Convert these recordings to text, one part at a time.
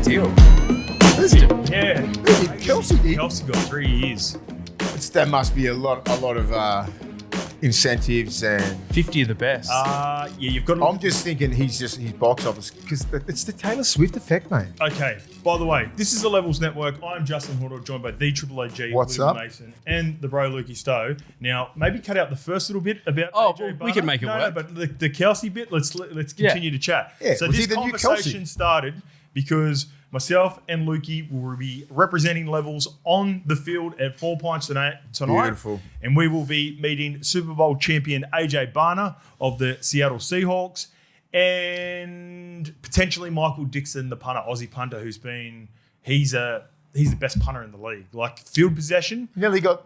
deal. Yeah. Kelsey did. Kelsey got 3 years. That must be a lot of incentives and 50 of the best. Yeah, you've got to I'm just thinking he's just his box office because it's the Taylor Swift effect, mate. Okay, by the way, this is the Levels Network. I'm Justin Horo, joined by the Trbojevic, What's Willie up? Mason, and the bro Lukey Stowe. Now, maybe cut out the first little bit about AJ well, we Barner. can make it No, work. but the Kelsey bit, let's continue to chat. Yeah, So was he this the new conversation Kelsey? started because myself and Lukey will be representing Levels on the field at 4 Pints tonight. Beautiful. And we will be meeting Super Bowl champion AJ Barner of the Seattle Seahawks and potentially Michael Dixon, the punter, Aussie punter, he's the best punter in the league. Like field possession. Nearly got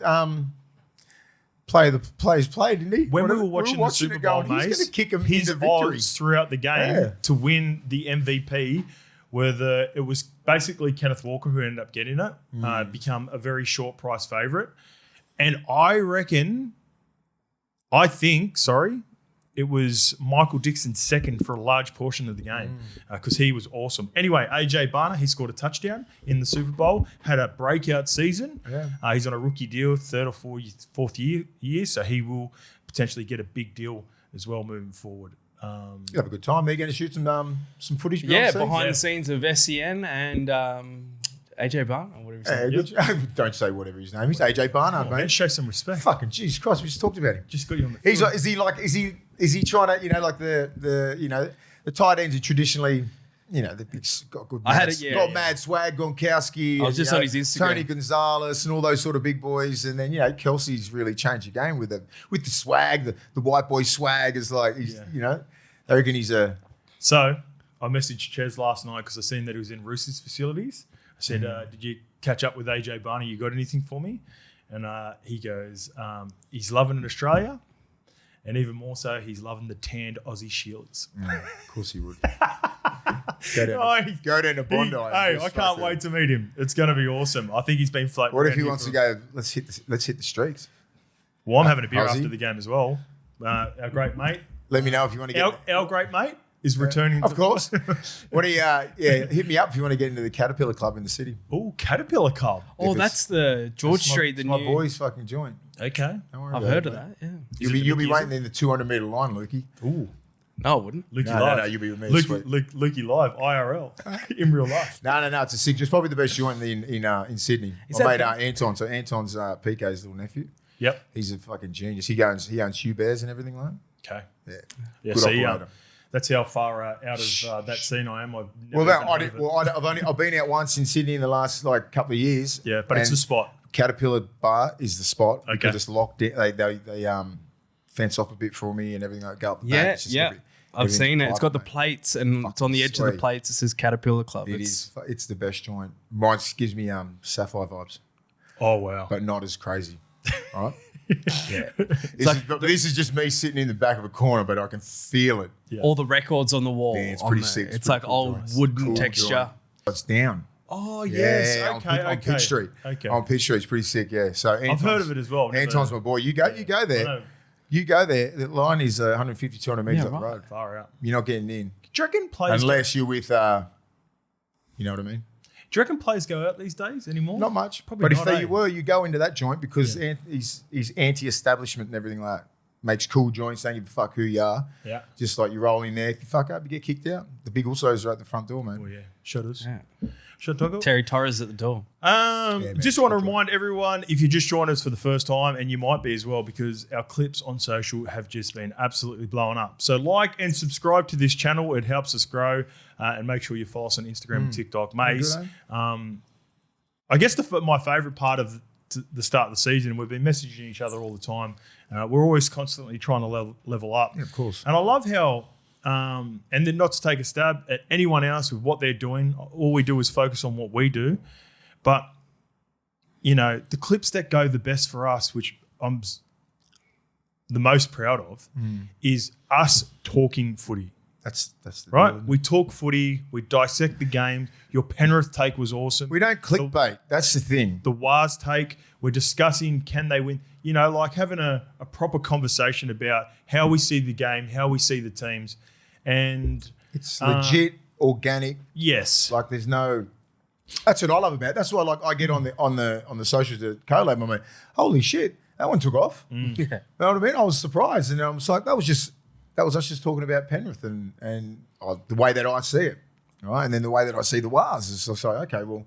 players played, didn't he? When we were watching the Super Bowl, he's going to kick him his into victory. odds throughout the game to win the MVP it was basically Kenneth Walker who ended up getting it, become a very short price favourite. And I think, it was Michael Dixon second for a large portion of the game because he was awesome. Anyway, AJ Barner, he scored a touchdown in the Super Bowl, had a breakout season. Yeah. He's on a rookie deal, third or fourth year, so he will potentially get a big deal as well moving forward. You have a good time. They're going to shoot some footage. Behind the scenes of SEN and AJ Barner, or whatever his name is. Don't say whatever his name is. AJ Barner, Man, mate. show some respect. Fucking Jesus Christ, we just talked about him. Just got you on the He's field. like, is he trying to, like the tight ends are traditionally, they've got good. Mad Swag, Gronkowski. I was just on his Instagram. Tony Gonzalez and all those sort of big boys, and then Kelsey's really changed the game with the swag, the white boy swag is like, I reckon he's a. So I messaged Ches last night because I seen that he was in Roosters facilities. I said, "Did you catch up with AJ Barner? You got anything for me?" And he goes, "He's loving it Australia, and even more so, he's loving the tanned Aussie Shields." Of course he would. Go down to Bondi. I can't wait to meet him. It's going to be awesome. I think he's been floating. What if around he here wants to go? Let's hit the streets. Well, I'm having a beer Aussie? after the game as well. Our great mate, Let me know if you want to get. our great mate, is returning. Of course. What do you? Hit me up if you want to get into the Caterpillar Club in the city. Oh, Caterpillar Club. Oh, that's the George Street. It's The my new. boys fucking joint. Okay. Don't worry I've about heard it, of mate. that. Yeah. You'll be Mickey, waiting in the 200-meter line, Lukey. Ooh. No, I wouldn't. Lukey No, Live. no, you'll be with me. Lukey Live, IRL, in real life. No, it's a sick. It's probably the best joint in Sydney. Is My that mate Anton. So Anton's PK's little nephew. Yep. He's a fucking genius. He owns Hugh Bears and everything like that. Okay. Yeah. Yeah. Good See, operator. that's how far out of that scene I am. I've been out once in Sydney in the last couple of years. Yeah, but it's and the spot. Caterpillar Bar is the spot because Okay. it's locked in. They fence off a bit for me and everything. Go up the back. Yeah, It's just yeah. I've everything's seen it. It's got the private, mate. plates, and it's on the edge of Sweet. the plates. It says Caterpillar Club. It's the best joint. Mine gives me Sapphire vibes, Oh wow. but not as crazy. All right. Yeah. This is just me sitting in the back of a corner, but I can feel it. Yeah. all the records on the wall. Yeah, it's on pretty there. sick. It's pretty like cool old joint. wooden Cool texture. joint. It's down. Oh yes. Yeah, Okay. on Pitt Street. Okay. On Pitt Street, it's pretty sick. Yeah. So I've heard of it as well. Never- Anton's my boy. You go I there. know. You go there. The line is 150, 200 meters Yeah, up the right. road. Far out. You're not getting in Do you reckon players? unless you're with. You know what I mean? Do you reckon players go out these days anymore? Not much. Probably but not, if eh? you were, you go into that joint because he's anti-establishment and everything like that. Makes cool joints, don't give a fuck who you are. Yeah. Just like you roll in there. If you fuck up, you get kicked out. The big Usos are at the front door, man. Oh yeah. Shutters. Yeah. Shut Toggle. Terry Torres at the door. man, Just want to good job. remind everyone, if you just joined us for the first time, and you might be as well, because our clips on social have just been absolutely blowing up. So like and subscribe to this channel. It helps us grow. And make sure you follow us on Instagram and TikTok. Mace, Good, I guess my favourite part of the start of the season, we've been messaging each other all the time. We're always constantly trying to level up. Yeah, of course. And I love how, and then not to take a stab at anyone else with what they're doing. All we do is focus on what we do. But, the clips that go the best for us, which I'm the most proud of, is us talking footy. That's the Right? deal. We talk footy. We dissect the game. Your Penrith take was awesome. We don't clickbait. That's the thing. The WARS take, we're discussing can they win. Like having a proper conversation about how we see the game, how we see the teams. And It's legit, organic. Yes. Like there's no. That's what I love about it. That's why I get on the socials at Collab. I'm like, holy shit, that one took off. You know what I mean? I was surprised, and I was like, that was us just talking about Penrith and the way that I see it, right? And then the way that I see the Wars is just like, okay, well,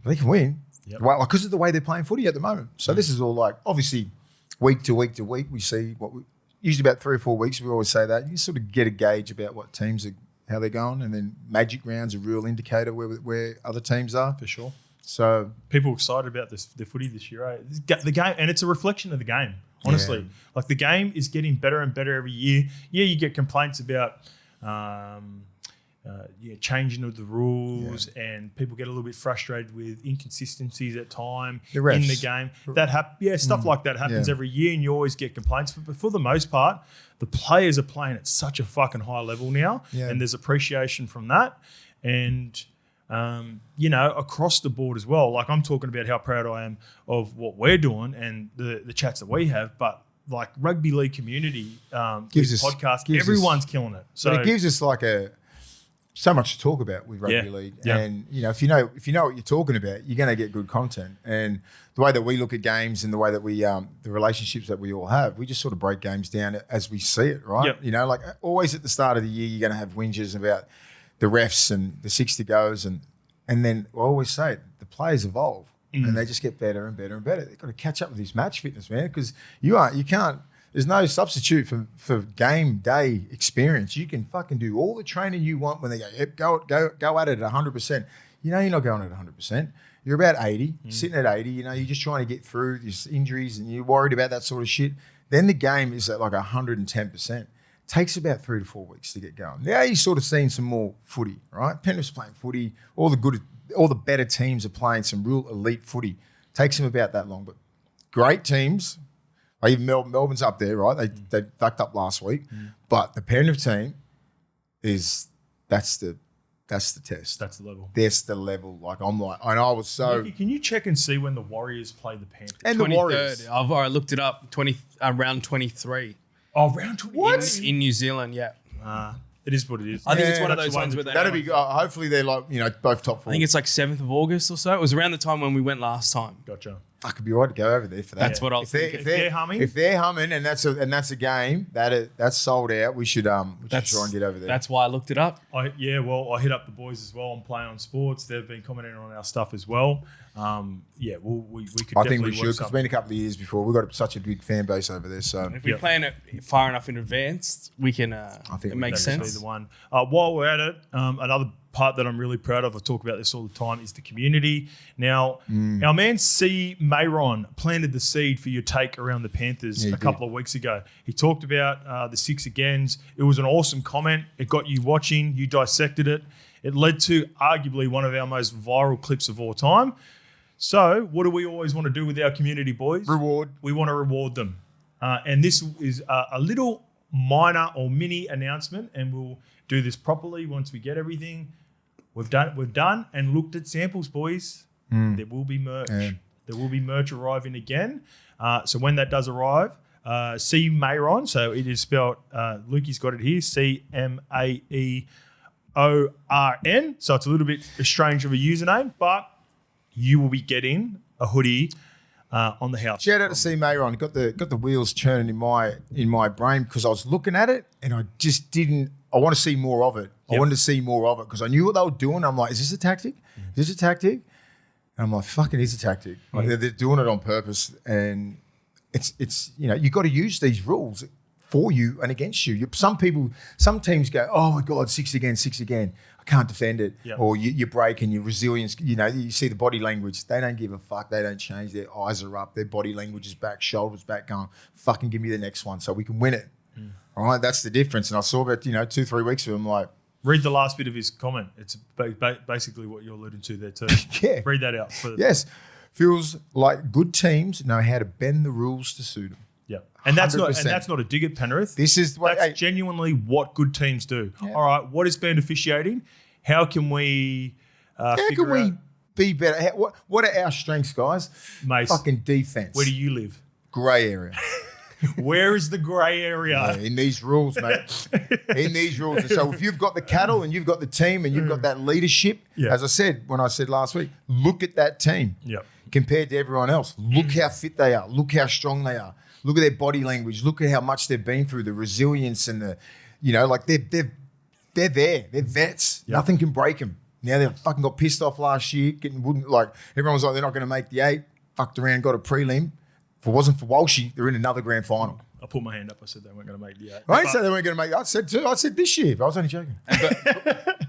they can win, because of the way they're playing footy at the moment. So this is all like obviously week to week to week we see usually about 3 or 4 weeks. We always say that you sort of get a gauge about what teams are. How they're going, and then Magic Round's a real indicator where other teams are. For sure. So people are excited about the footy this year, right? The game, and it's a reflection of the game, honestly. Like the game is getting better and better every year. Yeah, you get complaints about changing of the rules, and people get a little bit frustrated with inconsistencies at time in the game. Stuff like that happens every year, and you always get complaints. But for the most part, the players are playing at such a fucking high level now, and there's appreciation from that. And across the board as well. Like I'm talking about how proud I am of what we're doing and the chats that we have, but like rugby league community podcast, everyone's killing it. So but it gives us like so much to talk about with rugby league, and if you know what you're talking about, you're going to get good content. And the way that we look at games and the way that we the relationships that we all have, we just sort of break games down as we see it, right? Yep. Like always at the start of the year, you're going to have whinges about the refs and the 60 goes, and then I always say it, the players evolve and they just get better and better and better. They've got to catch up with this match fitness, man, because you can't. There's no substitute for game day experience. You can fucking do all the training you want when they go at it at 100%. You're not going at 100%. You're about 80, sitting at 80. You're just trying to get through these injuries and you're worried about that sort of shit. Then the game is at like 110%. Takes about 3 to 4 weeks to get going. Now you're sort of seeing some more footy, right? Penrith's playing footy. All the better teams are playing some real elite footy. Takes them about that long, but great teams. Even Melbourne's up there, right? They fucked up last week, but the Penrith team that's the test. That's the level. That's the level. Like and I was so. Nicky, can you check and see when the Warriors play the Panthers? And the Warriors. I've already looked it up. Round 23. Oh, round 23. In New Zealand, yeah. It is what it is. I think it's one of those ones where that'll be. Hopefully they're like both top 4. I think it's like 7th of August or so. It was around the time when we went last time. Gotcha. I could be right to go over there for that. That's what I was thinking. If they're humming, if they're humming, and that's a game that's sold out, we should try and get over there. That's why I looked it up. I hit up the boys as well on Play on Sports. They've been commenting on our stuff as well. We could. I think we should, because it's been a couple of years before. We've got such a big fan base over there. So if we plan it far enough in advance, we can. I think it makes sense. The one. While we're at it, another part that I'm really proud of, I talk about this all the time, is the community. Now, our man C. Mayron planted the seed for your take around the Panthers a couple of weeks ago. He talked about the 6 agains. It was an awesome comment. It got you watching. You dissected it. It led to arguably one of our most viral clips of all time. So what do we always want to do with our community, boys? Reward. We want to reward them. And this is a little minor or mini announcement, and we'll do this properly once we get everything. We've done and looked at samples, boys. There will be merch. Yeah. There will be merch arriving again. So when that does arrive, C Mayron, so it is spelled, Lukey's got it here, CMAEORN. So it's a little bit strange of a username, but you will be getting a hoodie on the house. Shout out to C Mayron. Got the wheels turning in my brain, because I was looking at it and I just didn't. I want to see more of it. I wanted to see more of it because I knew what they were doing. I'm like, is this a tactic? Is this a tactic? And I'm like, fuck, it is a tactic. Like, they're doing it on purpose, and it's you got to use these rules for you and against you. Some teams go, oh my God, 6 again. I can't defend it. Yep. Or you break, and your resilience, you see the body language. They don't give a fuck. They don't change. Their eyes are up. Their body language is back, shoulders back, going, fucking give me the next one so we can win it. All right, that's the difference. And I saw about 2-3 weeks of him, like, read the last bit of his comment. It's basically what you're alluding to there too. Yeah. Read that out. Yes. Feels like good teams know how to bend the rules to suit them. Yeah. And that's not a dig at Penrith. That's genuinely what good teams do. Yeah. All right, what is band officiating? How can we be better? What are our strengths, guys? Mace. Fucking defense. Where do you live? Grey area. Where is the grey area? Yeah, in these rules, mate. In these rules. And so if you've got the cattle and you've got the team and you've got that leadership, as I said when I said last week, look at that team compared to everyone else. Look how fit they are. Look how strong they are. Look at their body language. Look at how much they've been through, the resilience and the, like they're there. They're vets. Yep. Nothing can break them. Now they fucking got pissed off last year. Everyone was like, they're not going to make the 8. Fucked around, got a prelim. If it wasn't for Walshy, they're in another grand final. I put my hand up. I said they weren't going to make the 8. I didn't say they weren't going to make it. I said too. I said this year, but I was only joking.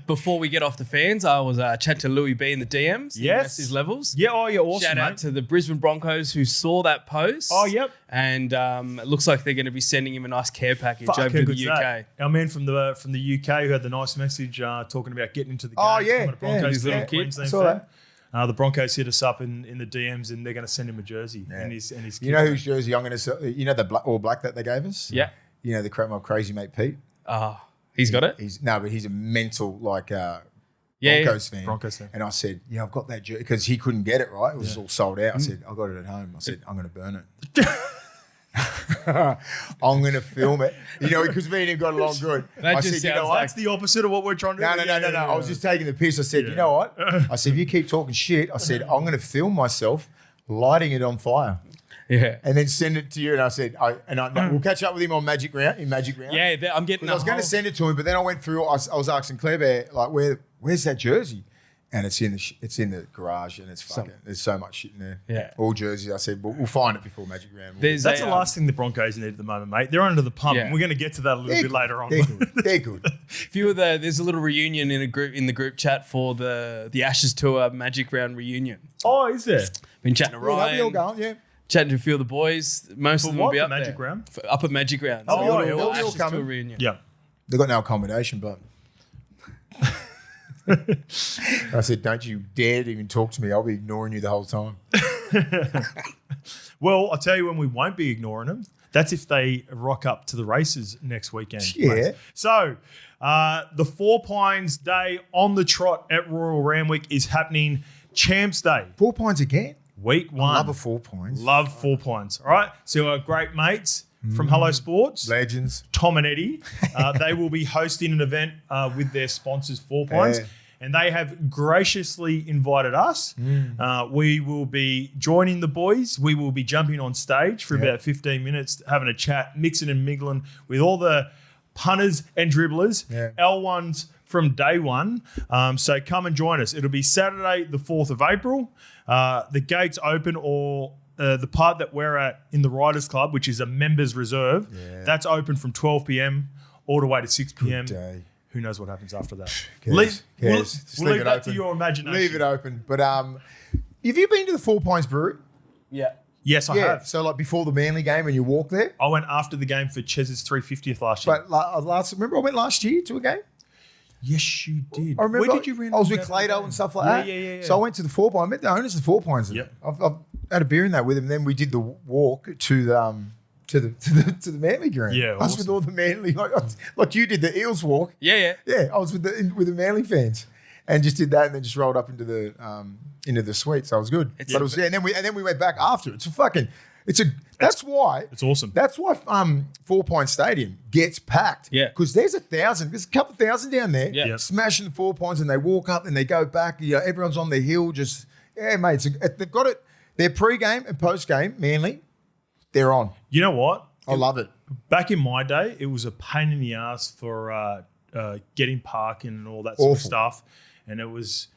Before we get off the fans, I was chatting to Louis B in the DMs. Yes. His levels. Yeah, awesome, Shout out to the Brisbane Broncos who saw that post. Oh, yep. And it looks like they're going to be sending him a nice care package over to the UK. Our man from the UK who had the nice message talking about getting into the game. Oh, yeah. The Broncos his little kid. I saw that. The Broncos hit us up in the DMs and they're going to send him a jersey. Yeah. And his kid. You know whose jersey I'm going to sell? You know the all black that they gave us? Yeah. You know the crap my crazy mate Pete? He's got it? But he's a mental Broncos fan. Broncos fan. And I said, I got that jersey because he couldn't get it, right? It was all sold out. I said, I got it at home. I said, I'm going to burn it. I'm going to film it. Because me and him got along good. That just sounds what? That's the opposite of what we're trying to do. No. I was just taking the piss. I said, you know what? I said, if you keep talking shit, I said, I'm going to film myself lighting it on fire. Yeah. And then send it to you. And I said, we'll catch up with him on Magic Round. Yeah, I'm getting I was going to send it to him, but then I went through, I was asking Claire Bear, where's that jersey? And it's in the garage, and there's so much shit in there. Yeah, all jerseys. I said, we'll find it before Magic Round. That's the last thing the Broncos need at the moment, mate. They're under the pump. Yeah. We're going to get to that a little bit later on. They're good. There's a little reunion in the group chat for the Ashes Tour Magic Round reunion. Oh, is there? Been chatting to Ryan. They'll be all going. Yeah. Chatting to a few of the boys. Most of them will be up Magic there. Round? Up at Magic Round. They'll be all Ashes coming. Tour reunion. Yeah. They got no accommodation, but. I said, don't you dare to even talk to me. I'll be ignoring you the whole time. Well, I'll tell you when we won't be ignoring them. That's if they rock up to the races next weekend. Yeah. Mate. So the 4 Pines Day on the trot at Royal Randwick is happening Champs Day. 4 Pines again? Week 1. I love a 4 Pines. Love 4 Pines. All right. So our great mates from Hello Sports. Legends. Tom and Eddie. They will be hosting an event with their sponsors, 4 Pines. Yeah. And they have graciously invited us. We will be joining the boys. We will be jumping on stage for about 15 minutes, having a chat, mixing and mingling with all the punters and dribblers, L1s from day one. So come and join us. It'll be Saturday, the 4th of April. The gates open or the part that we're at in the Riders Club, which is a members reserve, that's open from 12 p.m. all the way to 6 p.m. Good day. Who knows what happens after that? We'll leave that to your imagination. Leave it open. But have you been to the 4 Pines Brewery? Yeah. Yes, I have. So before the Manly game when you walk there? I went after the game for Chez's 350th last year. But remember I went last year to a game? Yes, you did. I remember. Where did you run? I was with Clado and stuff like that. Yeah. So I went to the 4 Pines. I met the owners of the 4 Pines. Yep. I've had a beer in that with them. Then we did the walk to the to the Manly ground. Yeah, I was with all the Manly like you did the Eels walk. Yeah. I was with the Manly fans, and just did that, and then just rolled up into the suite. So it was good. And then we went back after. That's why it's awesome. That's why 4 Pines Stadium gets packed. Yeah, because there's a couple thousand down there. Yeah, smashing the 4 Pines, and they walk up and they go back. Everyone's on the hill. Just mate. They've got it. Their pre-game and post-game, Manly. They're on. You know what? I love it. Back in my day, it was a pain in the ass for getting parking and all that sort of stuff. And it was,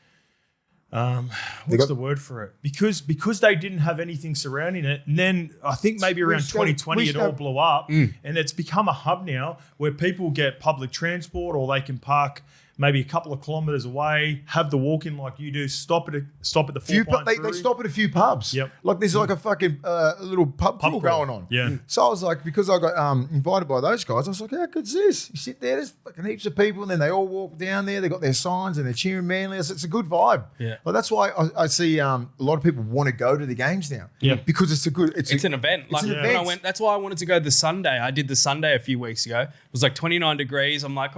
what's the word for it? Because they didn't have anything surrounding it. And then I think maybe around 2020, it all blew up. And it's become a hub now where people get public transport or they can park maybe a couple of kilometres away, have the walk-in like you do, stop at the 4 Pines They stop at a few pubs. Yep. Like there's like a fucking little pub crawl going on. Yeah. So I was like, because I got invited by those guys, I was like, how good's this? You sit there, there's fucking heaps of people, and then they all walk down there. They got their signs and they're cheering Manly. It's a good vibe. Yeah. Like that's why I see a lot of people want to go to the games now. Yeah. Because it's an event. It's an event. That's why I wanted to go the Sunday. I did the Sunday a few weeks ago. It was like 29 degrees. I'm like,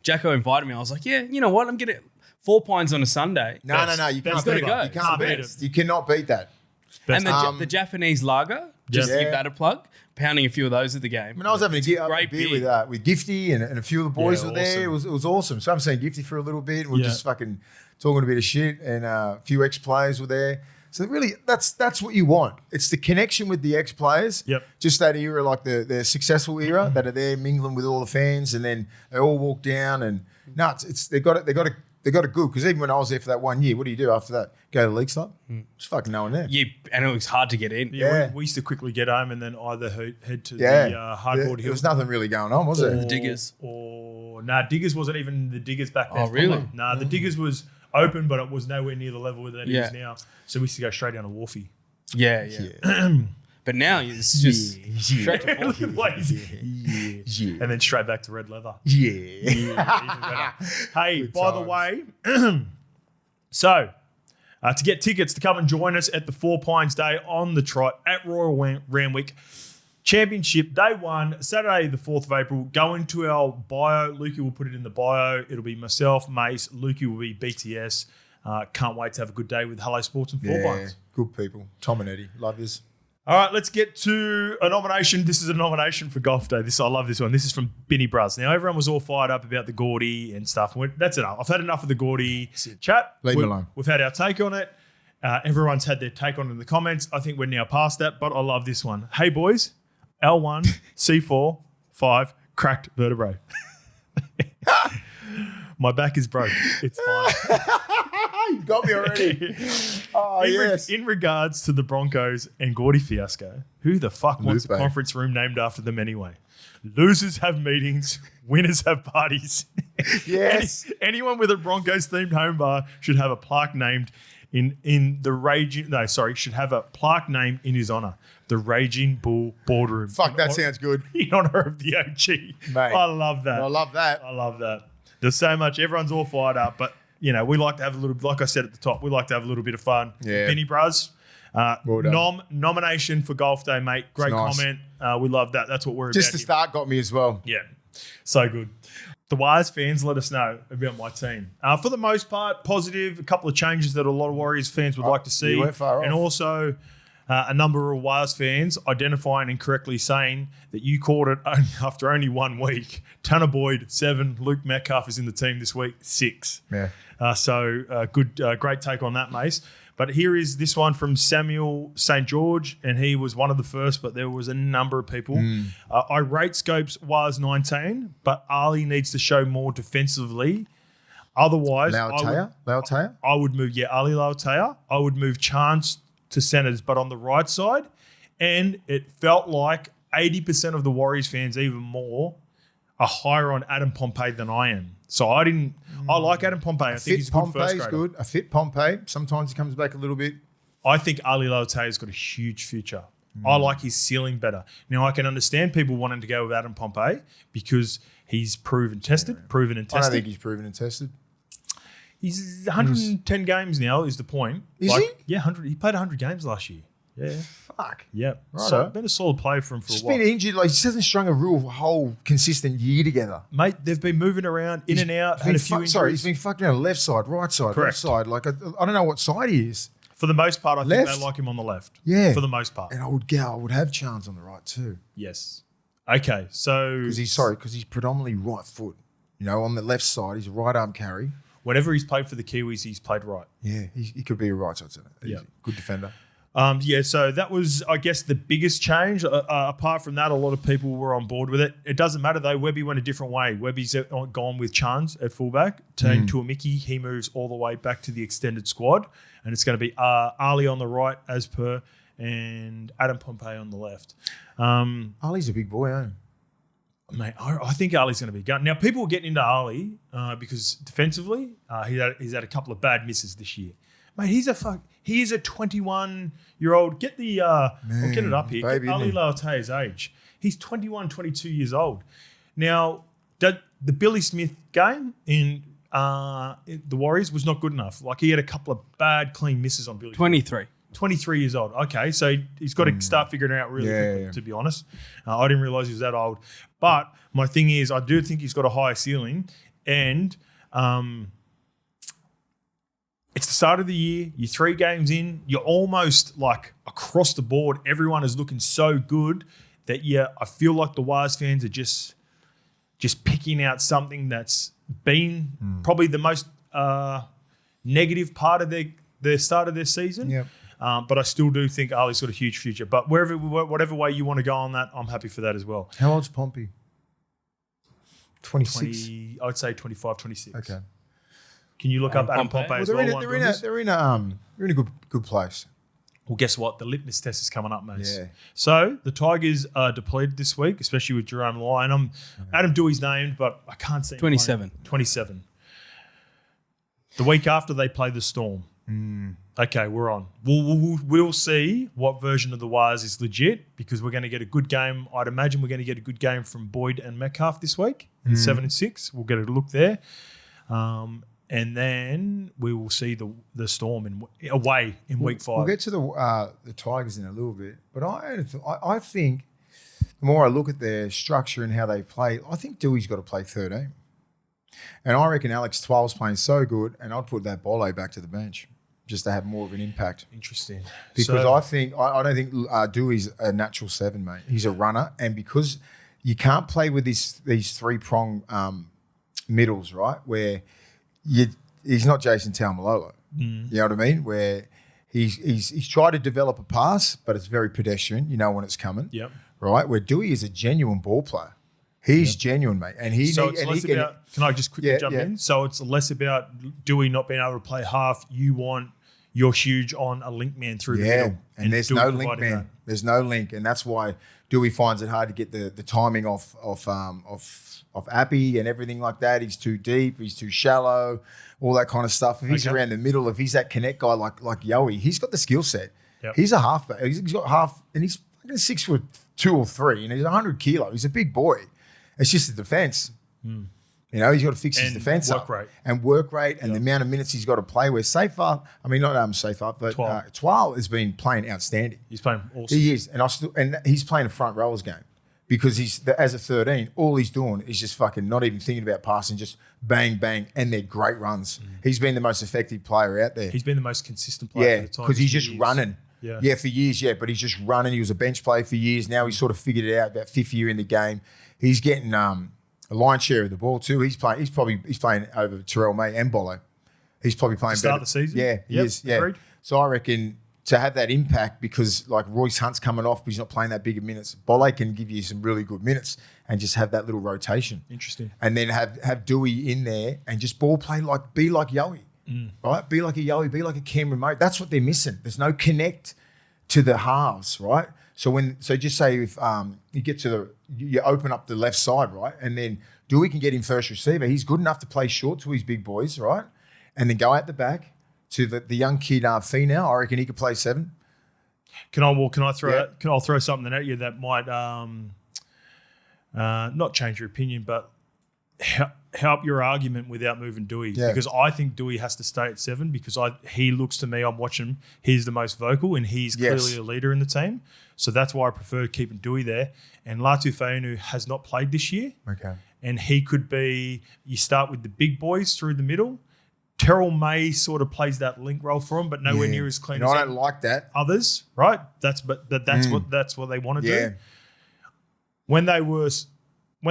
Jacko invited me. I was like, yeah, you know what? I'm getting 4 Pines on a Sunday. No. You can't gotta beat go. it. You cannot beat that. And the Japanese lager, just to give that a plug, pounding a few of those at the game. I mean, I was having a great beer beer. with Gifty and a few of the boys were there. awesome. It was awesome. So I'm seeing Gifty for a little bit. We're just fucking talking a bit of shit, and a few ex-players were there. So really, that's what you want. It's the connection with the ex-players. Yep. Just that era, like the successful era, that are there mingling with all the fans, and then they all walk down and they got it good. Because even when I was there for that 1 year, what do you do after that? Go to the league club? There's fucking no one there. Yeah, and it was hard to get in. Yeah, we used to quickly get home and then either head to the hardboard There hill. was nothing really going on, was there? The Diggers. Diggers wasn't even the Diggers back then. Oh, really? Nah, the Diggers was open, but it was nowhere near the level that it is now. So we used to go straight down to Wharfie. Yeah. But now it's just straight to And then straight back to red leather. Yeah. Hey, Good by the way, so to get tickets to come and join us at the Four Pines Day on the Trot at Royal Randwick Championship, Day 1, Saturday the 4th of April. Go into our bio. Lukey will put it in the bio. It'll be myself, Mace. Lukey will be BTS. Can't wait to have a good day with Hello Sports and Four Pines. Good people. Tom and Eddie. Love yous. All right, let's get to a nomination. This is a nomination for Golf Day. I love this one. This is from Binny Bruz. Now, everyone was all fired up about the Gordy and stuff. That's enough. I've had enough of the Gordy chat. Leave me alone. We've had our take on it. Everyone's had their take on it in the comments. I think we're now past that, but I love this one. Hey, boys, L1, C4, 5, cracked vertebrae. My back is broke. It's fine. You got me already. In regards to the Broncos and Gordy fiasco, who the fuck wants a Lupe. conference room named after them anyway? Losers have meetings, winners have parties. Yes. Anyone with a Broncos themed home bar should have a plaque named in the raging. No, sorry, should have a plaque named in his honor. The Raging Bull Boardroom. Fuck, that sounds good. In honor of the OG. Mate. I love that. I love that. I love that. There's so much. Everyone's all fired up, but we like to have a little. Like I said at the top, we like to have a little bit of fun. Yeah. Binny Bruz, Well done. nomination for Golf Day, mate. Great Nice. comment. We love that. That's what we're Just about. the here. start got me as well. Yeah, so good. The Wires fans, let us know about my team. For the most part, positive. A couple of changes that a lot of Warriors fans would like to see, you weren't far and off. also a number of Wires fans identifying and correctly saying that you called it after only 1 week. Tanner Boyd 7, Luke Metcalf is in the team this week 6. Yeah. Great take on that, Mace. But here is this one from Samuel St. George, and he was one of the first, but there was a number of people. I rate Scopes Wires 19, but Ali needs to show more defensively. Otherwise, Lautea? I would move, Ali Lautea. I would move Chance to centres, but on the right side. And it felt like 80% of the Warriors fans, even more, are higher on Adam Pompey than I am. So I like Adam Pompey. I think he's a good first grader. Good. A fit Pompey. Sometimes he comes back a little bit. I think Ali Lautea's got a huge future. I like his ceiling better. Now, I can understand people wanting to go with Adam Pompey because he's proven and tested. I don't think he's proven and tested. He's 110 games now is the point. Is he? Yeah, 100. He played 100 games last year. Yeah. Fuck. Yeah. Righto. So, been a solid player for him for He's a while. been injured. Like, he just hasn't strung a real whole consistent year together. Mate, they've been moving around in and out. Had a few injuries. He's been fucked around left side, right side, Correct. left side. Like, I don't know what side he is. For the most part, I think Left? they like him on the left. Yeah. For the most part. And I would have Chance on the right too. Yes. Okay, so Because he's predominantly right foot. On the left side, he's a right arm carry. whenever he's played for the Kiwis, he's played right. Yeah, he could be a right side centre. Yeah. Good defender. So that was, I guess, the biggest change. Apart from that, a lot of people were on board with it. It doesn't matter, though. Webby went a different way. Webby's gone with Chance at fullback. Turning to a Mickey, he moves all the way back to the extended squad. And it's going to be Ali on the right, as per, and Adam Pompey on the left. Ali's a big boy, eh? Mate, I think Ali's going to be gun. Now, people were getting into Ali because defensively, he's had a couple of bad misses this year. Mate, he is a 21-year-old. Get the I'll get it up here. Baby, Get Ali Lautea's age. He's 21, 22 years old. Now, the Billy Smith game in the Warriors was not good enough. Like, he had a couple of bad, clean misses on Billy. 23. 23 years old. Okay, so he's got to start figuring it out really quickly, to be honest. I didn't realise he was that old. But my thing is, I do think he's got a higher ceiling, and it's the start of the year. You're 3 games in. You're almost like across the board. Everyone is looking so good that I feel like the Wars fans are just picking out something that's been probably the most negative part of their start of their season. Yep. But I still do think Ali's got a huge future. But whatever way you want to go on that, I'm happy for that as well. How old's Pompey? 26. I would say 25, 26. Okay. Can you look up Adam Pompey Well, as well? they're in a good place. Well, guess what? The litmus test is coming up, mate. Yeah. So the Tigers are depleted this week, especially with Jerome Lyon. Adam Dewey's named, but I can't see him 27. 27. The week after they play the Storm. Okay, we're on. We'll see what version of the Wires is legit because we're going to get a good game. I'd imagine we're going to get a good game from Boyd and Metcalf this week in 7 and 6. We'll get a look there. And then we will see the Storm away in week 5. We'll get to the Tigers in a little bit, but I think the more I look at their structure and how they play, I think Dewey's got to play 13. And I reckon Alex 12's playing so good, and I'd put that Bolle back to the bench just to have more of an impact. Interesting. Because I don't think Dewey's a natural 7, mate. He's a runner, and because you can't play with these 3-prong middles, right, where he's not Jason Taumalolo. You know what I mean? Where he's tried to develop a pass, but it's very pedestrian. You know when it's coming. Yep. Right? Where Dewey is a genuine ball player. He's genuine, mate. And can I just quickly jump in? So it's less about Dewey not being able to play half. You want your huge on a link man through the middle. And there's no link man. That. There's no link. And that's why Dewey finds it hard to get the timing off Appy and everything like that. He's too deep. He's too shallow. All that kind of stuff. If he's around the middle, if he's that connect guy like Yowie, he's got the skill set. Yep. He's a halfback. He's got half, and he's 6'2" or 3", and he's 100 kilo. He's a big boy. It's just the defense. You know, he's got to fix his defense up. And work rate and the amount of minutes he's got to play with. But Twal has been playing outstanding. He's playing awesome. He is. And he's playing a front rowers game because as a 13, all he's doing is just fucking not even thinking about passing, just bang, bang, and they're great runs. He's been the most effective player out there. He's been the most consistent player for the time. Because he's just running. Yeah, for years, but he's just running. He was a bench player for years. Now he's sort of figured it out about 5th year in the game. He's getting a lion's share of the ball too. He's playing over Terrell May and Bolle. He's probably playing better. Start the season? Yeah, he is. Yeah. Agreed. So I reckon to have that impact because like Royce Hunt's coming off, but he's not playing that big of minutes. Bolle can give you some really good minutes and just have that little rotation. Interesting. And then have Dewey in there and just ball play be like Yowie. Right? Be like a Yowie, be like a Cameron Murray. That's what they're missing. There's no connect to the halves, right? So just say if you get to you open up the left side, right? And then Dewey can get him first receiver. He's good enough to play short to his big boys, right? And then go out the back to the young kid Finau. I reckon he could play 7. Can I throw something at you that might not change your opinion, but help your argument without moving Dewey? Because I think Dewey has to stay at 7 because he looks to me, I'm watching him, he's the most vocal and he's clearly a leader in the team. So that's why I prefer keeping Dewey there. And Latu Fainu has not played this year. Okay. And he could be, you start with the big boys through the middle. Terrell May sort of plays that link role for him, but nowhere near as clean as I don't like that. Others, right? That's what they want to do. When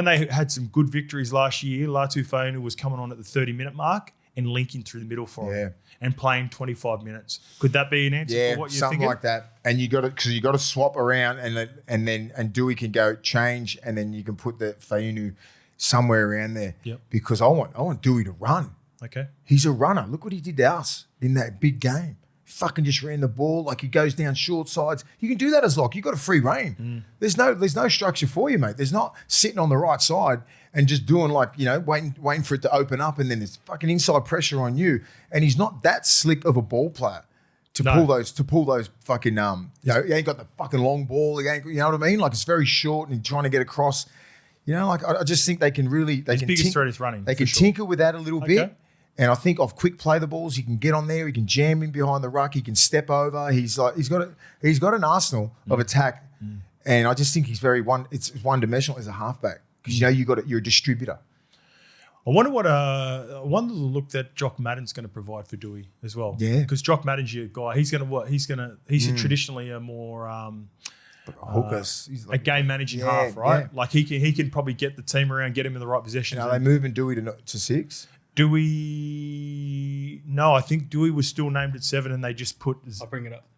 they had some good victories last year, Latu Fainu was coming on at the 30-minute mark and linking through the middle for him and playing 25 minutes. Could that be an answer for what you're something thinking? like that. And you got to swap around and Dewey can go change and then you can put the Fainu somewhere around there. Yep. Because I want Dewey to run. Okay. He's a runner. Look what he did to us in that big game. Fucking just ran the ball like he goes down short sides. You can do that as lock. You got a free reign. There's no structure for you, mate. There's not sitting on the right side and just doing waiting for it to open up and then there's fucking inside pressure on you. And he's not that slick of a ball player to pull those fucking he ain't got the fucking long ball. He ain't, you know what I mean? Like it's very short and he's trying to get across. You know, like I just think they can really his biggest threat is running. They can tinker with that a little bit. And I think off quick play the balls, he can get on there. He can jam in behind the ruck. He can step over. He's got an arsenal of attack, and I just think he's it's one dimensional as a halfback because you're a distributor. I wonder I wonder the look that Jock Madden's going to provide for Dewey as well. Yeah. Because Jock Madden's your guy. He's going to what? He's traditionally a more Hookers. He's a like, game managing half, right? Yeah. Like he can probably get the team around, get him in the right position. Are they moving Dewey to 6? Dewey, no, I think Dewey was still named at 7, and they just put I'll bring it up.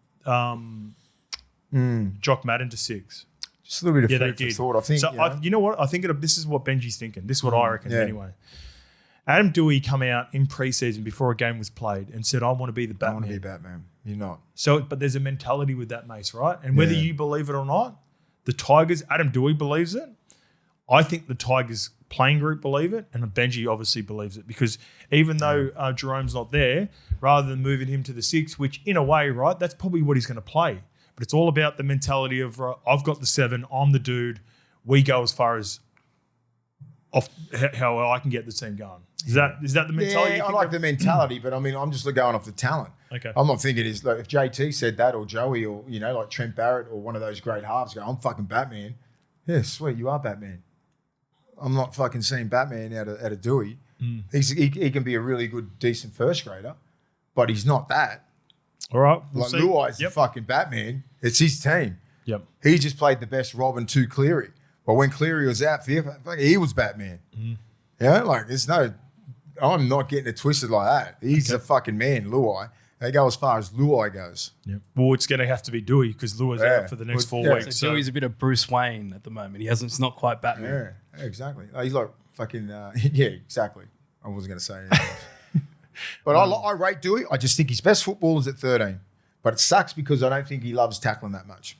Jock Madden to 6. Just a little bit of Yeah, food they for did. thought. I think. So you know what? I think this is what Benji's thinking. This is what I reckon anyway. Adam Dewey come out in preseason before a game was played and said, "I want to be the Batman." I want to be Batman. You're not. So, but there's a mentality with that, Mace, right? And whether you believe it or not, the Tigers, Adam Dewey believes it. I think the Tigers playing group believe it, and Benji obviously believes it because even though Jerome's not there, rather than moving him to the 6, which in a way, right, that's probably what he's going to play. But it's all about the mentality of I've got the 7, I'm the dude. We go as far as off how I can get the team going. Is that the mentality? Yeah, I like the mentality, but I mean, I'm just going off the talent. Okay. I'm not thinking like if JT said that or Joey or like Trent Barrett or one of those great halves go, I'm fucking Batman. Yeah, sweet, you are Batman. I'm not fucking seeing Batman out of Dewey. He can be a really good, decent first grader, but he's not that. All right. Like Luai's the fucking Batman. It's his team. Yep. He just played the best Robin to Cleary. But when Cleary was out for you, he was Batman. Like there's no, I'm not getting it twisted like that. He's a fucking man, Luai. They go as far as Luai goes. Yep. Well, it's going to have to be Dewey because Luai's out for the next 4 weeks. So Dewey's a bit of Bruce Wayne at the moment. It's not quite Batman. Yeah, exactly. He's like fucking, yeah, exactly. I wasn't going to say anything else. But I rate Dewey. I just think his best football is at 13. But it sucks because I don't think he loves tackling that much.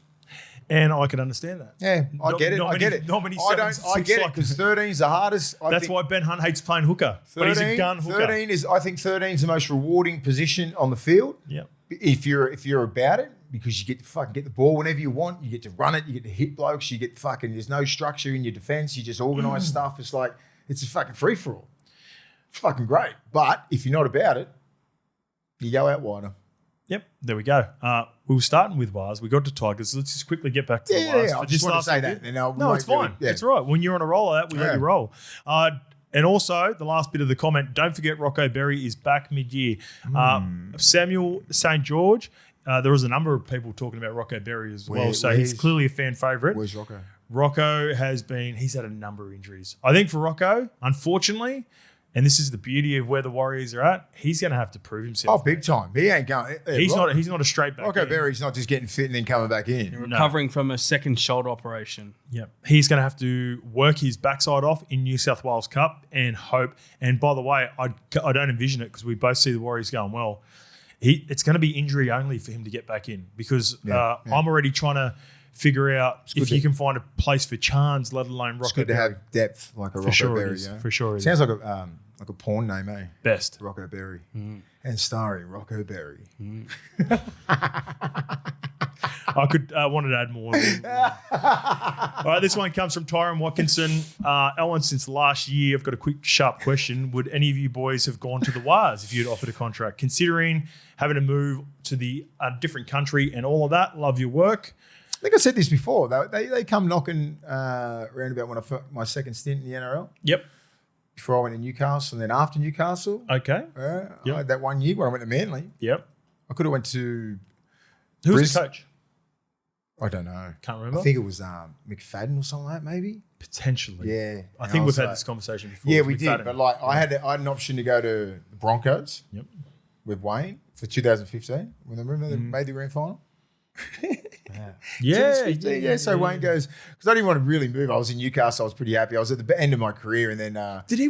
And I can understand that. Yeah, I get it. I get it. Not many I get it because 13 is the hardest. That's why Ben Hunt hates playing hooker. 13, but he's a gun hooker. 13 is the most rewarding position on the field. Yeah. If you're about it, because you get to fucking get the ball whenever you want, you get to run it, you get to hit blokes, you get fucking. There's no structure in your defense. You just organise stuff. It's like it's a fucking free for all. It's fucking great. But if you're not about it, you go out wider. Yep, there we go. We were starting with Wars. We got to Tigers. Let's just quickly get back to the Wars. Yeah, I just want to say that. No, it's fine. It's all right. When you're on a roll like that, we let you roll. And also, the last bit of the comment, don't forget Rocco Berry is back mid-year. Samuel St. George, there was a number of people talking about Rocco Berry as well, so he's clearly a fan favourite. Where's Rocco? Rocco he's had a number of injuries. I think for Rocco, unfortunately, and this is the beauty of where the Warriors are at, he's going to have to prove himself. Oh, big time. He ain't going. He's not a straight back. Rocco Berry's not just getting fit and then coming back in. Recovering from a second shoulder operation. Yep. He's going to have to work his backside off in New South Wales Cup and hope. And by the way, I don't envision it because we both see the Warriors going well. It's going to be injury only for him to get back in because I'm already trying to figure out if you can find a place for Chans, let alone Rocco. It's good to have depth like a Rocco Berry. For sure, it sounds like a porn name, eh? Best. Rocco Berry. And starring Rocco Berry. I wanted to add more. All right, this one comes from Tyron Watkinson. Alan, since last year, I've got a quick, sharp question. Would any of you boys have gone to the Wars if you'd offered a contract? Considering having to move to the different country and all of that, love your work. I think I said this before. They come knocking around about when my second stint in the NRL. Yep. Before I went to Newcastle and then after Newcastle. Okay. I had that 1 year when I went to Manly. Yep. I could have went to... Who was the coach? I don't know. Can't remember. I think it was McFadden or something like that, maybe. Potentially. Yeah. I think we've had this conversation before. Yeah, we did. But like, I had an option to go to the Broncos. Yep. With Wayne for 2015 when they made the grand final. Yeah. So Wayne goes, because I didn't want to really move. I was in Newcastle. I was pretty happy. I was at the end of my career, and then Did he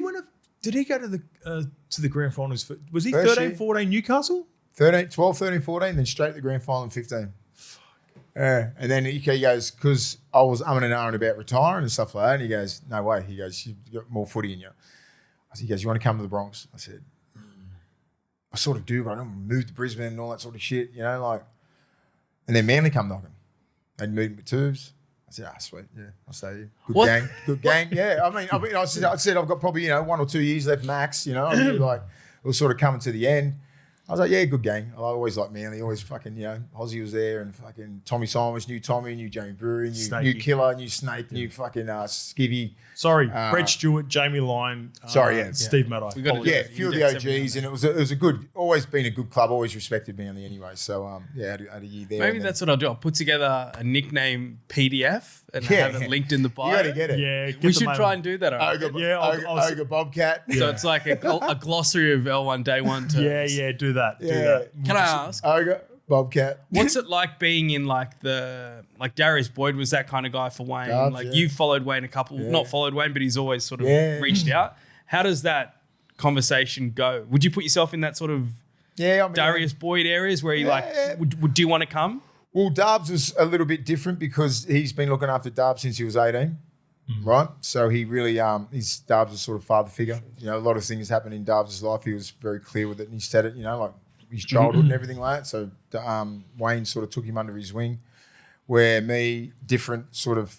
go to the grand finals? Was he First 13, year. 14 Newcastle? 12, 13, 14, then straight to the grand final in 15. And then he goes, because I was umming and ahhing about retiring and stuff like that, and he goes, no way. He goes, you've got more footy in you. He goes, you want to come to the Bronx? I said, I sort of do, but I don't want to move to Brisbane and all that sort of shit, like. And then Manly come knocking. They'd meet with Tubes. I said, sweet, yeah, I'll stay here. Good gang. Yeah, I mean, I said I've got probably 1 or 2 years left max. I mean, like it was sort of coming to the end. I was like, yeah, good gang. I always liked Manly. Always fucking, Hozzy was there and fucking Tommy Simons, knew Tommy, knew Jamie Brewery, knew Killer, knew Snake, knew fucking Skivvy. Sorry, Brett Stewart, Jamie Lyon. Steve Maddai. A few of the OGs, and it was a good, always been a good club, always respected Manly anyway. So, I had a year there. Maybe that's what I'll do. I'll put together a nickname PDF and have it linked in the bio. You got to get it. Yeah, we should try and do that. Ogre Bobcat. So it's like a glossary of L1 day one terms. Yeah, do that. Can I ask? Ogre Bobcat. What's it like being in like Darius Boyd was that kind of guy for Wayne? Dubs, you followed Wayne not followed Wayne, but he's always sort of reached out. How does that conversation go? Would you put yourself in that sort of Darius Boyd areas where you do you want to come? Well, Dubs was a little bit different because he's been looking after Dubs since he was 18, right? So he really, his Dubs is sort of father figure. A lot of things happened in Dubs' life. He was very clear with it and he said it, like his childhood and everything like that. So Wayne sort of took him under his wing, where me, different sort of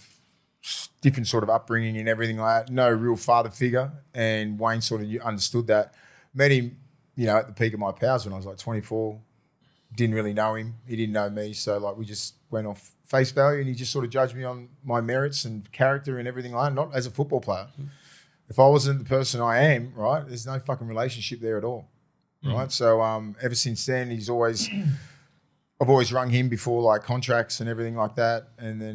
upbringing and everything like that. No real father figure. And Wayne sort of understood that. Met him, at the peak of my powers when I was like 24. Didn't really know him. He didn't know me. So like we just went off face value and he just sort of judged me on my merits and character and everything like that, not as a football player. If I wasn't the person I am, right, there's no fucking relationship there at all. Right. So ever since then I've always rung him before like contracts and everything like that. And then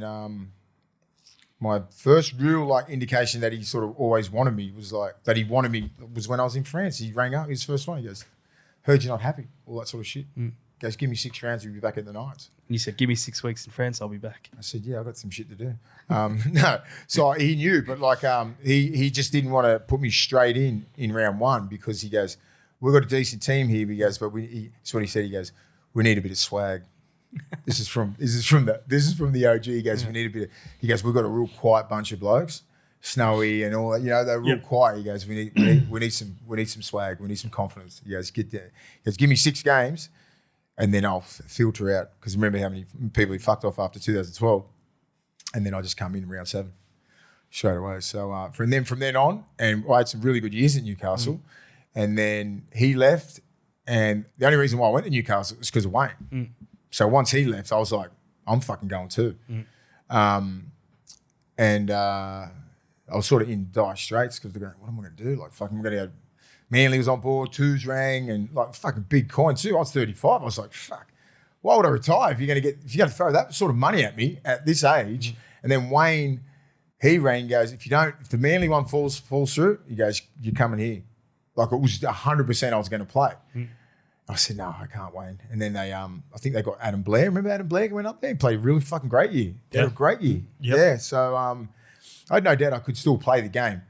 my first real like indication that he sort of always wanted me was when I was in France. He rang up, his first one, he goes, heard you're not happy, all that sort of shit. Goes, give me 6 rounds, we'll be back at the Knights. And you said, give me 6 weeks in France, I'll be back. I said, yeah, I've got some shit to do. No, so he knew, but like he just didn't want to put me straight in round one because he goes, we've got a decent team here. He goes, but that's what he said. He goes, we need a bit of swag. This is from the OG. He goes, we need a bit of. He goes, we've got a real quiet bunch of blokes, Snowy and all that. They're real quiet. He goes, we need some swag. We need some confidence. He goes, get there. He goes, give me 6 games. And then I'll filter out, because remember how many people he fucked off after 2012. And then I just come in round 7 straight away. So from then on, and I had some really good years at Newcastle. And then he left. And the only reason why I went to Newcastle was because of Wayne. So once he left, I was like, I'm fucking going too. And I was sort of in dire straits because they're going, what am I going to do? Like, fucking, I'm going to go. Manly was on board, Twos rang, and like fucking big coin too. I was 35. I was like, fuck, why would I retire if you're going to throw that sort of money at me at this age? And then Wayne, he rang, goes, if the Manly one falls through, he goes, you're coming here. Like it was 100% I was going to play. I said, no, I can't, Wayne. And then they, I think they got Adam Blair. Remember Adam Blair went up there? He played a really fucking great year. He had a great year. Yeah. So I had no doubt I could still play the game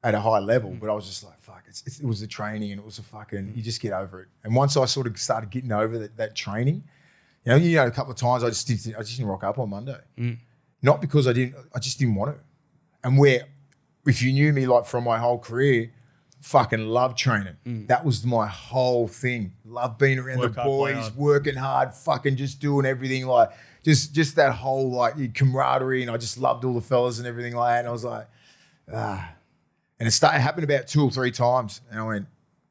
at a high level, but I was just like, fuck, it was the training and it was a fucking, you just get over it. And once I sort of started getting over that training, a couple of times I just didn't rock up on Monday. Not because I just didn't want to. And if you knew me like from my whole career, fucking love training. That was my whole thing. Love being around the boys, working hard, fucking just doing everything like, just that whole like camaraderie. And I just loved all the fellas and everything like that. And I was like, And it happened about 2 or 3 times. And I went,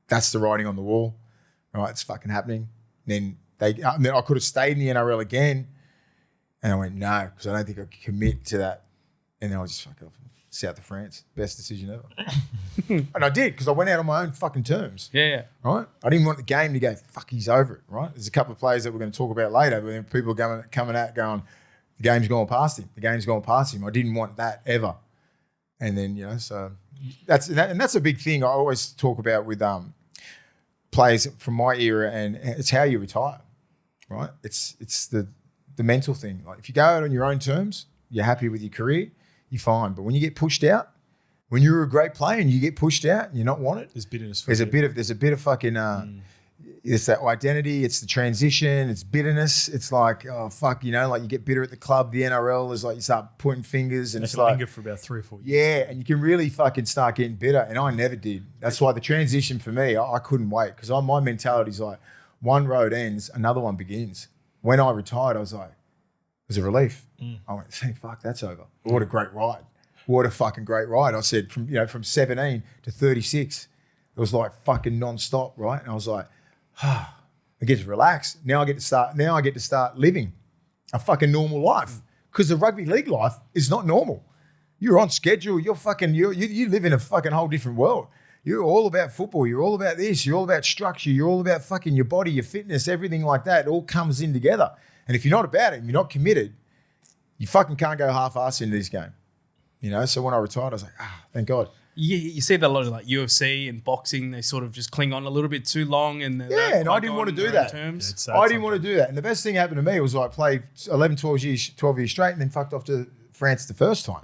that's the writing on the wall. All right, it's fucking happening. And then I could have stayed in the NRL again. And I went, no, because I don't think I could commit to that. And then I just fuck off. South of France, best decision ever. And I did, because I went out on my own fucking terms. Yeah. Right? I didn't want the game to go, fuck, he's over it, right? There's a couple of players that we're going to talk about later, but people are coming out going, the game's gone past him. The game's gone past him. I didn't want that ever. And then, so that's a big thing I always talk about with players from my era, and it's how you retire, right? It's the mental thing. Like if you go out on your own terms, you're happy with your career, you're fine. But when you get pushed out, when you're a great player and you get pushed out and you're not wanted, there's bitterness. There's a bit of fucking. It's that identity. It's the transition. It's bitterness. It's like, oh fuck, like you get bitter at the club. The NRL is like you start pointing fingers, and it's like linger for about 3 or 4 years. Yeah, and you can really fucking start getting bitter. And I never did. That's why the transition for me, I couldn't wait, because my mentality is like, one road ends, another one begins. When I retired, I was like, it was a relief. I went, thank fuck, that's over. What a great ride. What a fucking great ride. I said from 17 to 36, it was like fucking non-stop, right? And I was like, I get to relax. Now I get to start living a fucking normal life, because the rugby league life is not normal. You're on schedule. You live in a fucking whole different world. You're all about football. You're all about this. You're all about structure. You're all about fucking your body, your fitness, everything like that. It all comes in together. And if you're not about it and you're not committed, you fucking can't go half-ass into this game. You know, so when I retired, I was like, thank God. You see that a lot of like UFC and boxing, they sort of just cling on a little bit too long. And and I didn't want to do that. I didn't want to do that. And the best thing that happened to me was I played 11, 12 years straight and then fucked off to France the first time.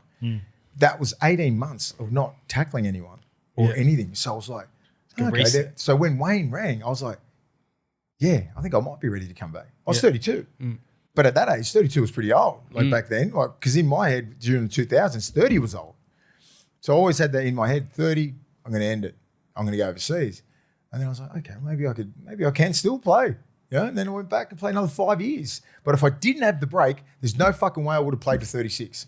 That was 18 months of not tackling anyone or anything. So I was like, okay. So when Wayne rang, I was like, yeah, I think I might be ready to come back. I was 32. But at that age, 32 was pretty old, like back then. Like, because in my head, during the 2000s, 30 was old. So I always had that in my head, 30, I'm going to end it. I'm going to go overseas. And then I was like, okay, maybe I can still play. Yeah. And then I went back and played another 5 years. But if I didn't have the break, there's no fucking way I would have played to 36.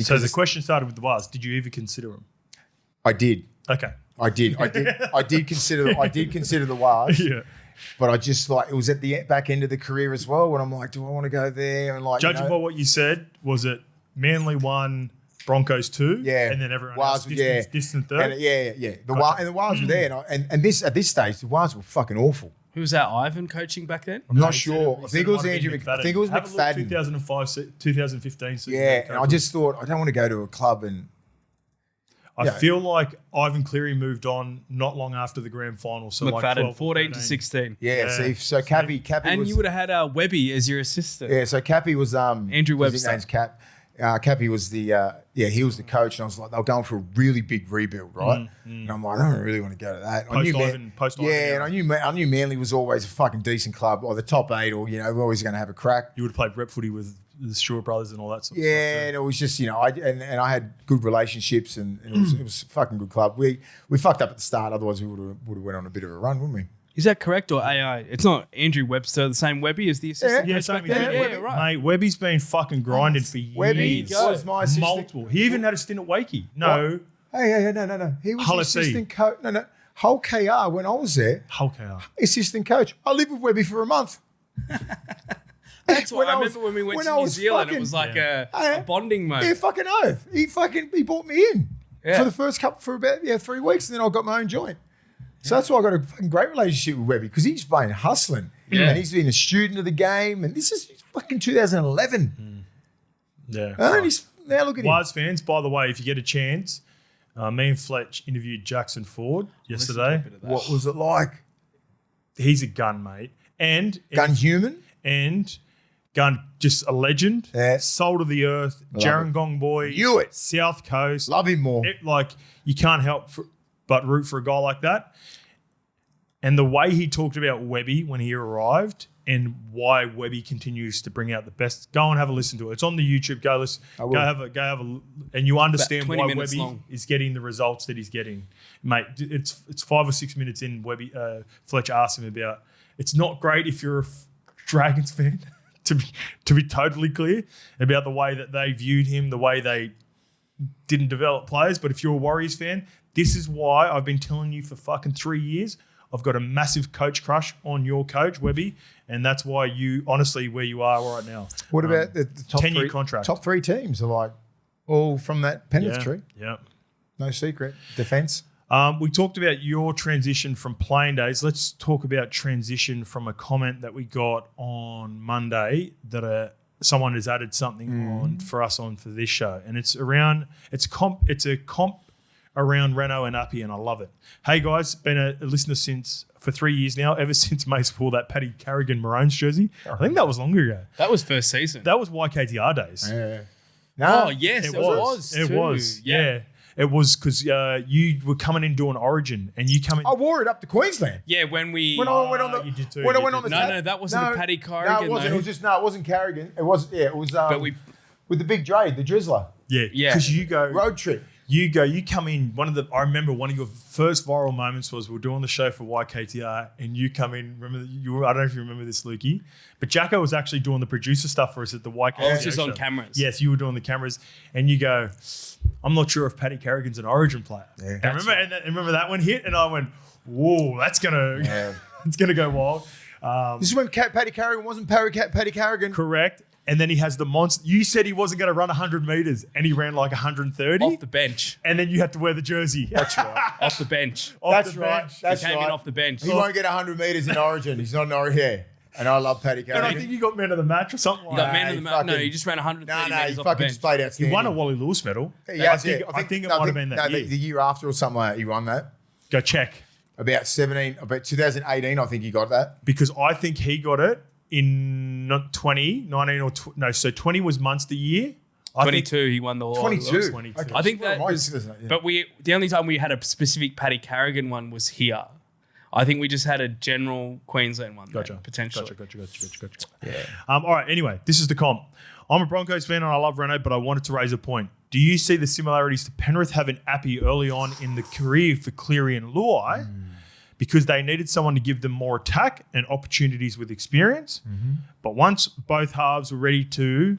So the question started with the Wars. Did you ever consider them? I did. Okay. I did consider the Wars. Yeah. But I just like, it was at the back end of the career as well when I'm like, do I want to go there? And like, judging by what you said, was it Manly 1, Broncos 2? Yeah. And then everyone else distant third? And the Wars were there. And this at this stage, the Wars were fucking awful. Who was that, Ivan, coaching back then? I'm not sure. I think it was Andrew McFadden. I think it was McFadden. 2005, 2015 season. Yeah, and I just thought, I don't want to go to a club and... I feel like Ivan Cleary moved on not long after the grand final. So McFadden, like 14 to 16. Yeah. So Cappy and was... you would have had Webby as your assistant. Yeah, so Cappy was... Andrew Webster. His name's Cap. Cappy was the... he was the coach. And I was like, they were going for a really big rebuild, right? And I'm like, I don't really want to go to that. And I knew Manly was always a fucking decent club, or the top 8, or, you know, we're always going to have a crack. You would have played rep footy with the Stewart brothers and all that sort of stuff. Yeah, and it was just, you know, I had good relationships and it was a fucking good club. We fucked up at the start, otherwise we would have went on a bit of a run, wouldn't we? Is that correct, or AI? It's not Andrew Webster, the same Webby as the assistant coach back then? Yeah, right. Mate, Webby's been fucking grinding for years. Webby was my assistant. Multiple. He even had a stint at Wakey. No. What? Hey, no. He was the assistant coach. No. Hull KR when I was there. Hull KR. Assistant coach. I lived with Webby for a month. That's what I remember when we went to New Zealand. It was like a bonding moment. Yeah, fucking oath. He brought me in for the first couple for about 3 weeks, and then I got my own joint. So that's why I got a fucking great relationship with Webby, because he's been hustling and he's been a student of the game, and this is fucking 2011. Yeah. And now look at him. Wise fans, by the way, if you get a chance, me and Fletch interviewed Jackson Ford yesterday. What was it like? He's a gun, mate. Gun human? And gun, just a legend. Yeah. Soul of the earth, Gerringong boy. Knew it. South Coast. Love him more. You can't help but root for a guy like that. And the way he talked about Webby when he arrived and why Webby continues to bring out the best, go and have a listen to it. It's on the YouTube. Go listen. Go have a and you understand why Webby is getting the results that he's getting. Mate, it's 5 or 6 minutes in. Webby, Fletch asked him about, it's not great if you're a Dragons fan, to be totally clear about the way that they viewed him, the way they didn't develop players. But if you're a Warriors fan, this is why I've been telling you for fucking 3 years. I've got a massive coach crush on your coach, Webby, and that's why you, honestly, where you are right now. What about the top 10-year contract? Top 3 teams are like all from that Penrith tree. Yeah. No secret. Defence. We talked about your transition from playing days. Let's talk about transition from a comment that we got on Monday that someone has added something on for us for this show, and it's a comp around Renault and Uppy, and I love it. Hey guys, been a listener for 3 years now, ever since Mace wore that Paddy Carrigan Maroons jersey. I think that was longer ago. That was first season. That was YKTR days. Yeah. No, oh yes, it was. It was. Yeah. It was because you were coming in doing Origin, and you come in. I wore it up to Queensland. Yeah, when I went on the. You did too. When I went on the. No, that wasn't the Paddy Carrigan. No, it wasn't. It was just it wasn't Carrigan. It was it was. But with the big Dre, the Drizzler. Yeah. Because you go road trip. You come in. I remember one of your first viral moments was we were doing the show for YKTR, and you come in. Remember I don't know if you remember this, Lukey, but Jacko was actually doing the producer stuff for us at the YKTR. I was just on cameras. Yes, you were doing the cameras, and you go, I'm not sure if Paddy Carrigan's an Origin player. Yeah. And remember that one hit, and I went, whoa, that's gonna it's gonna go wild. This is when Paddy Carrigan wasn't Paddy Carrigan. Correct. And then he has the monster. You said he wasn't going to run 100 meters, and he ran like 130 off the bench. And then you had to wear the jersey. That's right. Off the bench. That's right. He came in off the bench. He won't get 100 meters in Origin. He's not an Origin. Yeah. And I love Paddy Carrigan. And I think you got man of the match or something like You that. got man of the match. No, he just ran 130 meters he off the fucking bench. just played outstanding. He won a Wally Lewis medal. Yeah, I think it might have been that year. The year after or something like that, he won that. Go check. About 2018, I think he got that. Because I think he got it in 2019 or so 20 was Munster year. 22, he won the All 22. 22. Okay. I think that was, yeah. but the only time we had a specific Paddy Carrigan one was here. I think we just had a general Queensland one. Gotcha. There, potentially. Gotcha. Yeah. All right. Anyway, this is the comp. I'm a Broncos fan and I love Reno, but I wanted to raise a point. Do you see the similarities to Penrith having Appy early on in the career for Cleary and Luai? Because they needed someone to give them more attack and opportunities with experience. But once both halves were ready to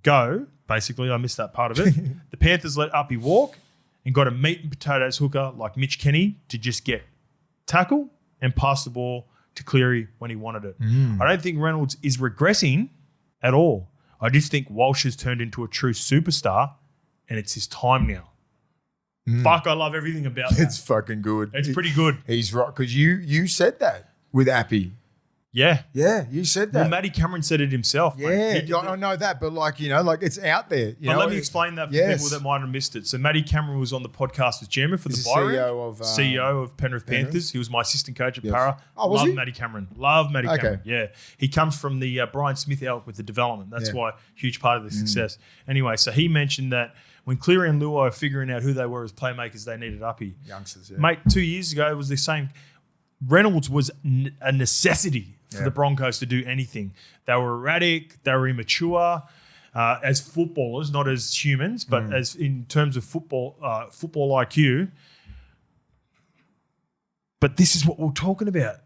go, basically, I missed that part of it, the Panthers let Uppy walk and got a meat and potatoes hooker like Mitch Kenny to just get tackle and pass the ball to Cleary when he wanted it. I don't think Reynolds is regressing at all. I just think Walsh has turned into a true superstar and it's his time now. Fuck, I love everything about that. It's fucking good. It's pretty good. He's right, because you said that with Appy. Yeah. Yeah, you said that. Well, Matty Cameron said it himself. Yeah, mate. I know that, but it's out there. But let me explain that for people that might have missed it. So Matty Cameron was on the podcast with Gemma for the CEO of Penrith Panthers. He was my assistant coach at Parra. Oh, was Love he? Matty Cameron. Love Matty Cameron. Yeah. He comes from the Brian Smith elk with the development. That's why huge part of the success. Anyway, so he mentioned that when Cleary and Luai were figuring out who they were as playmakers, they needed Uppy. Youngsters, Mate, 2 years ago, it was the same. Reynolds was a necessity for the Broncos to do anything. They were erratic. They were immature as footballers, not as humans, but as in terms of football IQ. But this is what we're talking about.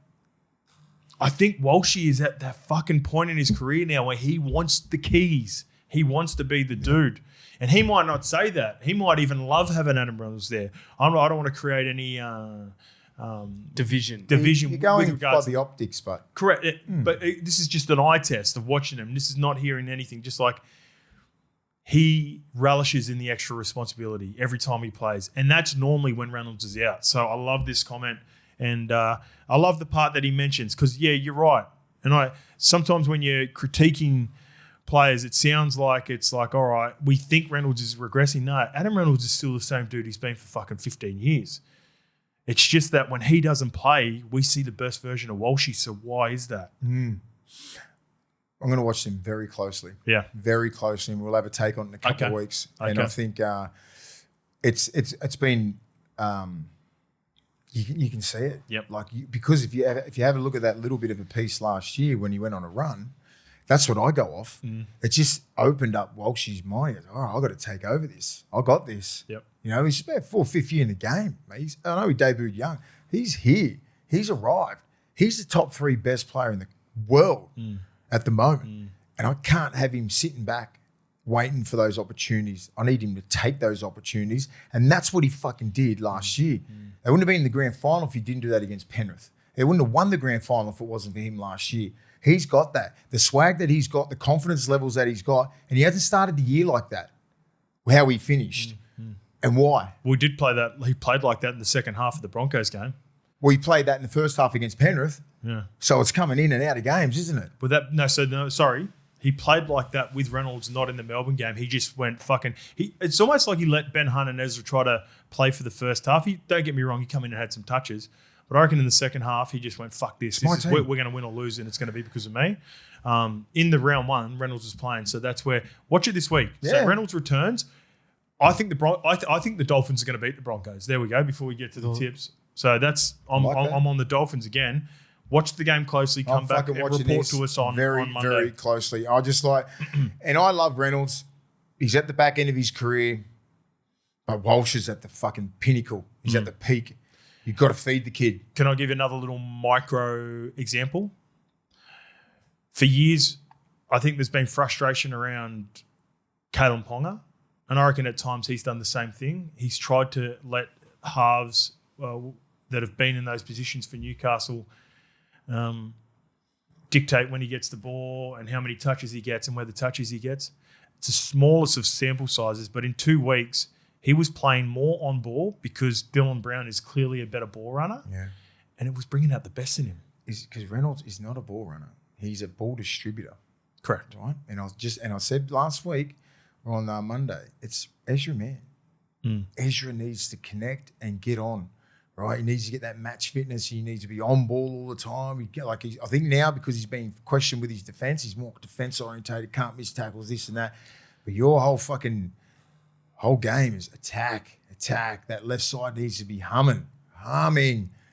I think Walshy is at that fucking point in his career now where he wants the keys. He wants to be the dude. And he might not say that. He might even love having Adam Reynolds there. I don't want to create any division. You're going by the optics, but correct. But this is just an eye test of watching him. This is not hearing anything. Just like he relishes in the extra responsibility every time he plays, and that's normally when Reynolds is out. So I love this comment, and I love the part that he mentions because you're right. And sometimes when you're critiquing players, it sounds like it's like, all right, we think Reynolds is regressing. No, Adam Reynolds is still the same dude he's been for fucking 15 years. It's just that when he doesn't play, we see the best version of Walshy. So why is that? I'm going to watch him very closely. Yeah. Very closely. And we'll have a take on it in a couple of weeks. Okay. And I think it's been you can see it. Yep. Because if you have a look at that little bit of a piece last year when he went on a run, that's what I go off. It just opened up Walshy's mind. He goes, all right, I've got to take over this. I got this. Yep. He's about 4th, 5th year in the game. Mate. I know he debuted young. He's here. He's arrived. He's the top 3 best player in the world at the moment. And I can't have him sitting back waiting for those opportunities. I need him to take those opportunities. And that's what he fucking did last year. They wouldn't have been in the grand final if he didn't do that against Penrith. They wouldn't have won the grand final if it wasn't for him last year. He's got that. The swag that he's got, the confidence levels that he's got, and he hasn't started the year like that, how he finished. And why? We did play that. He played like that in the second half of the Broncos game. Well, he played that in the first half against Penrith. Yeah. So it's coming in and out of games, isn't it? But sorry. He played like that with Reynolds, not in the Melbourne game. He just went fucking... It's almost like he let Ben Hunt and Ezra try to play for the first half. Don't get me wrong, he come in and had some touches. But I reckon in the second half, he just went, fuck this. We're going to win or lose, and it's going to be because of me. In the round one, Reynolds was playing. So that's where... Watch it this week. Yeah. So Reynolds returns. I think the Dolphins are going to beat the Broncos. There we go, before we get to the tips. So that's... I'm on the Dolphins again. Watch the game closely. Come back and report to us on Monday. Very closely. I just and I love Reynolds. He's at the back end of his career. But Walsh is at the fucking pinnacle. He's at the peak. You've got to feed the kid. Can I give you another little micro example? For years, I think there's been frustration around Kalen Ponga. And I reckon at times he's done the same thing. He's tried to let halves that have been in those positions for Newcastle dictate when he gets the ball and how many touches he gets and where the touches he gets. It's the smallest of sample sizes, but in 2 weeks, he was playing more on ball because Dylan Brown is clearly a better ball runner. Yeah. And it was bringing out the best in him. Because Reynolds is not a ball runner. He's a ball distributor. Correct. Right? And I said last week or on Monday, it's Ezra, man. Ezra needs to connect and get on. Right, he needs to get that match fitness. He needs to be on ball all the time. I think now because he's been questioned with his defense, he's more defense orientated. Can't miss tackles, this and that. But your whole game is attack. That left side needs to be humming.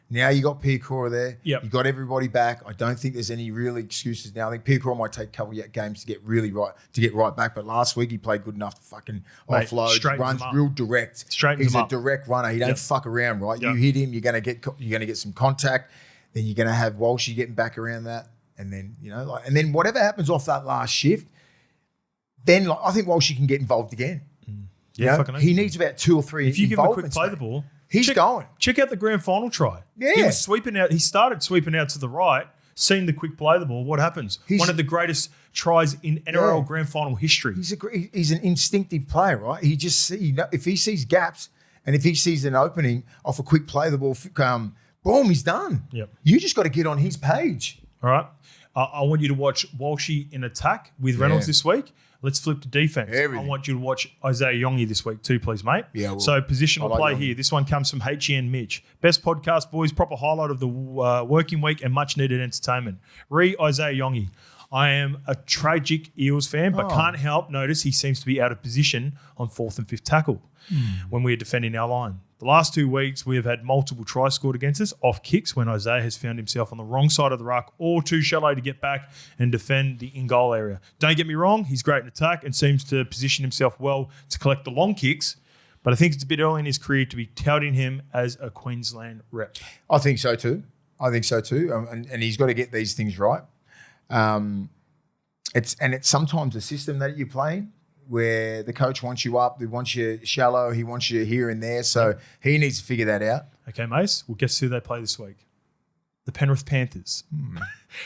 Now you got Piakura there. Yep. You got everybody back. I don't think there's any real excuses now. I think Piakura might take a couple of games to get right back. But last week he played good enough to fucking offload, runs real direct. He's a direct runner. He don't fuck around, right? Yep. You hit him, you're gonna get some contact. Then you're gonna have Walshy getting back around that, and then and then whatever happens off that last shift, then I think Walshy can get involved again. Yeah, he needs about 2 or 3. If you give him a quick play the ball. He's going. Check out the grand final try. Yeah. He was sweeping out. He started sweeping out to the right, seeing the quick play the ball. What happens? One of the greatest tries in NRL grand final history. He's an instinctive player, right? He just if he sees gaps and if he sees an opening off a quick play the ball, boom, he's done. Yep. You just got to get on his page. All right. I want you to watch Walshy in attack with Reynolds this week. Let's flip to defense. Everything. I want you to watch IONGI this week too, please, mate. Yeah. Well, so positional play here. This one comes from HEN Mitch. Best podcast, boys. Proper highlight of the working week and much needed entertainment. IONGI. I am a tragic Eels fan, but can't help notice he seems to be out of position on 4th and 5th tackle when we're defending our line. The last 2 weeks, we have had multiple tries scored against us off kicks when Isaiah has found himself on the wrong side of the ruck or too shallow to get back and defend the in-goal area. Don't get me wrong, he's great in attack and seems to position himself well to collect the long kicks, but I think it's a bit early in his career to be touting him as a Queensland rep. I think so too. And he's got to get these things right. It's sometimes a system that you play in, where the coach wants you up, he wants you shallow, he wants you here and there. So he needs to figure that out. Okay, Mace, well, guess who they play this week? The Penrith Panthers.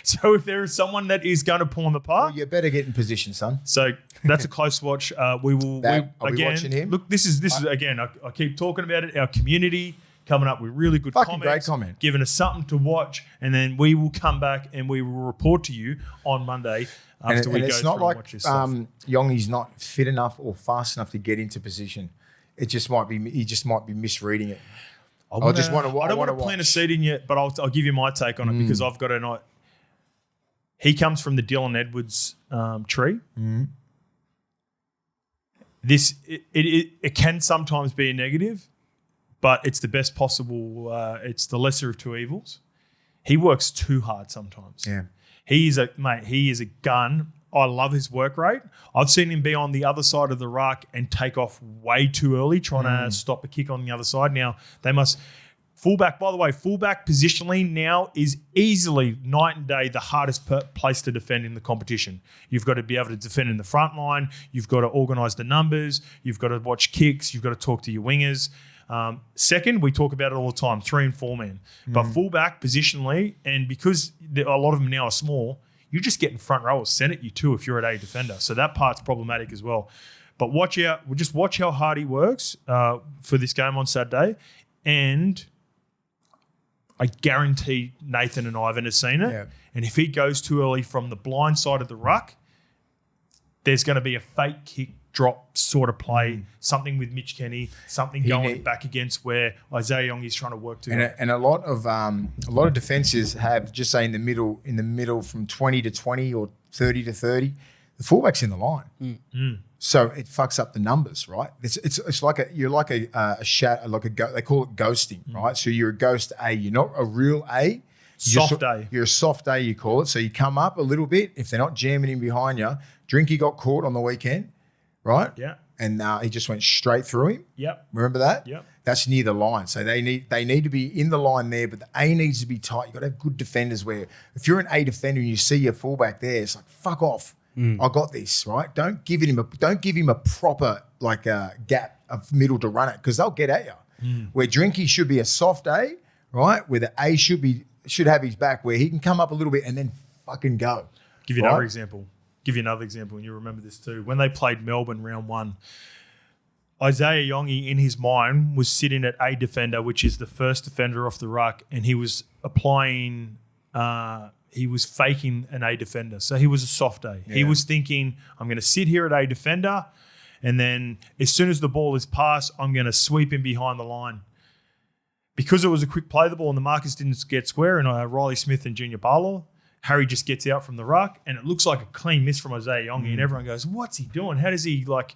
So if there is someone that is going to pull them apart, well, you better get in position, son. So that's a close watch. I'll be watching him. Look, this is again. I keep talking about it. Our community coming up with really good comments, great comment, giving us something to watch, and then we will come back and we will report to you on Monday. After we go it's not through like and watch this stuff. Yongi's not fit enough or fast enough to get into position. He just might be misreading it. I don't want to plant a seed in yet, but I'll give you my take on it because I've got a. He comes from the Dylan Edwards tree. It can sometimes be a negative, but it's the best possible. It's the lesser of two evils. He works too hard sometimes. Yeah. He is a gun. I love his work rate. I've seen him be on the other side of the ruck and take off way too early, trying to stop a kick on the other side. Now, fullback, by the way, fullback positionally now is easily night and day the hardest place to defend in the competition. You've got to be able to defend in the front line. You've got to organise the numbers. You've got to watch kicks. You've got to talk to your wingers. Second, we talk about it all the time, 3 and 4 men. But fullback positionally, and because a lot of them now are small, you're just getting front rowers sent at you too if you're an A defender. So that part's problematic as well. But watch out. We'll just watch how hard he works for this game on Saturday. And I guarantee Nathan and Ivan have seen it. Yeah. And if he goes too early from the blind side of the ruck, there's going to be a fake kick drop sort of play, something with Mitch Kenny, something going back against where IONGI is trying to work to. And a lot of defenses have just say in the middle from 20 to 20 or 30 to 30, the fullback's in the line. So it fucks up the numbers, right? It's like you're like a they call it ghosting, right? So you're a ghost A. You're not a real A. You're a soft A, you call it. So you come up a little bit. If they're not jamming in behind you, Drinky got caught on the weekend, right? Yeah. And he just went straight through him. Yep. Remember that? Yep. That's near the line. So they need to be in the line there, but the A needs to be tight. You've got to have good defenders where if you're an A defender and you see your fullback there, it's like, fuck off. I got this, right? Don't give him a proper gap of middle to run it because they'll get at you. Where Drinky should be a soft A, right? Where the A should be should have his back where he can come up a little bit and then fucking go. Give you another example. And you remember this too. When they played Melbourne round 1, Isaiah Yongi in his mind was sitting at A defender, which is the first defender off the ruck, and he was applying. He was faking an A defender, so he was a soft A. Yeah. He was thinking, "I'm going to sit here at A defender, and then as soon as the ball is passed, I'm going to sweep him behind the line." Because it was a quick play the ball and the markers didn't get square, and Riley Smith and Junior Barlow, Harry just gets out from the ruck, and it looks like a clean miss from Isaiah Yongi, and everyone goes, "What's he doing? How does he like?"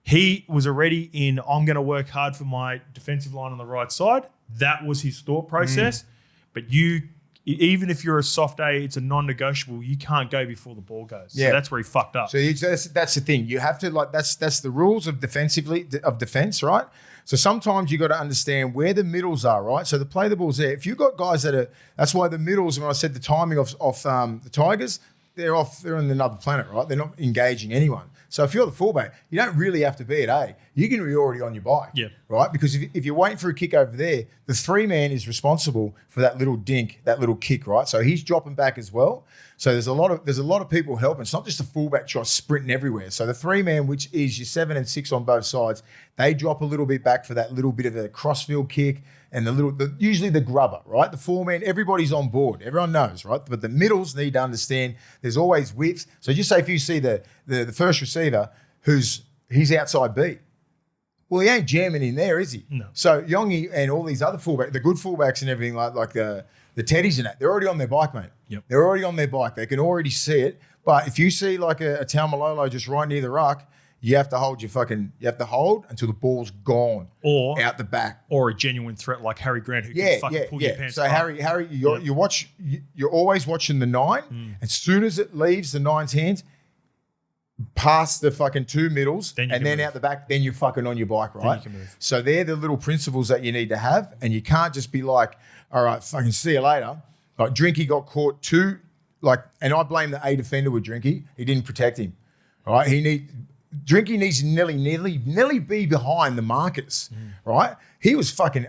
He was already in, I'm going to work hard for my defensive line on the right side. That was his thought process. But even if you're a soft A, it's a non-negotiable. You can't go before the ball goes. Yeah. So that's where he fucked up. So that's the thing. You have to that's the rules of defense, right? So sometimes you got to understand where the middles are, right? So the play the ball's there. If you've got guys that's why the middles, when I said the timing of the Tigers, they're on another planet, right? They're not engaging anyone. So if you're the fullback, you don't really have to be at A. You can be already on your bike, right? Because if you're waiting for a kick over there, the 3-man is responsible for that little dink, that little kick, right? So he's dropping back as well. So there's a lot of people helping. It's not just the fullback try sprinting everywhere. So the 3-man, which is your 7 and 6 on both sides, they drop a little bit back for that little bit of a crossfield kick and usually the grubber, right? The 4-man, everybody's on board. Everyone knows, right? But the middles need to understand there's always width. So just say if you see the first receiver he's outside B. Well, he ain't jamming in there, is he? No. So Yongi and all these other fullbacks, the good fullbacks and everything like the Teddies and that, they're already on their bike, mate. Yep. They're already on their bike. They can already see it. But if you see like a Taumalolo just right near the ruck, you have to hold until the ball's gone or out the back. Or a genuine threat like Harry Grant who can fucking pull your pants So up. Harry, you're always watching the 9. As soon as it leaves the 9's hands, past the fucking 2 middles and then out the back, then you're fucking on your bike, right? Then you can move. So they're the little principles that you need to have, and you can't just be like, all right, fucking see you later. Like Drinky got caught and I blame the A defender with Drinky. He didn't protect him, all right? Drinky needs to nearly be behind the markers, right? He was fucking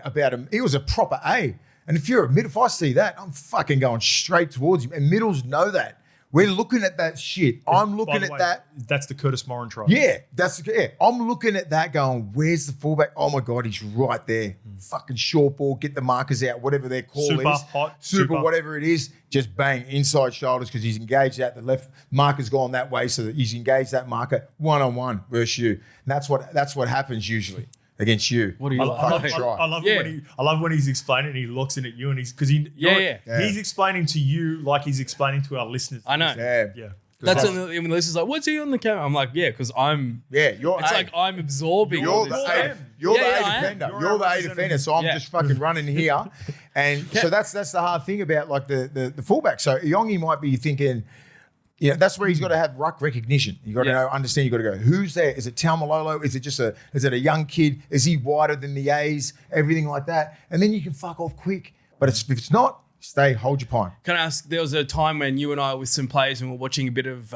he was a proper A. And if I see that, I'm fucking going straight towards him. And middles know that. We're looking at that shit. I'm looking at that. That's the Curtis Moran try. Yeah, I'm looking at that going, where's the fullback? Oh my God, he's right there. Fucking short ball, get the markers out, whatever their call super is. Super, whatever it is, just bang, inside shoulders because he's engaged out the left. Marker's gone that way so that he's engaged that marker one-on-one versus you. And that's what happens usually against you. What do you I love when he's explaining and he looks in at you and he's explaining to you like he's explaining to our listeners. I know. Yeah. That's when the listeners like, what's he on the camera? I'm like, because I'm. Yeah, it's like I'm absorbing. You're the A defender. You're the A defender. So I'm just fucking running here, and so that's the hard thing about like the fullback. So Yongi might be thinking, that's where he's got to have ruck recognition. You got to understand. You got to go, who's there? Is it Taumalolo? Is it a young kid? Is he wider than the A's? Everything like that, and then you can fuck off quick. But if it's not, hold your pine. Can I ask, there was a time when you and I were with some players and we were watching a bit of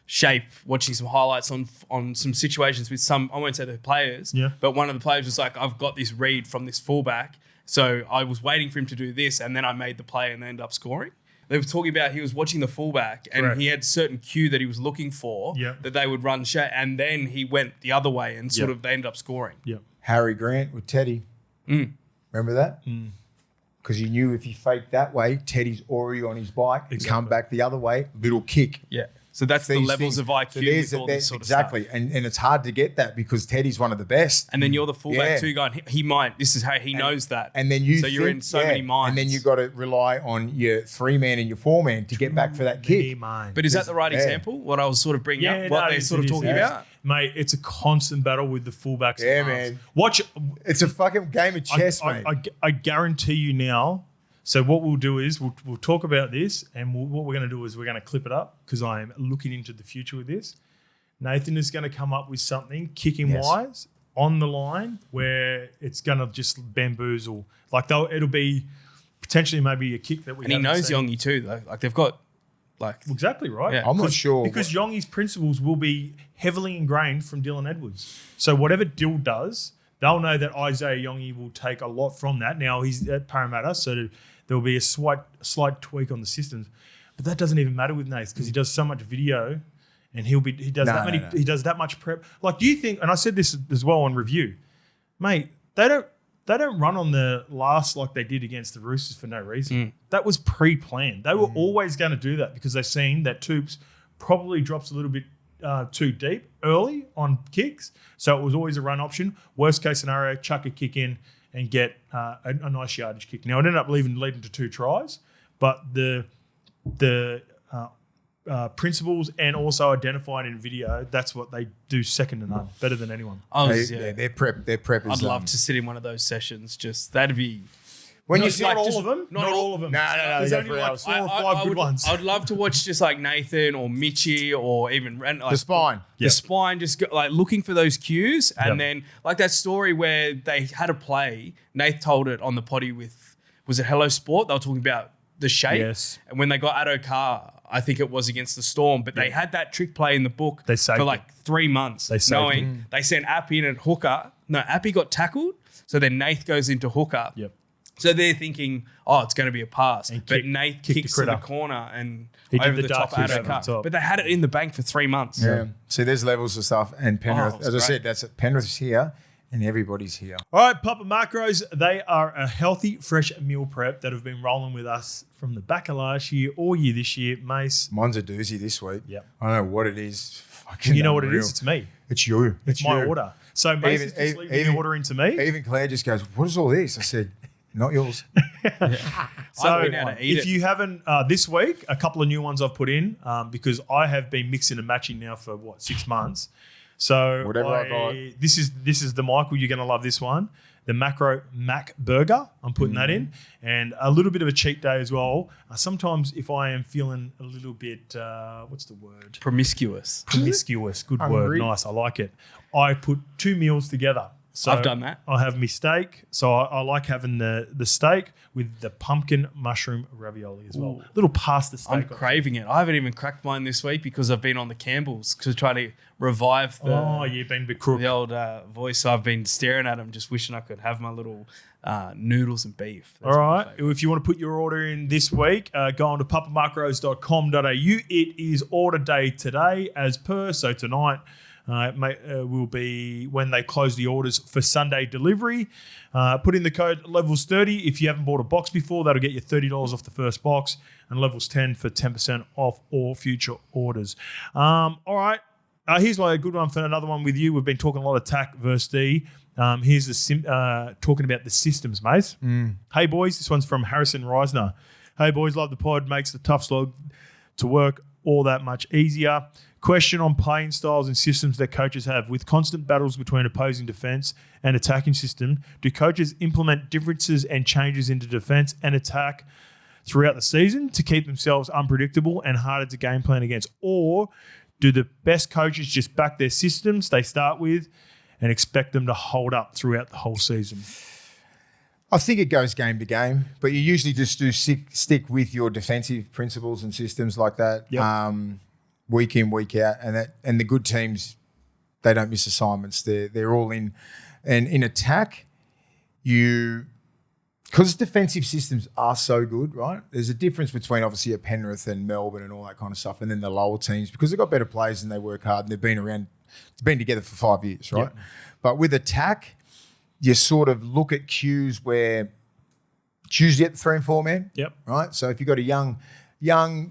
shape, watching some highlights on some situations with some, I won't say the players, but one of the players was like, I've got this read from this fullback. So I was waiting for him to do this and then I made the play and they ended up scoring. They were talking about he was watching the fullback and he had certain cue that he was looking for that they would run shape and then he went the other way and sort of they ended up scoring. Yeah. Harry Grant with Teddy. Remember that? Because you knew if he faked that way, Teddy's already on his bike. Exactly. Come back the other way, little kick. Yeah. So that's the levels of IQ with all this sort of stuff. Exactly. And it's hard to get that because Teddy's one of the best. And then you're the fullback too going, he might, this is how he knows that. And then you're in so many minds. And then you've got to rely on your 3-man and your 4-man to get back for that kick. But is that the right example? What I was sort of bringing up? What they're sort of talking about? Mate, it's a constant battle with the fullbacks. Yeah, man. It's a fucking game of chess, mate. I guarantee you now. So what we'll do is we'll talk about this and what we're going to do is we're going to clip it up because I am looking into the future with this. Nathan is going to come up with something kicking-wise on the line where it's going to just bamboozle. Like it'll be potentially maybe a kick that we haven't knows seen. Yongi too, though. Like they've got exactly right. Yeah. I'm not sure. Because Yongi's principles will be heavily ingrained from Dylan Edwards. So whatever Dill does, they'll know that Isaiah Yongi will take a lot from that. Now he's at Parramatta, so there'll be a slight tweak on the systems, but that doesn't even matter with Nath because he does so much video, and he does that much prep. Like, do you think? And I said this as well on review, mate. They don't run on the last like they did against the Roosters for no reason. That was pre-planned. They were always going to do that because they've seen that Toops probably drops a little bit too deep early on kicks. So it was always a run option. Worst case scenario, chuck a kick in and get a nice yardage kick. Now, it ended up leading to 2 tries, but the principles and also identified in video, that's what they do second to none, better than anyone. Their prep is... I'd love to sit in one of those sessions. Just that'd be... When you see all of them? Not all of them. No. There's only like 4 or 5 good ones. I'd love to watch just like Nathan or Mitchie or even like, the spine. The spine, just go, like looking for those cues. And then like that story where they had a play, Nath told it on the potty with, was it Hello Sport? They were talking about the shape. Yes. And when they got Addo Carr, I think it was against the Storm, but they had that trick play in the book for like 3 months. They sent Appy in at hooker. No, Appy got tackled. So then Nath goes into hooker. Yep. So they're thinking, it's going to be a pass. But Nath kicks to the corner and over the top Addo Carr. But they had it in the bank for 3 months. Yeah. See, there's levels of stuff. And Penrith, as I said, that's it. Penrith's here. And everybody's here. All right, Papa Macros, they are a healthy, fresh meal prep that have been rolling with us from the back of last year, all year this year. Mace. Mine's a doozy this week. Yep. I don't know what it is. Fucking you know unreal. what it is? It's me. It's you. It's my order. So Mace is just leaving the order into me. Even Claire just goes, what is all this? I said, not yours. So if you haven't, this week, a couple of new ones I've put in because I have been mixing and matching now for, 6 months. So whatever I got. This is the Michael. You're going to love this one. The Macro Mac Burger. I'm putting that in. And a little bit of a cheat day as well. Sometimes if I am feeling a little bit, what's the word? Promiscuous. Good word. Nice. I like it. I put 2 meals together. So I've done that. I have my steak. So I like having the steak with the pumpkin mushroom ravioli as well. Little pasta steak. I'm craving it. I haven't even cracked mine this week because I've been on the Campbells to try to revive you've been a bit crook. The old voice. So I've been staring at them, just wishing I could have my little noodles and beef. That's all right. If you want to put your order in this week, go on to papamacros.com.au. It is order day today as per. So tonight will be when they close the orders for Sunday delivery. Put in the code Levels30 if you haven't bought a box before. That'll get you $30 off the first box, and Levels10 for 10% off all future orders. All right. Here's a good one for another one with you. We've been talking a lot of TAC versus D. Here's talking about the systems, mate. Hey, boys. This one's from Harrison Reisner. Hey, boys. Love the pod. Makes the tough slog to work all that much easier. Question on playing styles and systems that coaches have. With constant battles between opposing defence and attacking system, do coaches implement differences and changes into defence and attack throughout the season to keep themselves unpredictable and harder to game plan against? Or do the best coaches just back their systems they start with and expect them to hold up throughout the whole season? I think it goes game to game, but you usually just do stick with your defensive principles and systems like that. Yep. Week in, week out, and the good teams, they don't miss assignments. They're all in, and in attack, because defensive systems are so good, right? There's a difference between obviously a Penrith and Melbourne and all that kind of stuff, and then the lower teams because they've got better players and they work hard and they've been together for 5 years, right? Yep. But with attack, you sort of look at cues where it's usually at the 3 and 4 man, right? So if you've got a young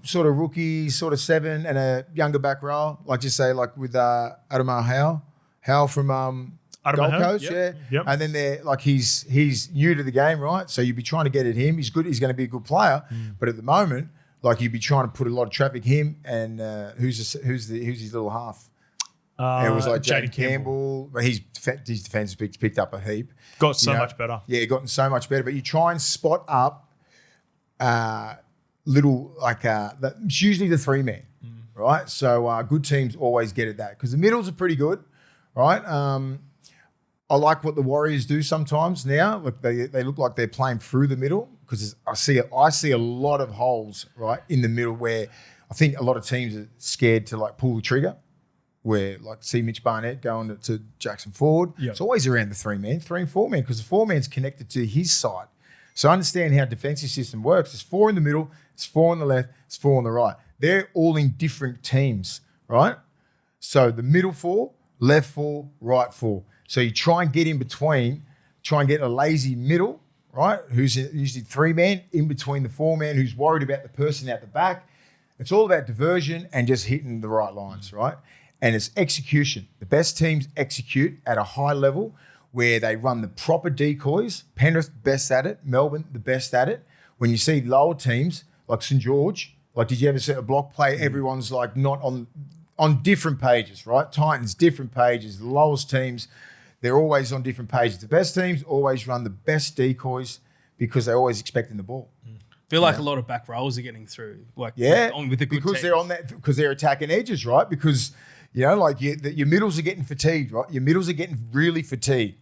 sort of rookie, sort of 7 and a younger back row, like just say like with Adama Howe from Gold Coast, Yep. And then they're like he's new to the game, right? So you'd be trying to get at him. He's good. He's going to be a good player, but at the moment, like you'd be trying to put a lot of traffic him and who's his little half. It was like Jaden Campbell. But his defense has picked up a heap. Got so much better. Yeah, gotten so much better. But you try and spot up. Little it's usually the 3 man, right? So good teams always get at that because the middles are pretty good, right? I like what the Warriors do sometimes now. Look, they look like they're playing through the middle because I see a lot of holes right in the middle where I think a lot of teams are scared to like pull the trigger, where like see Mitch Barnett going to Jackson Ford. Yep. It's always around the 3-man, 3 and 4-man, because the 4-man's connected to his side. So understand how defensive system works. There's 4 in the middle, it's 4 on the left, it's 4 on the right. They're all in different teams, right? So the middle 4, left 4, right 4. So you try and get in between, try and get a lazy middle, right? Who's usually 3-man in between the 4-man, who's worried about the person out the back. It's all about diversion and just hitting the right lines, right? And it's execution. The best teams execute at a high level where they run the proper decoys. Penrith, best at it. Melbourne, the best at it. When you see lower teams like St. George, like did you ever see a block play? Everyone's like not on different pages, right? Titans, different pages. The lowest teams, they're always on different pages. The best teams always run the best decoys because they're always expecting the ball. I feel like a lot of back rows are getting through. Like with the good because teams. they're on that because they're attacking edges, right? Because like your middles are getting fatigued, right? Your middles are getting really fatigued,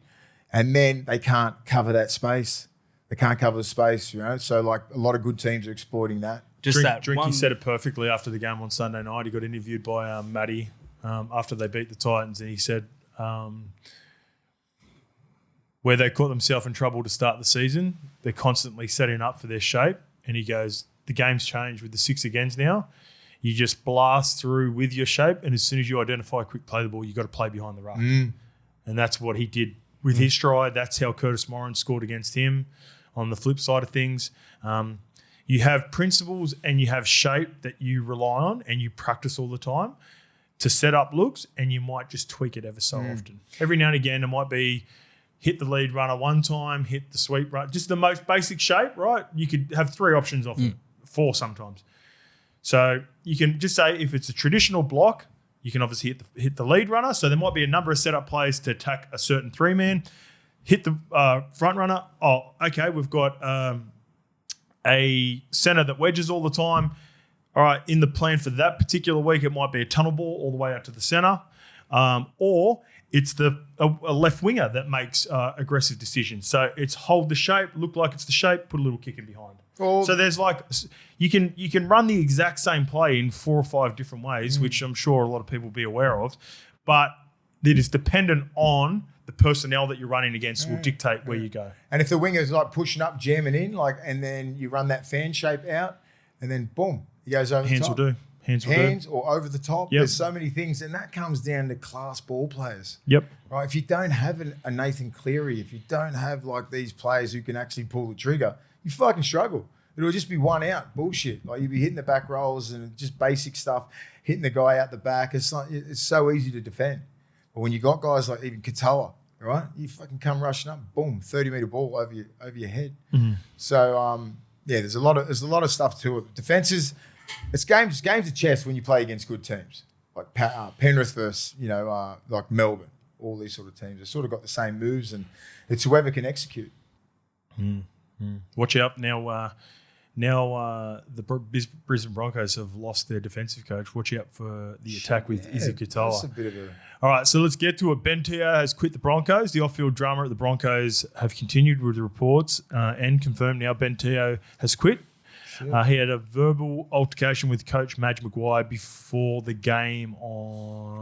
and then they can't cover that space. They can't cover the space, So like a lot of good teams are exploiting that. Drinky said it perfectly after the game on Sunday night. He got interviewed by Matty after they beat the Titans, and he said where they caught themselves in trouble to start the season, they're constantly setting up for their shape. And he goes, the game's changed with the 6 agains now. You just blast through with your shape, and as soon as you identify a quick play the ball, you got to play behind the ruck. And that's what he did with his stride. That's how Curtis Moran scored against him. On the flip side of things, you have principles and you have shape that you rely on and you practice all the time to set up looks, and you might just tweak it ever so often. Every now and again, it might be hit the lead runner one time, hit the sweep run, just the most basic shape, right? You could have 3 options off it, 4 sometimes. So you can just say if it's a traditional block, you can obviously hit the lead runner. So there might be a number of setup plays to attack a certain 3-man. Hit the front runner. Oh, okay, we've got a centre that wedges all the time. All right, in the plan for that particular week, it might be a tunnel ball all the way out to the centre. Or it's a left winger that makes aggressive decisions. So it's hold the shape, look like it's the shape, put a little kick in behind. So there's like you can run the exact same play in 4 or 5 different ways, which I'm sure a lot of people will be aware of, but it is dependent on the personnel that you're running against will dictate where you go. And if the winger's like pushing up, jamming in, and then you run that fan shape out, and then boom, he goes over the top. Hands or over the top. Yep. There's so many things, and that comes down to class ball players. Yep. Right. If you don't have a Nathan Cleary, if you don't have like these players who can actually pull the trigger, you fucking struggle. It'll just be one out bullshit. Like you'll be hitting the back rolls and just basic stuff, hitting the guy out the back. It's so easy to defend. But when you got guys like even KATOA, right? You fucking come rushing up, boom, 30-meter ball over your head. So there's a lot of stuff to it. Defenses. It's games of chess when you play against good teams, like Penrith versus, like Melbourne, all these sort of teams. They've sort of got the same moves, and it's whoever can execute. Watch out now. The Brisbane Broncos have lost their defensive coach. Watch out for the attack with Izzy KATOA. That's a bit of a... All right, so let's get to it. Ben Teo has quit the Broncos. The off-field drama at the Broncos have continued with the reports and confirmed now Ben Teo has quit. He had a verbal altercation with coach Madge Maguire before the game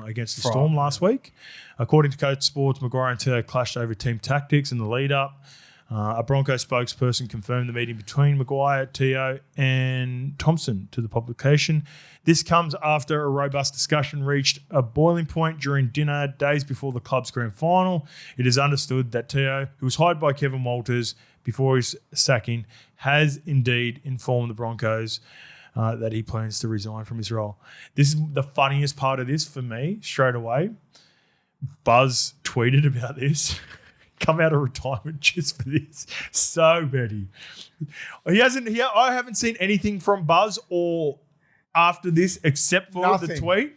against the Storm last week. According to Coach Sports, Maguire and Teo clashed over team tactics in the lead-up. A Broncos spokesperson confirmed the meeting between Maguire, Teo and Thompson to the publication. This comes after a robust discussion reached a boiling point during dinner days before the club's grand final. It is understood that Teo, who was hired by Kevin Walters before his sacking, has indeed informed the Broncos that he plans to resign from his role. This is the funniest part of this for me, straight away. Buzz tweeted about this. Come out of retirement just for this. So many. I haven't seen anything from Buzz or after this except for the tweet.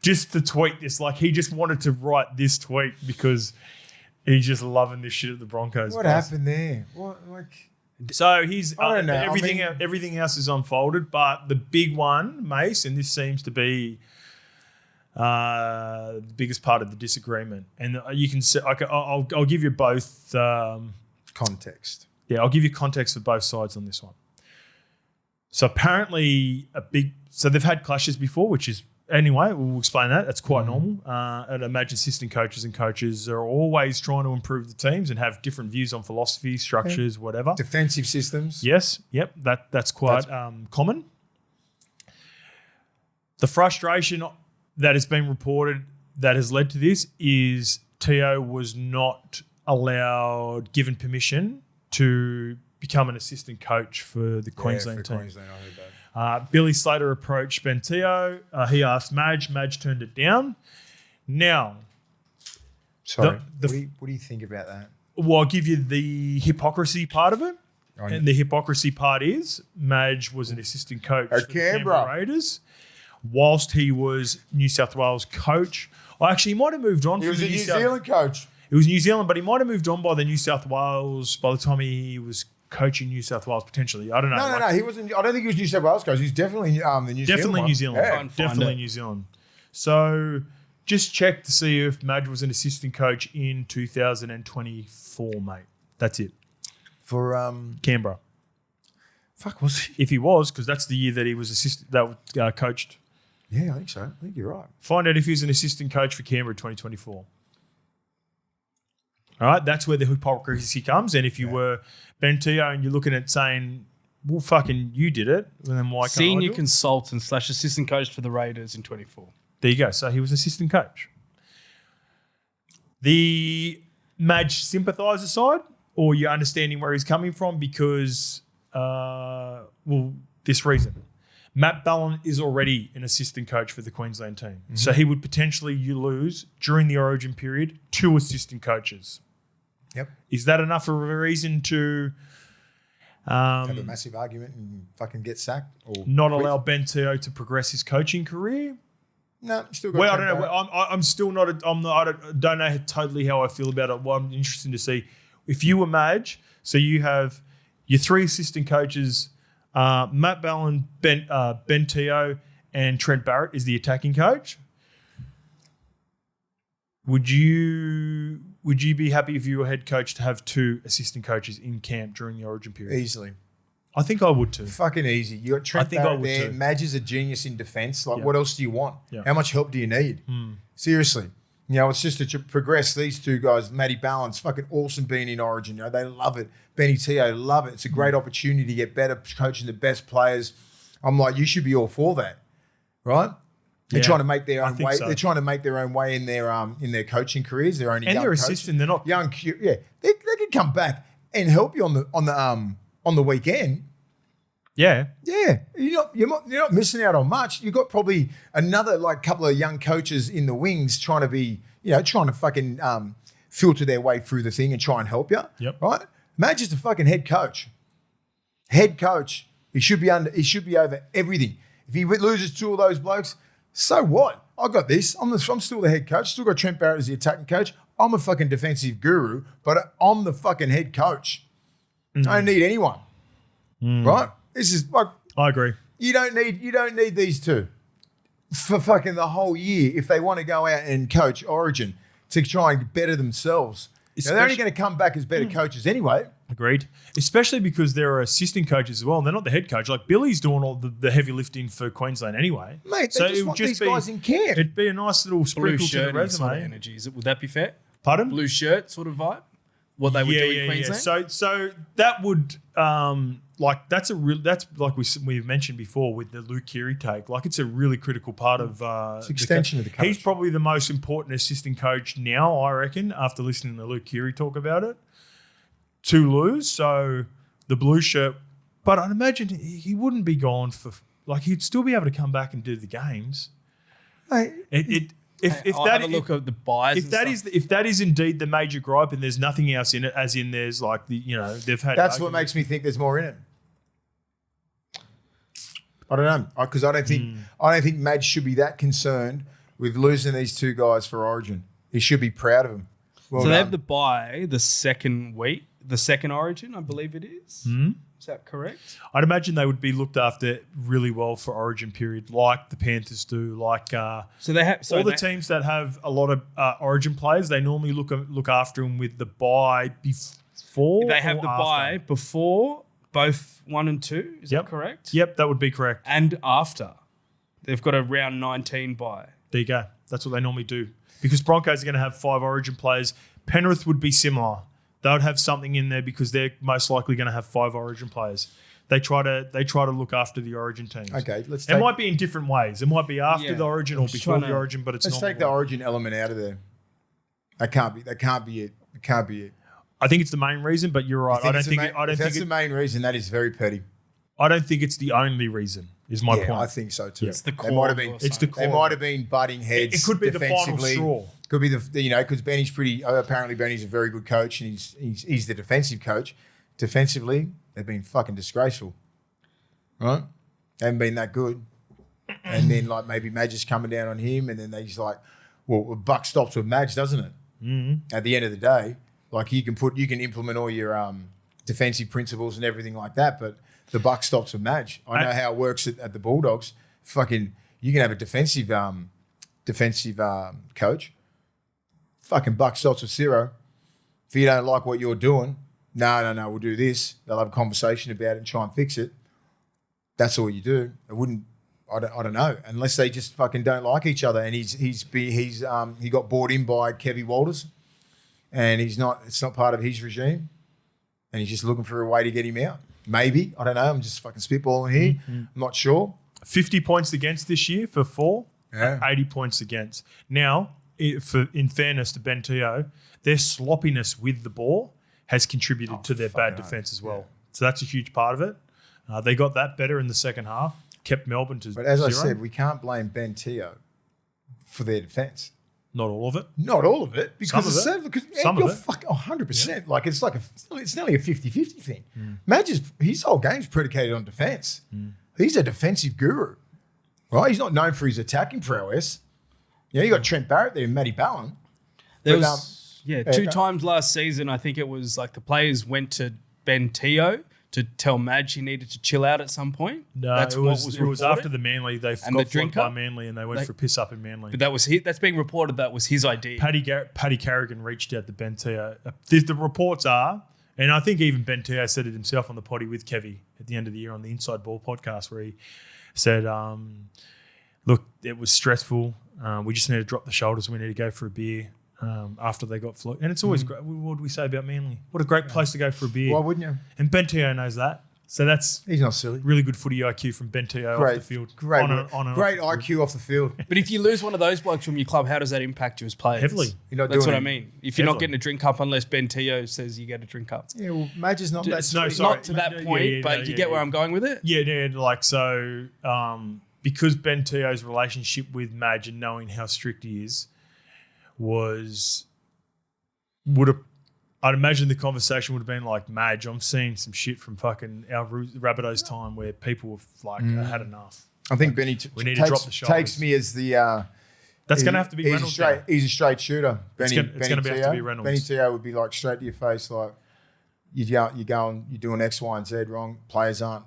Just to tweet this. Like he just wanted to write this tweet because he's just loving this shit at the Broncos. What happened there? So he's I don't know. Everything else is unfolded, but the big one, Mace, and this seems to be the biggest part of the disagreement, and you can see. I'll give you both context. Yeah, I'll give you context for both sides on this one. So apparently, so they've had clashes before, which is anyway, we'll explain that. That's quite normal. And imagine assistant coaches and coaches are always trying to improve the teams and have different views on philosophy, structures, whatever. Defensive systems. Yes. Yep. That's quite common. The frustration that has been reported that has led to this is Teo was not given permission to become an assistant coach for the Queensland team. Queensland, I heard that. Billy Slater approached Ben Teo. He asked Madge. Madge turned it down. Now, sorry, what do you think about that? Well, I'll give you the hypocrisy part of it. And the hypocrisy part is Madge was an assistant coach for the Canberra Raiders whilst he was New South Wales coach. Well, actually, he might have moved on. He was a New Zealand coach. It was New Zealand, but he might have moved on by the New South Wales by the time he was coaching New South Wales potentially. I don't know. No. He wasn't. I don't think he was New South Wales coach. He's definitely the New Zealand. Definitely New Zealand. Yeah. Definitely New Zealand. So just check to see if Madge was an assistant coach in 2024, mate. That's it. For Canberra. Fuck, was he? If he was, because that's the year that he was coached. Yeah, I think so. I think you're right. Find out if he was an assistant coach for Canberra in 2024. All right, that's where the hypocrisy comes. And if you were Ben Teo and you're looking at saying, well, fucking you did it, then why can't I Senior do it? consultant / assistant coach for the Raiders in 24. There you go. So he was assistant coach. The Madge sympathiser side, or you're understanding where he's coming from because, this reason. Matt Ballon is already an assistant coach for the Queensland team. Mm-hmm. So he would potentially lose, during the origin period, 2 assistant coaches. Yep. Is that enough of a reason to have a massive argument and fucking get sacked? Or not allow Ben Teo to progress his coaching career? No, still got. Well, I don't know. I'm still not. I don't know totally how I feel about it. Well, I'm interested to see if you were Madge. So you have your 3 assistant coaches: Matt Ballon, Ben Teo, and Trent Barrett is the attacking coach. Would you be happy if you were head coach to have 2 assistant coaches in camp during the origin period? Easily. I think I would too. Fucking easy. You got Trent Barrett there. Madge is a genius in defence. Like, what else do you want? Yeah. How much help do you need? Seriously. You know, it's just to progress these 2 guys. Matty Ballon's fucking awesome being in Origin. You know, they love it. Benny Teo love it. It's a great opportunity to get better, coaching the best players. I'm like, you should be all for that, right? They're trying to make their own way. So. They're trying to make their own way in their coaching careers. They're only and young they're coaches. assistant. They're not young. Yeah, they can come back and help you on the weekend. Yeah. You're not missing out on much. You've got probably another couple of young coaches in the wings trying to fucking filter their way through the thing and try and help you. Yep. Right? Madge is the fucking head coach. Head coach. He should be over everything. If he loses 2 of those blokes, so what? I got this. I'm still the head coach. Still got Trent Barrett as the attacking coach. I'm a fucking defensive guru, but I'm the fucking head coach. I don't need anyone. Right? This is like, I agree. You don't need these 2 for fucking the whole year if they want to go out and coach Origin to try and better themselves. Now, they're only going to come back as better coaches anyway. Agreed. Especially because there are assistant coaches as well, and they're not the head coach. Like Billy's doing all the heavy lifting for Queensland anyway. Mate, they just want these guys in camp. It'd be a nice little sprinkle to the resume. Sort of energy. Would that be fair? Pardon? Blue shirt sort of vibe? What they would do in Queensland? Yeah. So that would that's like we've mentioned before with the LUKEY take. Like it's a really critical part of it's extension of the coach. He's probably the most important assistant coach now, I reckon, after listening to LUKEY talk about it. To lose, so the blue shirt, but I'd imagine he wouldn't be gone for he'd still be able to come back and do the games. Mate, if I'll have a look at the buys. If that is indeed the major gripe, and there's nothing else in it, as in there's they've had. That's what makes me think there's more in it. I don't know because I don't think Madge should be that concerned with losing these 2 guys for Origin. He should be proud of them. Well so they have the bye the second week, the second Origin, I believe it is. Is that correct? I'd imagine they would be looked after really well for Origin period, like the Panthers do. So they have all the teams that have a lot of Origin players. They normally look after them with the bye before. They have the bye before both 1 and 2. Is that correct? Yep, that would be correct. And after. They've got a round 19 bye. There you go. That's what they normally do. Because Broncos are going to have 5 Origin players. Penrith would be similar. They would have something in there because they're most likely going to have 5 Origin players. They try to look after the Origin teams. Okay, it might be in different ways. It might be after the Origin or before the Origin, but it's not. Let's take the Origin element out of there. That can't be it. It can't be it. I think it's the main reason, but you're right. That's the main reason. That is very petty. I don't think it's the only reason. Is my point. I think so too. It's the core. They might have been butting heads. It could be the final straw. Could be because Benny's apparently Benny's a very good coach and he's the defensive coach. Defensively, they've been fucking disgraceful, right? They haven't been that good. And then like maybe Madge is coming down on him, and then they just like, well, buck stops with Madge, doesn't it? Mm-hmm. At the end of the day, like you can implement all your defensive principles and everything like that, but the buck stops with Madge. I know how it works at the Bulldogs. Fucking, you can have a defensive coach. Fucking buck stops with Ciro. If you don't like what you're doing, no, we'll do this. They'll have a conversation about it and try and fix it. That's all you do. I don't know, unless they just fucking don't like each other. And he got brought in by Kevy Walters, and it's not part of his regime, and he's just looking for a way to get him out. Maybe, I don't know. I'm just fucking spitballing here. Mm-hmm. I'm not sure. 50 points against this year for 4, 80 points against. Now, in fairness to Ben Teo, their sloppiness with the ball has contributed to their bad defence as well. Yeah. So that's a huge part of it. They got that better in the second half, kept Melbourne to 0. But as I said, we can't blame Ben Teo for their defence. Not all of it. Not all of it. Because some of it. Fucking 100%. Yeah. Like it's nearly a 50-50 thing. Madge his whole game's predicated on defence. He's a defensive guru, right? He's not known for his attacking prowess. You got Trent Barrett there and Matty Ballon. There was 2 times last season, I think it was like the players went to Ben Teo to tell Madge he needed to chill out at some point. No, it was after the Manly. They got flogged by Manly and they went for a piss up in Manly. But that's being reported that was his idea. Paddy Carrigan reached out to Ben Teo. The reports are, and I think even Ben Teo said it himself on the potty with Kevy at the end of the year on the Inside Ball podcast, where he said, look, it was stressful. We just need to drop the shoulders. We need to go for a beer. After they got flogged. And it's always great. What do we say about Manly? What a great place to go for a beer. Why wouldn't you? And Ben Teo knows that. So he's not silly. Really good footy IQ from Ben Teo off the field. Great IQ off the field. But if you lose one of those blokes from your club, how does that impact you as players? Heavily. That's what I mean. If you're not getting a drink up unless Ben Teo says you get a drink up. Yeah, well, Madge is not that. Not to that point, but you get where I'm going with it? Yeah, like so because Ben Teo's relationship with Madge and knowing how strict he is I'd imagine the conversation would have been like, Madge, I'm seeing some shit from fucking our Rabbitohs time where people have like had enough. I think Benny we need to drop the shoulders. Takes me as the that's going to have to be Reynolds. He's a straight shooter. It's going to have to be Reynolds. Benny Teo would be like straight to your face, like you're doing X, Y, and Z wrong. Players aren't,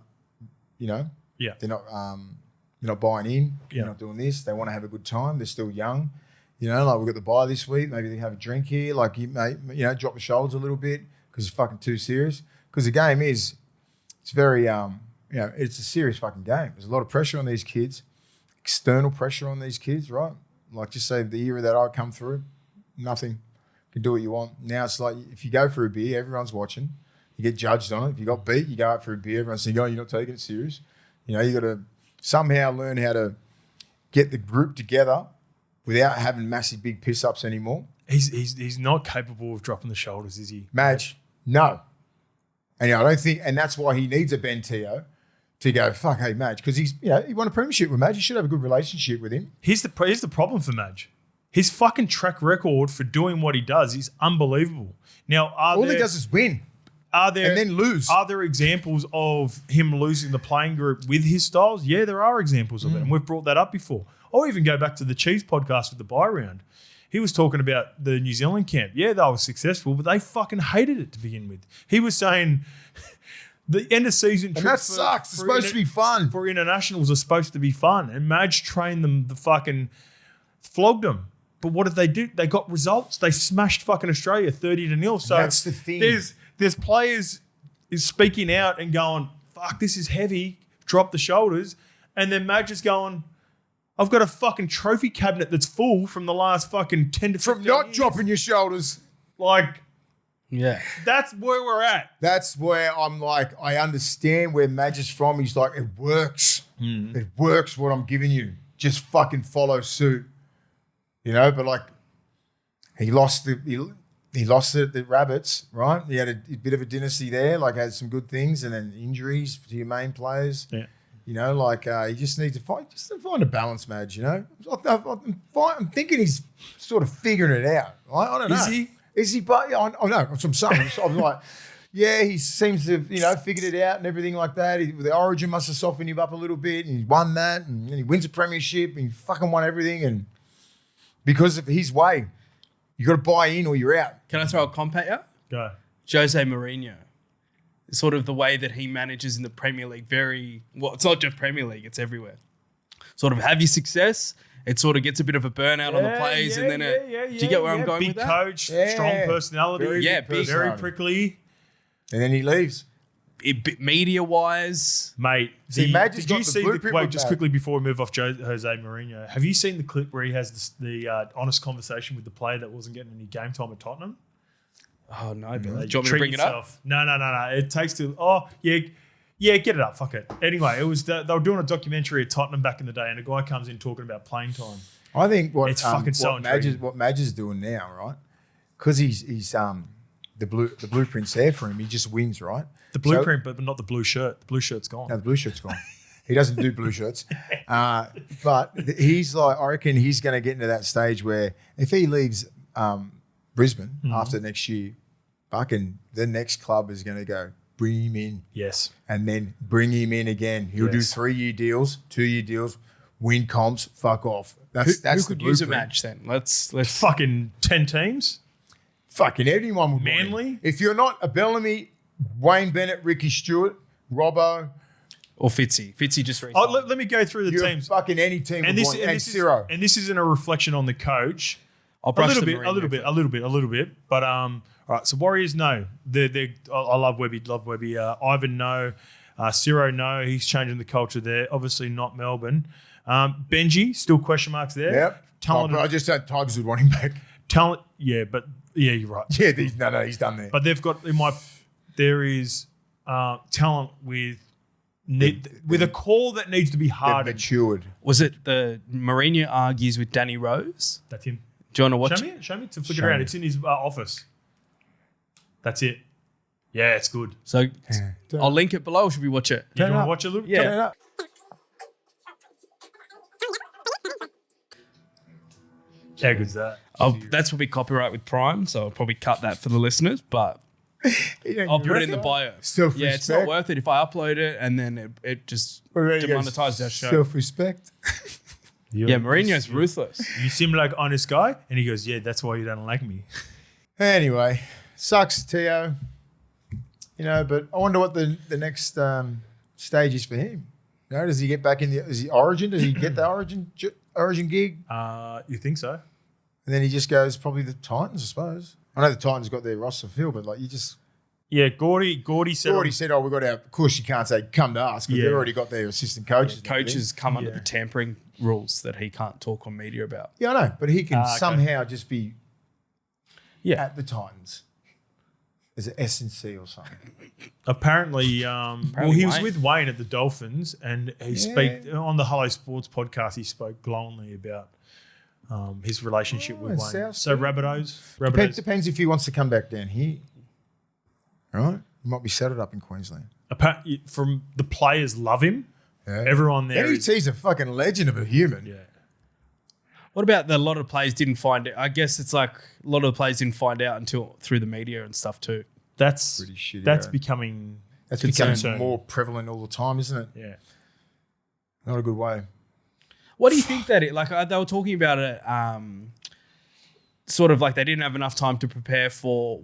they're not buying in. You're not doing this. They want to have a good time. They're still young. Like we've got the bye this week. Maybe they can have a drink here. Like, drop the shoulders a little bit because it's fucking too serious. Because the game it's very, it's a serious fucking game. There's a lot of pressure on these kids, external pressure on these kids, right? Like just say the era that I come through, nothing. You can do what you want. Now it's like if you go for a beer, everyone's watching. You get judged on it. If you got beat, you go out for a beer. Everyone's saying, you're not taking it serious. You got to somehow learn how to get the group together without having massive big piss-ups anymore. He's not capable of dropping the shoulders, is he? Madge, no. And I don't think, and that's why he needs a Ben Teo to go, fuck, hey, Madge, because he won a premiership with Madge. You should have a good relationship with him. Here's the problem for Madge. His fucking track record for doing what he does is unbelievable. Now, all he does is win. And then lose. Are there examples of him losing the playing group with his styles? Yeah, there are examples of it, and we've brought that up before. I'll even go back to the Chiefs podcast with the bye round. He was talking about the New Zealand camp. Yeah, they were successful, but they fucking hated it to begin with. He was saying the end of season trip. And that sucks. It's supposed to be fun. For internationals are supposed to be fun. And Madge trained them, flogged them. But what did they do? They got results. They smashed fucking Australia 30-0. So that's the thing. There's players speaking out and going, fuck, this is heavy. Drop the shoulders. And then Madge is going, I've got a fucking trophy cabinet that's full from the last fucking 10 to 15 From not years. dropping your shoulders. Like, Yeah. that's where we're at. That's where I'm like, I understand where Madge is from. He's like, it works. It works what I'm giving you. Just fucking follow suit. You know, but like, he lost the Rabbits, right? He had a bit of a dynasty there, like had some good things, and then injuries to your main players. Yeah. You know, like you just need to find a balance, Madge. You know, I'm thinking he's sort of figuring it out. I don't know. Is he? Is he? But I know. That's what I'm saying. I'm like, yeah, he seems to have, figured it out and everything like that. The Origin must have softened him up a little bit, and he won that, and then he wins a premiership, and he fucking won everything, and because of his way, you got to buy in or you're out. Can I throw a comp at you? Go. Jose Mourinho. Sort of the way that he manages in the Premier League, it's not just Premier League, it's everywhere. Sort of have your success, it sort of gets a bit of a burnout on the players, and then do you get where I'm going Big with that? coach, strong personality, very prickly. And then he leaves. Media-wise. Mate, See, Madge has did got you the see blueprint wait, with just that. quickly before we move off Jose Mourinho, have you seen the clip where he has the honest conversation with the player that wasn't getting any game time at Tottenham? Oh, no, Billy. Do you want me to Treat bring yourself. it up? No. It takes get it up. Fuck it. Anyway, it was they were doing a documentary at Tottenham back in the day, and a guy comes in talking about playing time. I think It's fucking so intriguing. what Madge is doing now, right? Because he's the blueprint's there for him. He just wins, right? The blueprint, but not the blue shirt. The blue shirt's gone. No, the blue shirt's gone. He doesn't do blue shirts. But he's like, I reckon he's going to get into that stage where if he leaves Brisbane after next year, fucking the next club is going to go, bring him in. Yes. And then bring him in again. He'll do 3-year deals, 2-year deals, win comps, fuck off. That's who could the use a blueprint. match then? Let's Fucking 10 teams. Fucking anyone would want Manly? him. If you're not a Bellamy, Wayne Bennett, Ricky Stewart, Robbo, or Fitzy. Fitzy just resigned. Oh, let me go through the you're teams. fucking any team would want, and Ciro. And this isn't a reflection on the coach. I'll A brush little the bit. Mourinho. But all right. So Warriors, no. I love Webby. Ivan, no. Ciro, no. He's changing the culture there. Obviously not Melbourne. Benji, still question marks there. Yep. Talent. I just said Tigers would want him back. Talent. Yeah, but yeah, you're right. Yeah, he's done there. But they've got there is talent with a call that needs to be They've hardened. matured. Was it the Mourinho argues with Danny Rose? That's him. Do you want to watch Show me to flick it Show around. me. It's in his office. That's it. Yeah, it's good. So I'll link it below. Or should we watch it? You Turn it want up. to watch it a little? Yeah. Turn it up. How good's that? That's what we copyright with Prime, so I'll probably cut that for the listeners, but I'll put it in the bio. Self-respect. Yeah, it's not worth it if I upload it and then it just What about you guys? demonetizes our show. Self-respect. Yeah, Mourinho's ruthless. You seem like honest guy, and he goes, "Yeah, that's why you don't like me." Anyway, sucks, Tio. But I wonder what the next stage is for him. Does he get back in is he Origin? Does he get the Origin gig? You think so? And then he just goes probably the Titans, I suppose. I know the Titans got their roster filled, but you just Yeah, Gordy said. already said, we got our. Of course, you can't say come to us because Yeah. they've already got their assistant coaches. Coaches come under Yeah. the tampering rules that he can't talk on media about. Yeah, I know, but he can Okay. somehow just be Yeah. at the Titans as an S&C or something. Apparently, he was Wayne. with Wayne at the Dolphins, and he spoke on the Hello Sports podcast. He spoke glowingly about his relationship with and Wayne. South So Sea. Rabbitohs. Depends if he wants to come back down here. Right? He might be settled up in Queensland. From the players love him. Yeah. Everyone there is. NET's a fucking legend of a human. Yeah. What about a lot of players didn't find it? I guess it's like a lot of the players didn't find out until through the media and stuff too. That's Pretty shitty, That's yeah. becoming That's concerning. becoming more prevalent all the time, isn't it? Yeah. Not a good way. What do you think that it, they were talking about it, sort of like they didn't have enough time to prepare for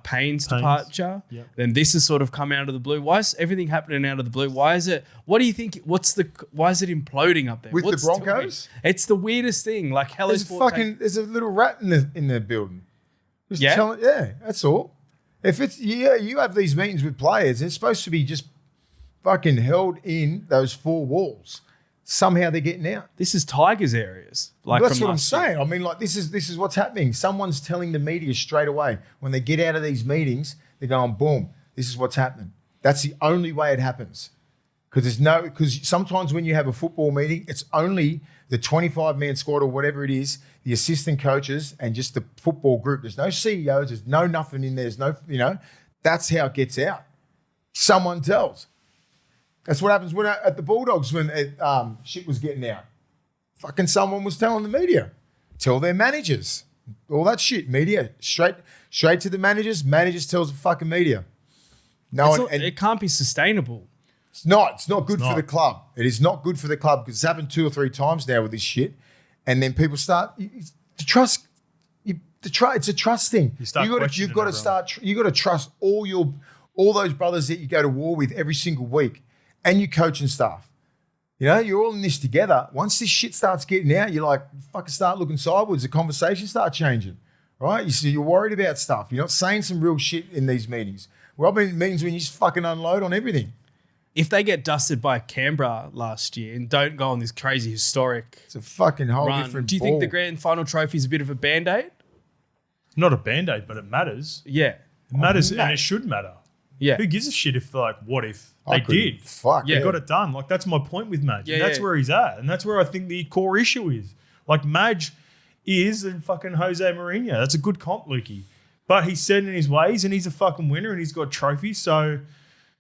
Payne's departure. Yep. Then this has sort of come out of the blue. Why is everything happening out of the blue? Why is it? What do you think? Why is it imploding up there? With the What's Broncos? doing? It's the weirdest thing. Like Hello Sport. There's a little rat in the building. Just Yeah? yeah, that's all. If it's you have these meetings with players, it's supposed to be just fucking held in those four walls. Somehow they're getting out. This is Tigers areas. Like That's what I'm saying. I mean, like this is what's happening. Someone's telling the media straight away when they get out of these meetings. They're going, boom. This is what's happening. That's the only way it happens. Because sometimes when you have a football meeting, it's only the 25-man squad or whatever it is, the assistant coaches and just the football group. There's no CEOs. There's no nothing in there. There's no, that's how it gets out. Someone tells. That's what happens at the Bulldogs when shit was getting out. Fucking someone was telling the media. Tell their managers. All that shit. Media. Straight to the managers. Managers tells the fucking media. It can't be sustainable. It's not. It's not good for the club. It is not good for the club because it's happened 2 or 3 times now with this shit. And then people start to trust. It's a trust thing. You've got to trust all those brothers that you go to war with every single week, and your coaching staff. You're all in this together. Once this shit starts getting out, you're like, fucking start looking sideways. The conversation start changing, right? You're worried about stuff. You're not saying some real shit in these meetings. Well, I've been in meetings when you just fucking unload on everything. If they get dusted by Canberra last year and don't go on this crazy historic it's a fucking whole run, different do you think the grand final trophy is a bit of a Band-Aid? Not a Band-Aid, but it matters. Yeah. It matters and it should matter. Yeah. Who gives a shit if what if they did? They got it done. Like that's my point with Madge. Yeah, that's where he's at. And that's where I think the core issue is. Like Madge is and fucking Jose Mourinho. That's a good comp, Lukey. But he's set in his ways and he's a fucking winner and he's got trophies. So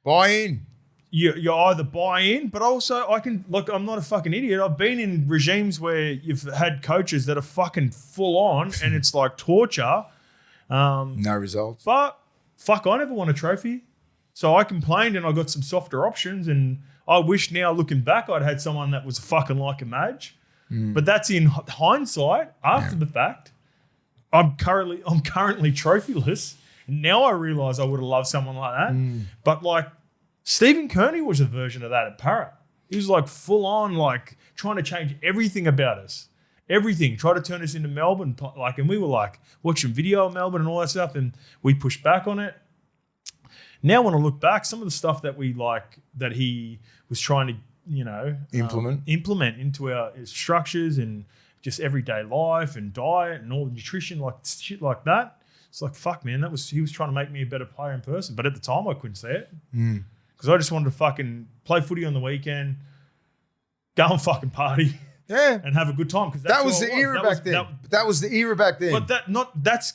buy in. You either buy in, but also I'm not a fucking idiot. I've been in regimes where you've had coaches that are fucking full on and it's like torture. No results. But fuck, I never won a trophy. So I complained and I got some softer options and I wish now looking back I'd had someone that was fucking like a Madge. But that's in hindsight after the fact. I'm currently trophyless. And now I realise I would have loved someone like that. But like Stephen Kearney was a version of that at Parra. He was like full on, like trying to change everything about us. Everything. Try to turn us into Melbourne. And we were like watching video of Melbourne and all that stuff. And we pushed back on it. Now when I look back, some of the stuff that that he was trying to, implement into our structures and just everyday life and diet and all the nutrition, like shit like that. It's like, fuck, man, he was trying to make me a better player in person. But at the time I couldn't see it. Because I just wanted to fucking play footy on the weekend, go and fucking party, and have a good time. Because that was the era back then. That was the era back then. But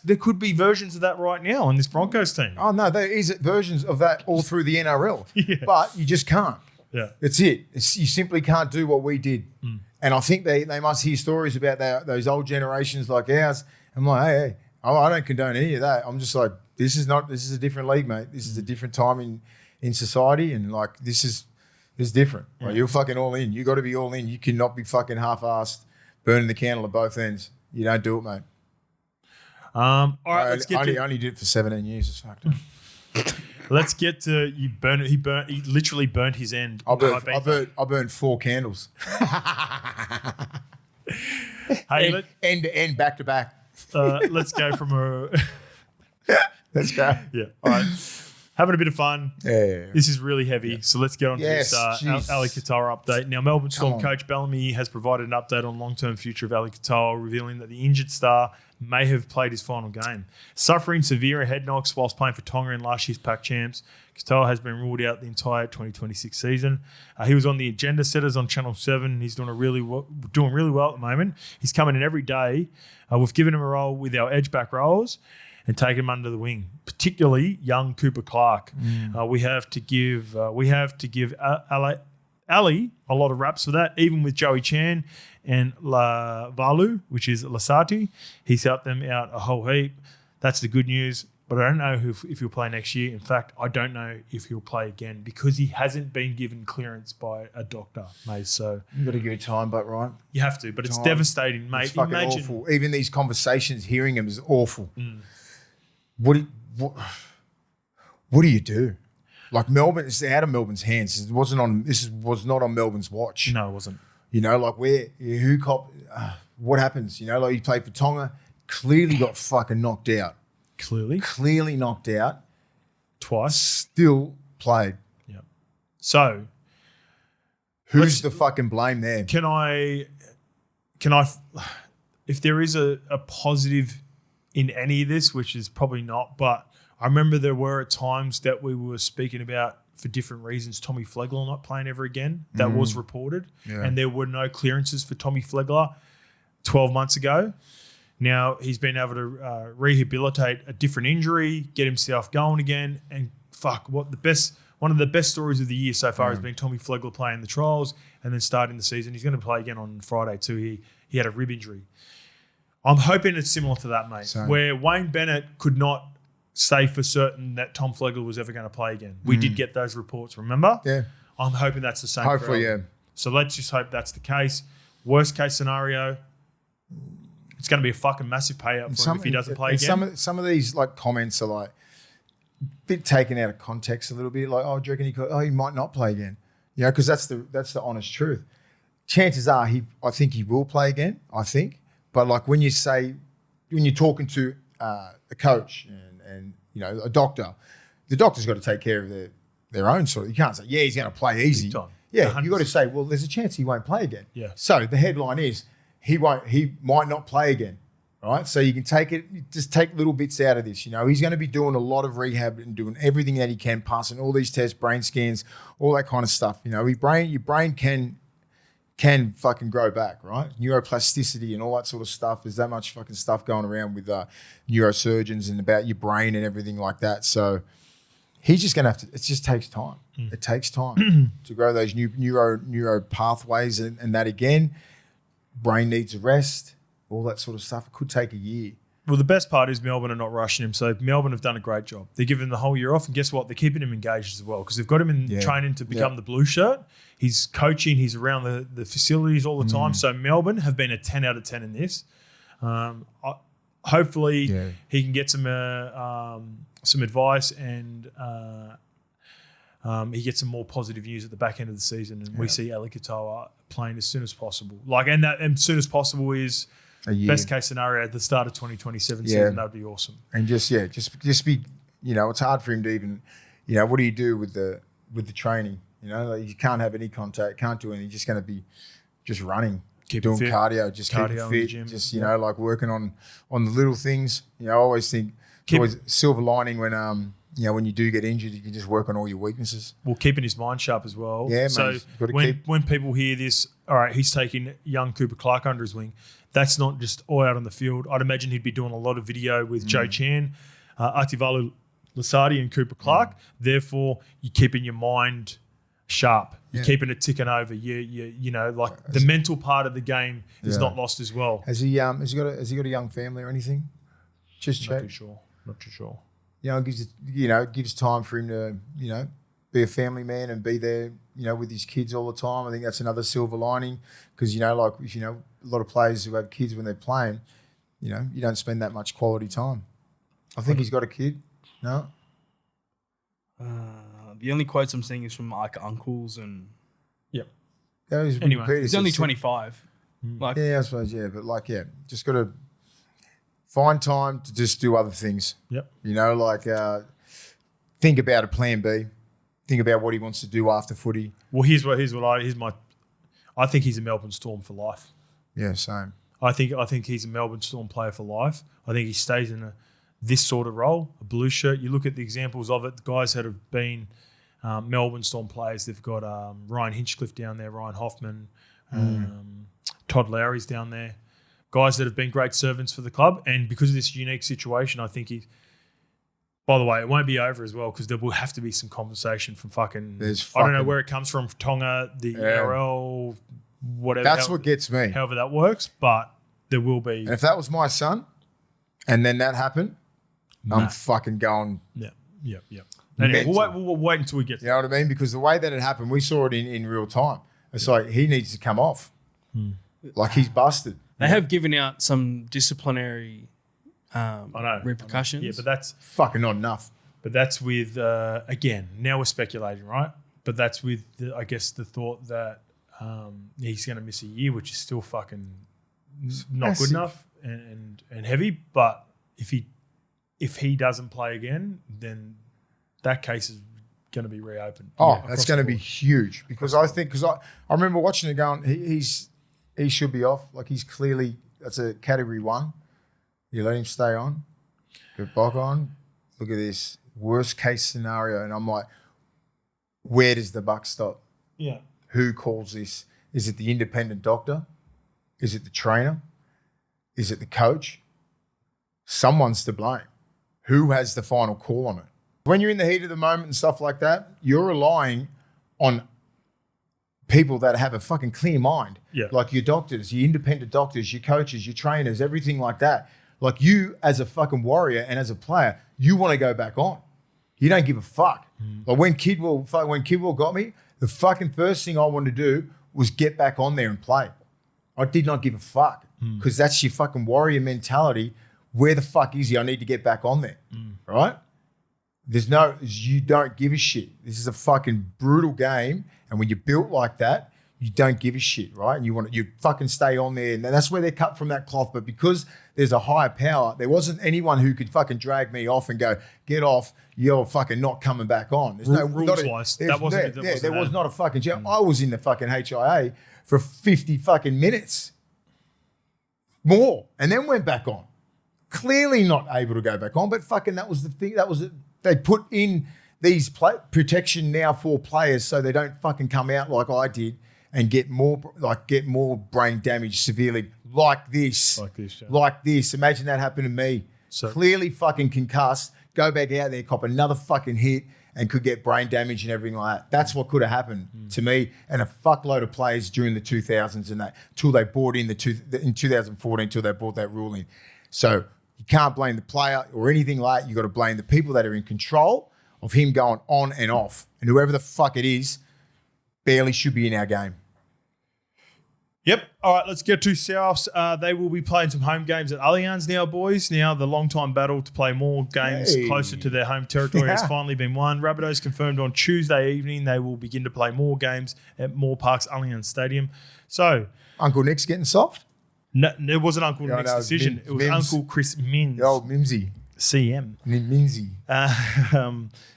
there could be versions of that right now on this Broncos team. Oh no, there is versions of that all through the NRL. But you just can't. Yeah, that's it. You simply can't do what we did. And I think they must hear stories about those old generations like ours. I'm like, hey, I don't condone any of that. I'm just like, this is a different league, mate. This is a different time in society, and like this is different. Like, you're fucking all in. You got to be all in. You cannot be fucking half-assed, burning the candle at both ends. You don't do it, mate. All right, let's get to... only did it for 17 years. It's fucked up. Let's get to you. He literally burnt his end. I burned 4 candles. Hey, end to end, back to back. Let's go from a. Let's go. Yeah. All right. Having a bit of fun. Yeah. This is really heavy. So let's get on to this Ali Katoa update. Now, Melbourne Storm coach BELLAMY has provided an update on long-term future of Ali Katoa, revealing that the injured star may have played his final game. Suffering severe head knocks whilst playing for Tonga in last year's Pac Champs, Katoa has been ruled out the entire 2026 season. He was on the Agenda Setters on Channel 7. He's doing really well at the moment. He's coming in every day. We've given him a role with our edge back roles and taken him under the wing, particularly young Cooper Clark. We have to give Ali a lot of raps for that, even with Joey Chan and Valu, which is Lasati. He's helped them out a whole heap. That's the good news. But I don't know if he'll play next year. In fact, I don't know if he'll play again because he hasn't been given clearance by a doctor, mate. So you've got to give it time, but right? You have to, but it's devastating, mate. It's fucking awful. Even these conversations, hearing him is awful. What do you do? Like Melbourne, it's out of Melbourne's hands. This was not on Melbourne's watch. No, it wasn't. What happens? Like you played for Tonga, clearly got fucking knocked out. Clearly knocked out. Twice. Still played. Yep. So, Who's the fucking blame there? Can I, if there is a positive in any of this, which is probably not, but I remember there were at times that we were speaking about, for different reasons, Tommy Flegler not playing ever again. That was reported. Yeah. And there were no clearances for Tommy Flegler 12 months ago. Now he's been able to rehabilitate a different injury, get himself going again, and one of the best stories of the year so far has been Tommy Flegler playing the trials and then starting the season. He's going to play again on Friday too. He had a rib injury. I'm hoping it's similar to that, mate, where Wayne Bennett could not say for certain that Tom Flegler was ever going to play again. We did get those reports, remember? Yeah. I'm hoping that's the same. Hopefully, yeah. So let's just hope that's the case. Worst case scenario, it's going to be a fucking massive payout for him if he doesn't play again. Some of these like comments are like a bit taken out of context a little bit. Like, oh, do you reckon he might not play again? You know, because that's the honest truth. Chances are I think he will play again. I think, but like when you're talking to a coach and you know a doctor, the doctor's got to take care of their own sort of. You can't say he's going to play easy. Yeah, you got to say there's a chance he won't play again. Yeah. So the headline is he might not play again. Right, so you can just take little bits out of this. You know, he's going to be doing a lot of rehab and doing everything that he can, passing all these tests, brain scans, all that kind of stuff. You know, your brain can fucking grow back, right? Neuroplasticity and all that sort of stuff. There's that much fucking stuff going around with neurosurgeons and about your brain and everything like that. So he's just going to have to. It just takes time. It takes time to grow those neuro pathways and that again. Brain needs a rest. All that sort of stuff. It could take a year. Well, the best part is Melbourne are not rushing him. So Melbourne have done a great job. They're giving him the whole year off. And guess what? They're keeping him engaged as well because they've got him in training to become the blue shirt. He's coaching. He's around the facilities all the time. So Melbourne have been a 10 out of 10 in this. Hopefully he can get some advice and he gets some more positive news at the back end of the season. And we see Ali KATOA playing as soon as possible. And as soon as possible is best case scenario at the start of 2027 season. That would be awesome. And just be, you know, it's hard for him to even, you know, what do you do with the training? You know, like you can't have any contact, can't do anything. You're just going to be just running, doing cardio, just keep fit, gym, just, you know, like working on the little things. You know, I always think it's always silver lining when, you know, when you do get injured, you can just work on all your weaknesses. Well, keeping his mind sharp as well. Yeah, so when people hear this, all right, he's taking young Cooper Clark under his wing. That's not just all out on the field. I'd imagine he'd be doing a lot of video with Joe Chan, Ativalu Lasardi and Cooper Clark. Therefore, you're keeping your mind sharp. You're keeping it ticking over. You know, like the mental part of the game is not lost as well. Has he got a young family or anything? Just check. Not too sure. You know, it gives time for him to, you know, be a family man and be there, you know, with his kids all the time. I think that's another silver lining because, you know, like, you know, a lot of players who have kids when they're playing, you know, you don't spend that much quality time. I think he's got a kid. No? The only quotes I'm seeing is from like uncles and... Yep. Anyway, he's only 25. Like, yeah, I suppose, but like, just got to find time to just do other things. Yep. You know, like think about a plan B. Think about what he wants to do after footy. Well, I think he's a Melbourne Storm for life. Yeah, same. I think he's a Melbourne Storm player for life. I think he stays in this sort of role, a blue shirt. You look at the examples of it, the guys that have been Melbourne Storm players. They've got Ryan Hinchcliffe down there, Ryan Hoffman, Todd Lowry's down there. Guys that have been great servants for the club. And because of this unique situation, I think by the way, it won't be over as well because there will have to be some compensation from I don't know where it comes from Tonga, the NRL, whatever. That's what gets me. However that works, but there will be. And if that was my son and then that happened, I'm fucking going. Yeah. Anyway, we'll wait until we get there. You know what I mean? Because the way that it happened, we saw it in real time. It's like he needs to come off. Like he's busted. They have given out some disciplinary repercussions. Yeah, but that's fucking not enough. But that's with again. Now we're speculating, right? But that's with I guess the thought that he's going to miss a year, which is still fucking not good enough and heavy. But if he doesn't play again, then that case is going to be reopened. Oh, that's going to be huge because I remember watching it going, he should be off. Like he's clearly, that's a category 1. You let him stay on, get back on. Look at this worst case scenario. And I'm like, where does the buck stop? Yeah. Who calls this? Is it the independent doctor? Is it the trainer? Is it the coach? Someone's to blame. Who has the final call on it? When you're in the heat of the moment and stuff like that, you're relying on people that have a fucking clear mind. Yeah. Like your doctors, your independent doctors, your coaches, your trainers, everything like that. Like you as a fucking warrior and as a player, you want to go back on. You don't give a fuck. Like when Kidwell got me, the fucking first thing I wanted to do was get back on there and play. I did not give a fuck because that's your fucking warrior mentality. Where the fuck is he? I need to get back on there, right? You don't give a shit. This is a fucking brutal game. And when you're built like that, you don't give a shit, right? And you fucking stay on there. And that's where they're cut from that cloth. But because there's a higher power, there wasn't anyone who could fucking drag me off and go, get off, you're fucking not coming back on. There's no rules-wise. There was not a fucking jail. I was in the fucking HIA for 50 fucking minutes. More. And then went back on. Clearly not able to go back on, but fucking that was the thing. That was it. They put in these protection now for players so they don't fucking come out like I did and get more brain damage severely like this. Like this. Imagine that happened to me. So, clearly fucking concussed, go back out there, cop another fucking hit and could get brain damage and everything like that. That's what could have happened to me and a fuckload of players during the 2000s and that till they brought in in 2014 till they brought that rule in. So you can't blame the player or anything like that. You got to blame the people that are in control of him going on and off. And whoever the fuck it is barely should be in our game. Yep. All right, let's get to Souths. They will be playing some home games at ALLIANZ now, boys. Now the long-time battle to play more games closer to their home territory has finally been won. Rabbitohs confirmed on Tuesday evening they will begin to play more games at Moore Park's ALLIANZ Stadium. So, Uncle Nick's getting soft? No, it wasn't Uncle Nick's decision. It was Uncle Chris Minns. The old Mimsy. CM. Mimsy.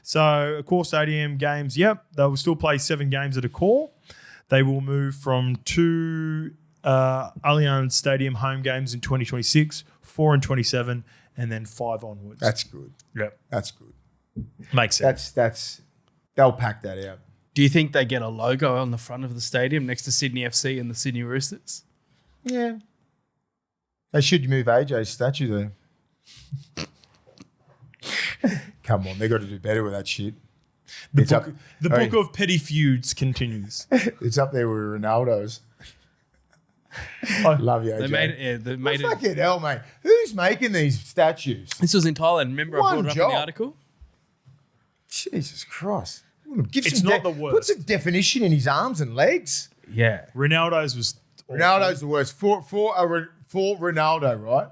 So, Core Stadium games, they will still play 7 games at a core. They will move from 2 Allianz Stadium home games in 2026, 4 in 27, and then 5 onwards. That's good. Yep. That's good. Makes sense. That's they'll pack that out. Do you think they get a logo on the front of the stadium next to Sydney FC and the Sydney Roosters? Yeah. They should move AJ's statue there. Come on, they got to do better with that shit. The book of petty feuds continues. It's up there with Ronaldo's. Love you, AJ. They made it. They made it. Fucking hell, mate. Who's making these statues? This was in Thailand. Remember, I brought it up in the article. Jesus Christ! It's not the worst. Put some definition in his arms and legs. Yeah, Ronaldo's was. Ronaldo's the worst for Ronaldo, right?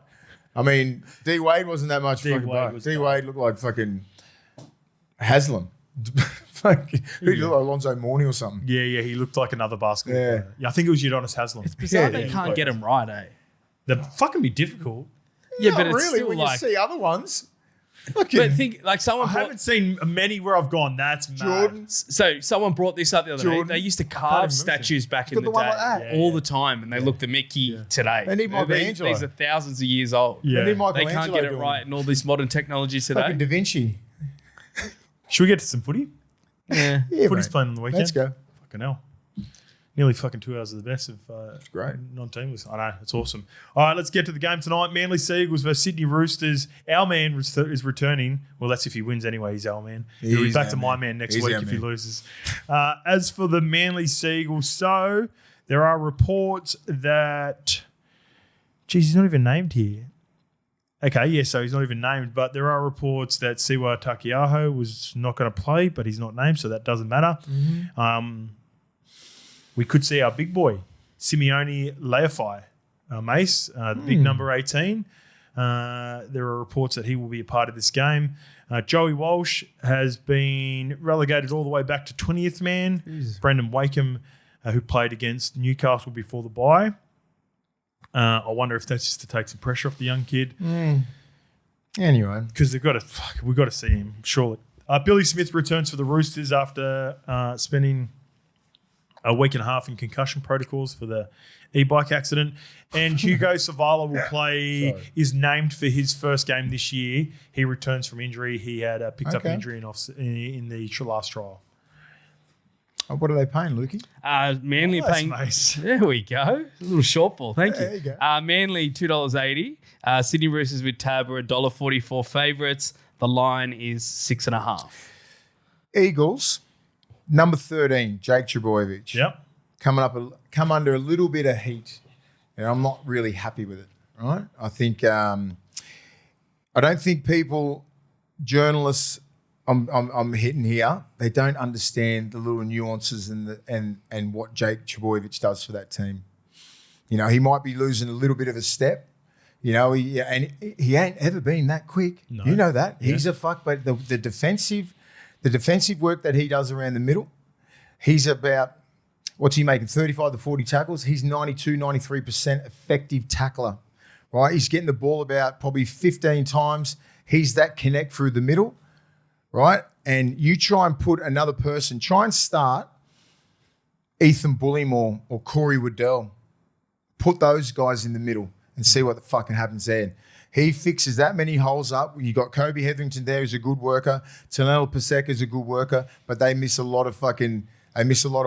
I mean, D Wade wasn't that much fucking bad. D Wade looked like fucking Haslam. Who looked like Alonzo Mourning or something? Yeah, he looked like another basketball player. Yeah, I think it was Udonis Haslam. It's bizarre they can't get him right, eh? They'd fucking be difficult. Yeah, but it's really still when like, you see other ones. But think like someone. I haven't seen many where I've gone. That's Jordan. mad. So someone brought this up the other day. They used to carve statues back in the one day like that. all the time, and they look the Mickey today. They need Michelangelo. These are thousands of years old. Yeah. They can't get it right in all this modern technology today. Fucking Da Vinci. Should we get to some footy? Yeah. Footy's playing on the weekend. Let's go. Fucking hell. Nearly fucking 2 hours of the best of great. non-teamless. I know, it's awesome. All right, let's get to the game tonight. Manly Seagulls versus Sydney Roosters. Our man is returning. Well, that's if he wins anyway. He's our man. He'll be back to my man next week if he loses. As for the Manly Seagulls, so there are reports that... Geez, he's not even named here. Okay, yeah, so he's not even named, but there are reports that Siwa Takiaho was not going to play, but he's not named, so that doesn't matter. Mm-hmm. We could see our big boy, Simeone Leafai, Mace, the big number 18. There are reports that he will be a part of this game. Joey Walsh has been relegated all the way back to 20th man. Jeez. Brendan Wakeham, who played against Newcastle before the bye. I wonder if that's just to take some pressure off the young kid. Anyway, because we've got to see him surely. Billy Smith returns for the Roosters after spending a week and a half in concussion protocols for the e-bike accident. And Hugo Savala will play, is named for his first game this year. He returns from injury. He had picked up injury in the last trial. Oh, what are they paying, Lukey? Manly paying. Nice. There we go. A little shortfall. Thank you. There you go. Manly $2.80. Sydney Roosters with Tab are $1.44 favourites. The line is 6.5. Eagles, number 13, Jake Trbojevic. Yep. Come under a little bit of heat. And I'm not really happy with it, right? I think I don't think journalists I'm hitting here, they don't understand the little nuances and what Jake Trbojevic does for that team. You know, he might be losing a little bit of a step. You know, he ain't ever been that quick. No. You know that. Yeah. He's a fuck, but the defensive work that he does around the middle, he's about, what's he making, 35 to 40 tackles? He's 92, 93% effective tackler, right? He's getting the ball about probably 15 times. He's that connect through the middle, right? And you try and put another person, try and start Ethan Bullimore or Corey Waddell. Put those guys in the middle and see what the fucking happens there. He fixes that many holes up. You got Kobe Hetherington there who's a good worker. Tanel Paseka's a good worker, but they miss a lot of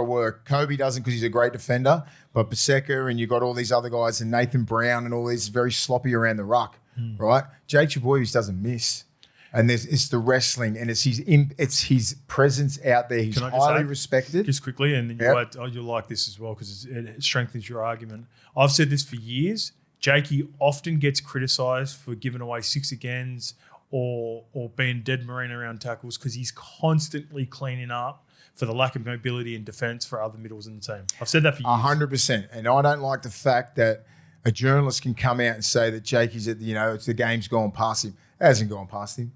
work. Kobe doesn't because he's a great defender, but Paseka and you got all these other guys and Nathan Brown and all these very sloppy around the ruck, right? Jake Trbojevic doesn't miss. And it's the wrestling and it's his presence out there. He's highly respected. Just quickly, and you'll like this as well because it strengthens your argument. I've said this for years. Jakey often gets criticised for giving away 6 agains or being dead marine around tackles because he's constantly cleaning up for the lack of mobility and defence for other middles in the team. I've said that for years. 100%. And I don't like the fact that a journalist can come out and say that Jakey's it's the game's gone past him. It hasn't gone past him.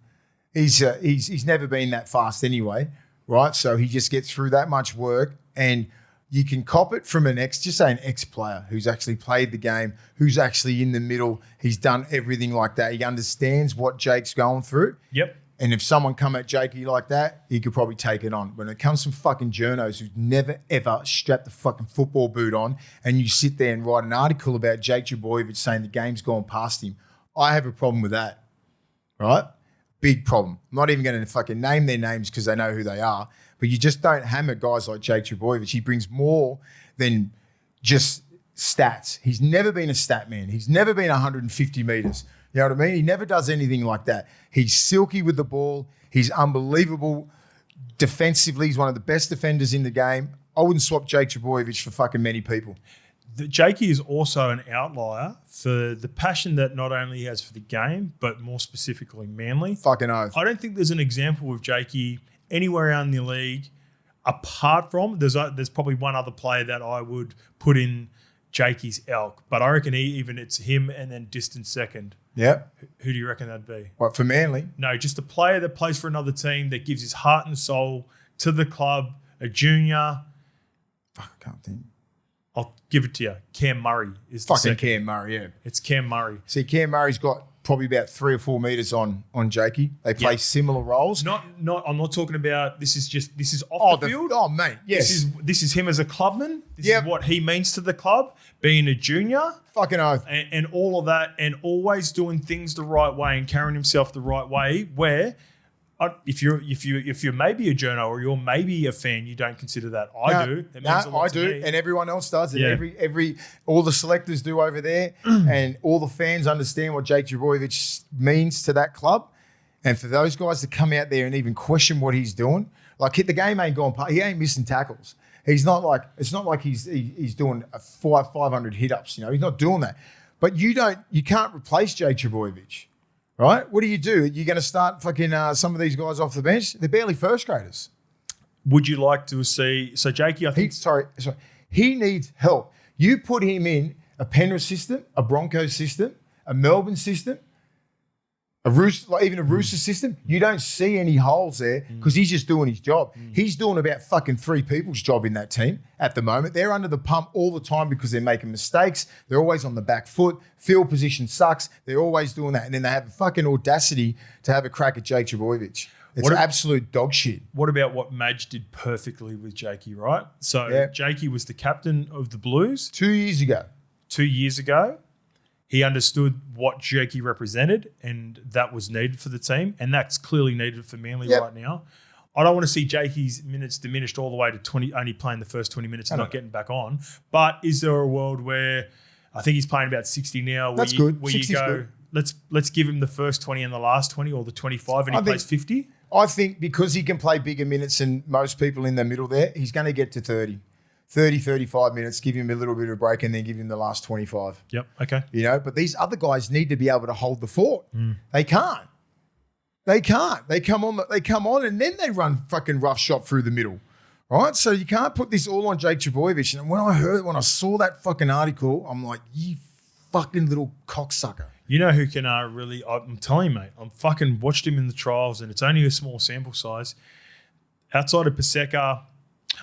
He's never been that fast anyway, right? So he just gets through that much work and you can cop it from an ex-player who's actually played the game, who's actually in the middle. He's done everything like that. He understands what Jake's going through. Yep. And if someone come at Jakey like that, he could probably take it on. When it comes from fucking journos who've never, ever strapped the fucking football boot on and you sit there and write an article about Jake Trbojevic saying the game's gone past him, I have a problem with that, right? Big problem. I'm not even going to fucking name their names because they know who they are. But you just don't hammer guys like Jake Trbojevic. He brings more than just stats. He's never been a stat man. He's never been 150 metres. You know what I mean? He never does anything like that. He's silky with the ball. He's unbelievable defensively. He's one of the best defenders in the game. I wouldn't swap Jake Trbojevic for fucking many people. Jakey is also an outlier for the passion that not only he has for the game, but more specifically Manly. Fucking oath. I don't think there's an example of Jakey anywhere around the league apart from, there's probably one other player that I would put in Jakey's elk, but I reckon it's him and then distant second. Yep. Who do you reckon that'd be? What, for Manly? No, just a player that plays for another team that gives his heart and soul to the club, a junior. Fuck, I can't think. I'll give it to you. Cam Murray is the fucking second. Cam Murray, yeah. It's Cam Murray. See, Cam Murray's got probably about 3 or 4 metres on Jakey. They play similar roles. I'm not talking about this is off the field. Oh, mate, yes. This is him as a clubman. This is what he means to the club, being a junior. Fucking oath. And all of that, and always doing things the right way and carrying himself the right way, where if you're maybe a journo or you're maybe a fan, you don't consider that. I do. It means a lot I to do, me. and everyone else does. And all the selectors do over there, and all the fans understand what Jake Trbojevic means to that club. And for those guys to come out there and even question what he's doing, like the game ain't gone past. He ain't missing tackles. He's not like it's not like he's doing 500 hit ups. You know, he's not doing that. But you can't replace Jake Trbojevic. Right? What do? You're going to start fucking some of these guys off the bench? They're barely first graders. Would you like to see... So, Jakey, I think... Sorry. He needs help. You put him in a Penrith system, a Broncos system, a Melbourne system, even a Rooster system, you don't see any holes there because he's just doing his job. He's doing about fucking 3 people's job in that team at the moment. They're under the pump all the time because they're making mistakes. They're always on the back foot. Field position sucks. They're always doing that. And then they have the fucking audacity to have a crack at Jake Trbojevic. It's absolute dog shit. What about what Madge did perfectly with Jakey, right? So Jakey was the captain of the Blues 2 years ago. 2 years ago. He understood what Jakey represented, and that was needed for the team, and that's clearly needed for Manly right now. I don't want to see Jakey's minutes diminished all the way to 20, only playing the first 20 minutes and not getting back on. But is there a world where I think he's playing about 60 now? That's good. Where you go, let's give him the first 20 and the last 20 or the 25 and he plays 50? I think because he can play bigger minutes than most people in the middle there, he's going to get to 30, 35 minutes, give him a little bit of a break and then give him the last 25. Yep, okay. You know, but these other guys need to be able to hold the fort. They can't. They can't. They come on and then they run fucking rough shot through the middle. Right? So you can't put this all on Jake Trbojevic. And when I saw that fucking article, I'm like, you fucking little cocksucker. You know who can really, I'm telling you, mate, I'm fucking watched him in the trials and it's only a small sample size. Outside of Paseka,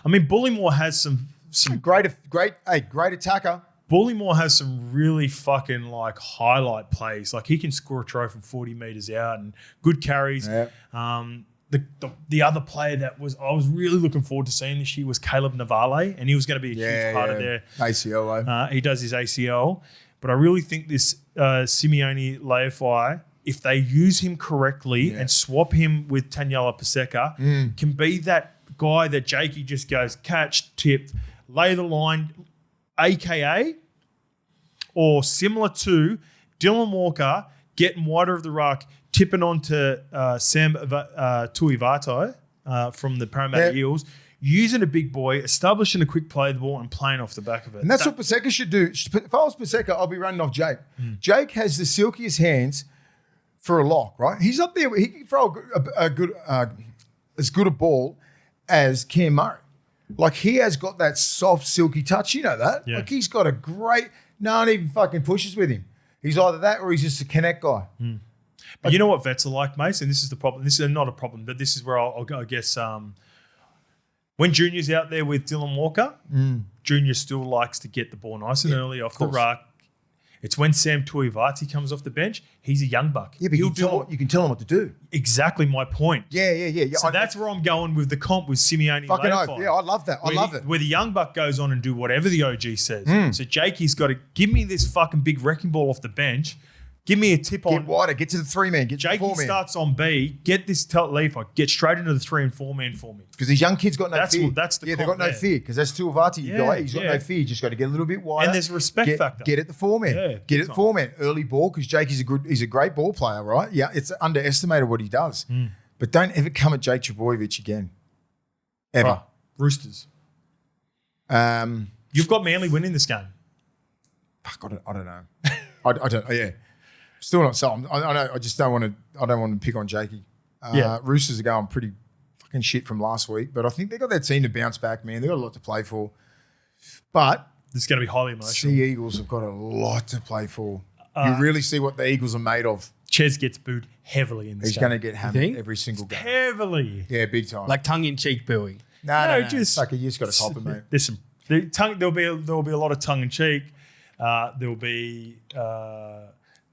I mean, Bullymore has some great attacker. Bullymore has some really fucking like highlight plays. Like he can score a try from 40 metres out and good carries. Yeah. The other player that I was really looking forward to seeing this year was Caleb Navale, and he was going to be a huge part of their ACL. He does his ACL, but I really think this Simeone Leifai, if they use him correctly and swap him with Taniela Paseka, can be that guy that Jakey just goes catch, tip, lay the line, AKA, or similar to Dylan Walker getting wider of the ruck, tipping onto Sam Tuivasa from the Parramatta Eels, using a big boy, establishing a quick play of the ball and playing off the back of it. And that's what Paseka should do. If I was Paseka, I'll be running off Jake. Jake has the silkiest hands for a lock, right? He's up there. He can throw as good a ball as Cam Murray. Like, he has got that soft, silky touch. You know that? Yeah. Like, he's got a great... No one even fucking pushes with him. He's either that or he's just a connect guy. But you know what vets are like, Mace? And this is the problem. This is not a problem, but this is where I'll go, I guess... when Junior's out there with Dylan Walker, Junior still likes to get the ball nice and early off the ruck. It's when Sam Tuivasa comes off the bench, he's a young buck. Yeah, but you can tell him what to do. Exactly my point. Yeah. So that's where I'm going with the comp with Simeone. Fucking oath. Yeah, I love that. I love it. Where the young buck goes on and do whatever the OG says. So Jakey's got to give me this fucking big wrecking ball off the bench. Give me a tip on. Get wider. Get to the 3-man. Get to the 4-man. Jakey starts on B. Get this leaf. Get straight into the 3 and 4-man for me. Because these young kids got no fear. That's the they've got no fear. Because that's Tuivasa guy. He's got no fear. You just got to get a little bit wider. And there's a respect factor. Get at the 4-man. Yeah, get at the 4-man. Early ball, because Jakey's he's a great ball player, right? Yeah, it's underestimated what he does. But don't ever come at Jake Trbojevic again. Ever. Right. Roosters. You've got Manly winning this game. Fuck, I don't know. I don't. Yeah. Still not sold. I just don't want to. I don't want to pick on Jakey. Roosters are going pretty fucking shit from last week, but I think they got their team to bounce back. Man, they got a lot to play for. But this is going to be highly emotional. Sea Eagles have got a lot to play for. You really see what the Eagles are made of. Ches gets booed heavily in this. He's going to get hammered every single game. Heavily, yeah, big time. Like tongue-in-cheek booing. No, just like you just got to cop it, mate. There's some there'll be a lot of tongue-in-cheek. There'll be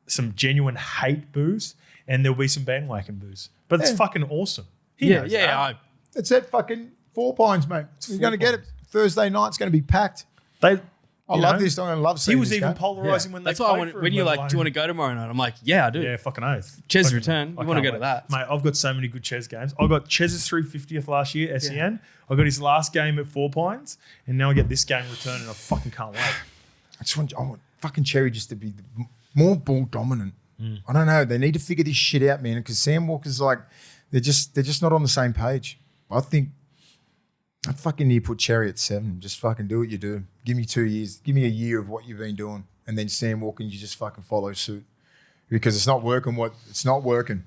some genuine hate boos, and there'll be some bandwagon boos. But it's fucking awesome. It's at fucking 4 Pines, mate. You're going to get it. Thursday night, it's going to be packed. I love this. I'm going to love seeing this. He was even polarising when they That's why when you're like, do you want to go tomorrow night? I'm like, yeah, I do. Yeah, fucking oath. Ches return. You want to go to that? Mate, I've got so many good Ches games. I got Ches's 350th last year, SEN. I got his last game at 4 Pines, and now I get this game return, and I fucking can't wait. I want fucking Cherry just to be more ball dominant. I don't know. They need to figure this shit out, man, because Sam Walker's like, they're just not on the same page. I think I'd fucking need to put Cherry at 7. Just fucking do what you do. Give me 2 years. Give me a year of what you've been doing. And then Sam Walker, you just fucking follow suit. Because it's not working. It's not working.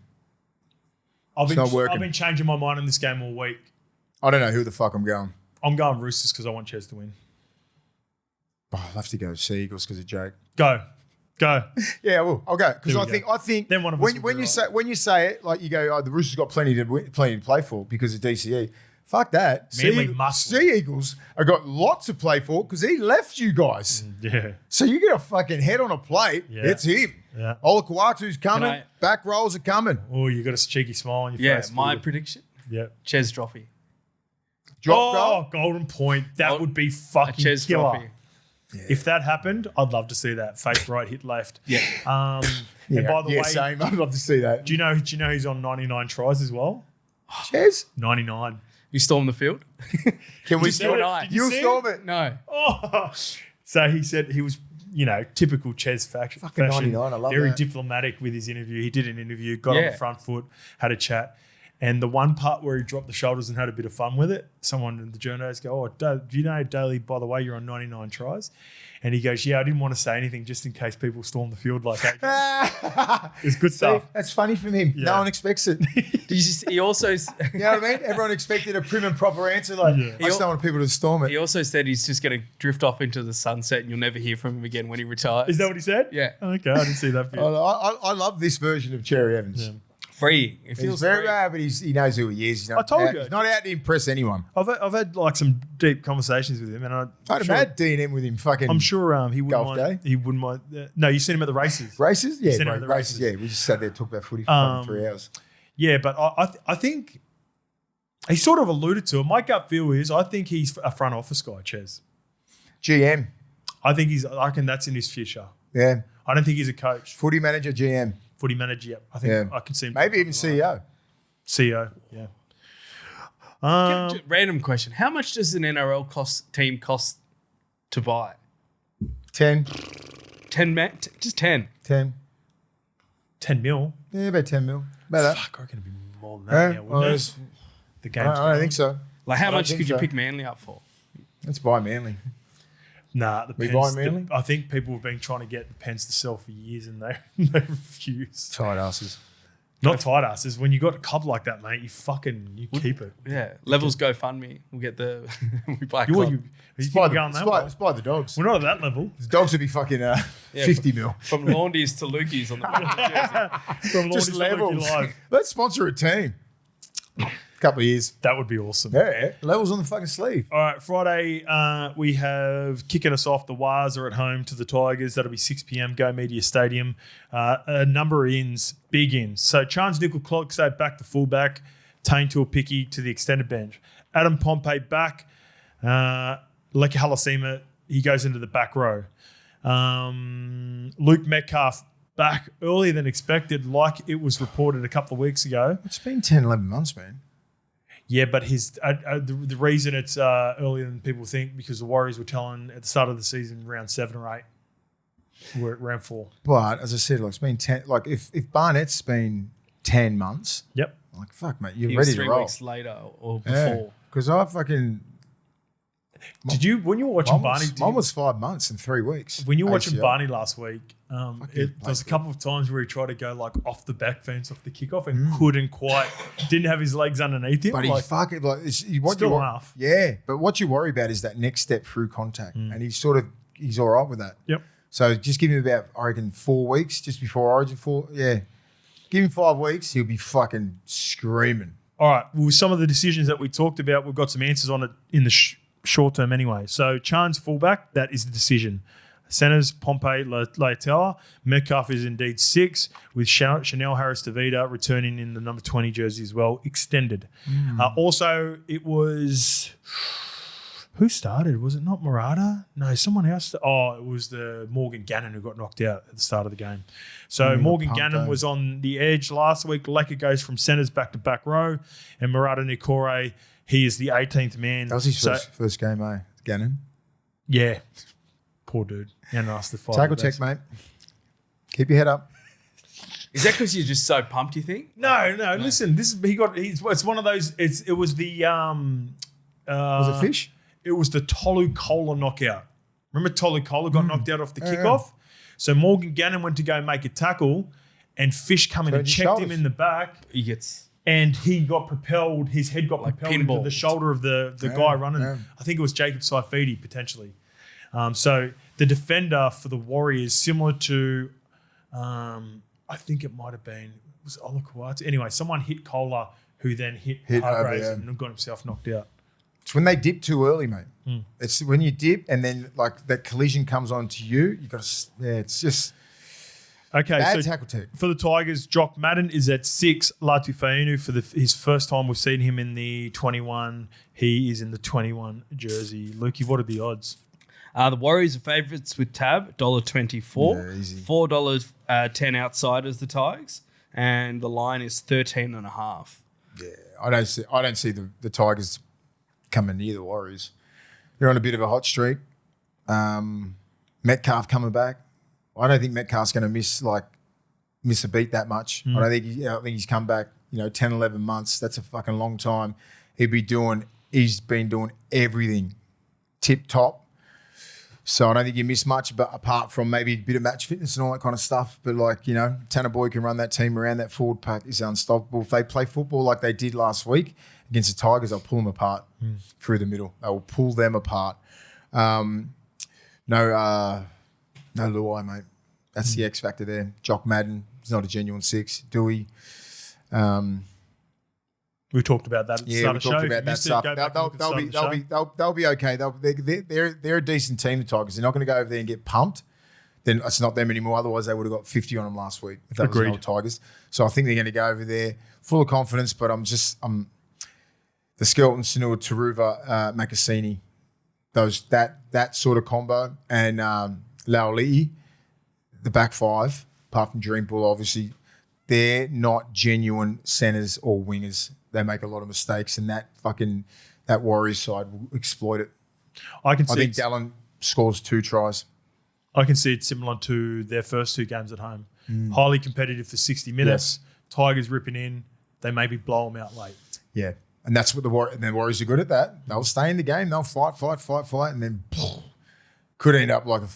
I've been changing my mind on this game all week. I don't know who the fuck I'm going. I'm going Roosters because I want Ches to win. Oh, I'll have to go Sea Eagles because of Jake. Go. Yeah, well, I'll go because I think then when you say it, like you go, the Roosters got plenty to play for because of DCE. Fuck that. Manly must win. Sea Eagles have got lots to play for because he left you guys. Yeah. So you get a fucking head on a plate. Yeah. It's him. Yeah. Olakuatu's coming. Back rolls are coming. Oh, you got a cheeky smile on your face. Yeah, my prediction. Yeah. Ches Droppy. Drop goal. Golden point. That would be fucking Ches killer. Droppy. Yeah. If that happened, I'd love to see that. Fake right, hit left. Yeah. And by the way, same. I'd love to see that. do you know he's on 99 tries as well? Cheers. 99. You storm the field? Can we Did you see it? Did You'll see storm it. No. Oh. So he said he was, typical Ches fashion. Fucking 99, I love very that. diplomatic with his interview. He did an interview, got on Yeah. the front foot, had a chat. And the one part where he dropped the shoulders and had a bit of fun with it, someone in the journalists go, do you know, Daly, by the way, you're on 99 tries? And he goes, yeah, I didn't want to say anything just in case people storm the field like that. It's good stuff. That's funny from him. Yeah. No one expects it. He also You know what I mean? Everyone expected a prim and proper answer. Like, Yeah. I just don't want people to storm it. he also said he's just going to drift off into the sunset and you'll never hear from him again when he retires. Is that what he said? Yeah. Okay, I didn't see that bit. I love this version of Cherry Evans. Yeah. Free. It He's feels very free. rare, but he knows who he is. He's not I told out, you. He's not out to impress anyone. I've had like some deep conversations with him, and I had a mad D&M with him fucking I'm sure he wouldn't Golf mind. day? He wouldn't mind. No, you seen him at the races. races. Yeah, Seen him bro, at the races. races. Yeah, we just sat there and talked about footy for fucking 3 hours. Yeah, but I think he sort of alluded to it. My gut feel is I think he's a front office guy, Ches. GM. I reckon that's in his future. Yeah. I don't think he's a coach. Footy manager, GM. Footy manager, yep. I think I can see him. Maybe even CEO. CEO, yeah. Random question. How much does an NRL team cost to buy? 10. 10 just 10. 10. 10 mil. Yeah, about 10 mil. About that. Fuck, I reckon it'd be more than that now, wouldn't it? The game's I don't think so. Like, how I don't much think could you so. pick Manly up for? Let's buy Manly. Nah, the We Pens. buy Manly? I think people have been trying to get the Pens to sell for years and they refuse. Tight asses. Not tight asses. When you got a club like that, mate, you keep it. Yeah. Levels GoFundMe. We'll get we buy a You, club. you, Let's you buy, going that way? let's buy the dogs. We're not at that level. The dogs would be fucking 50 mil. From Laundies to Lukey's on the front of the jersey. From Just Lordy's to Lukey levels. Live. Let's sponsor a team. Couple of years. That would be awesome. Yeah, levels on the fucking sleeve. All right, Friday, we have kicking us off. The Wars are at home to the Tigers. That'll be 6 p.m. Go Media Stadium. A number of ins, big ins. So Chance Nickel-Clogside back to fullback. Tane Tuapiki to the extended bench. Adam Pompey back. Leki Halasima, he goes into the back row. Luke Metcalf back earlier than expected, like it was reported a couple of weeks ago. It's been 10, 11 months, man. Yeah, but the reason it's earlier than people think because the Warriors were telling at the start of the season round 7 or 8. We're at round 4. But as I said, like it's been 10. Like if Barnett's been 10 months, Yep. like fuck, mate, you're He was ready 3 to roll. weeks later or before. Because I fucking Did you when you were watching Barney? mine was 5 months and 3 weeks. When you were watching ACL. Barney last week, there was a play couple of times where he tried to go like off the back fence, off the kickoff, and couldn't quite. Didn't have his legs underneath him. But he fucking like what Still you enough. Yeah, but what you worry about is that next step through contact, and he's all right with that. Yep. So just give him about, I reckon, 4 weeks just before Origin 4. Yeah, give him 5 weeks, he'll be fucking screaming. All right. Well, some of the decisions that we talked about, we've got some answers on it in the short term anyway. So Chan's fullback, that is the decision. Centers, Pompey, Laetela. Metcalf is indeed 6, with Chanel Harris-Tavita returning in the number 20 jersey as well, extended. Also, it was... Who started? Was it not Murata? No, someone else. It was the Morgan Gannon who got knocked out at the start of the game. So Morgan Gannon was on the edge last week. Leka goes from centres back to back row. And Murata Nikore, he is the 18th man. That was his first game, eh? Gannon. Yeah. Poor dude. And asked the 5. Tackle tech, mate. Keep your head up. Is that because you're just so pumped, you think? No. Listen, it's one of those. It was the Was it Fish? It was the Tolu Kola knockout. Remember Tolu Kola got knocked out off the kickoff? So Morgan Gannon went to go make a tackle and Fish come in and checked him in the back. He gets... And he got propelled, his head got propelled pinball. into the shoulder of the guy running. Yeah. I think it was Jacob Saifidi potentially. So the defender for the Warriors, similar to, I think it might have been, was Olakuwatu? Anyway, someone hit Kola who then hit Hargraves and got himself knocked out. It's when they dip too early, mate. It's when you dip and then like that collision comes onto you. You got to, it's just bad tackle tech. For the Tigers, Jock Madden is at 6. Latu Fainu for his first time we've seen him in the 21. He is in the 21 jersey. Lukey, what are the odds? The Warriors are favourites with Tab, $1.24. Yeah, easy. $4.10 outsiders, the Tigers. And the line is 13.5. Yeah, I don't see the Tigers coming near the Warriors. They're on a bit of a hot streak. Metcalf coming back. I don't think Metcalf's going to miss a beat that much. I think he's come back, 10, 11 months. That's a fucking long time. He's been doing everything tip top. So I don't think you miss much, but apart from maybe a bit of match fitness and all that kind of stuff. But Tanner Boyd can run that team around. That forward pack is unstoppable. If they play football like they did last week against the Tigers, they'll pull them apart through the middle. They will pull them apart. No Luai, mate. That's the X factor there. Jock Madden, he's not a genuine 6. Dewey. We talked about that at the start of the show. About that stuff. They'll be okay. They're a decent team, the Tigers. They're not going to go over there and get pumped. Then it's not them anymore. Otherwise, they would have got 50 on them last week if that was the old Tigers. So I think they're going to go over there full of confidence. But I'm the Skelton, Sanua, Taruva, Makasini, that sort of combo, and Laulii, the back five, apart from Dream Bull, obviously, they're not genuine centers or wingers. They make a lot of mistakes, and that Warriors side will exploit it. I think Dallin scores 2 tries. I can see it similar to their first 2 games at home. Highly competitive for 60 minutes. Yes. Tigers ripping in. They maybe blow them out late. Yeah, and that's what the Warriors are good at. That they'll stay in the game. They'll fight, and then could end up like a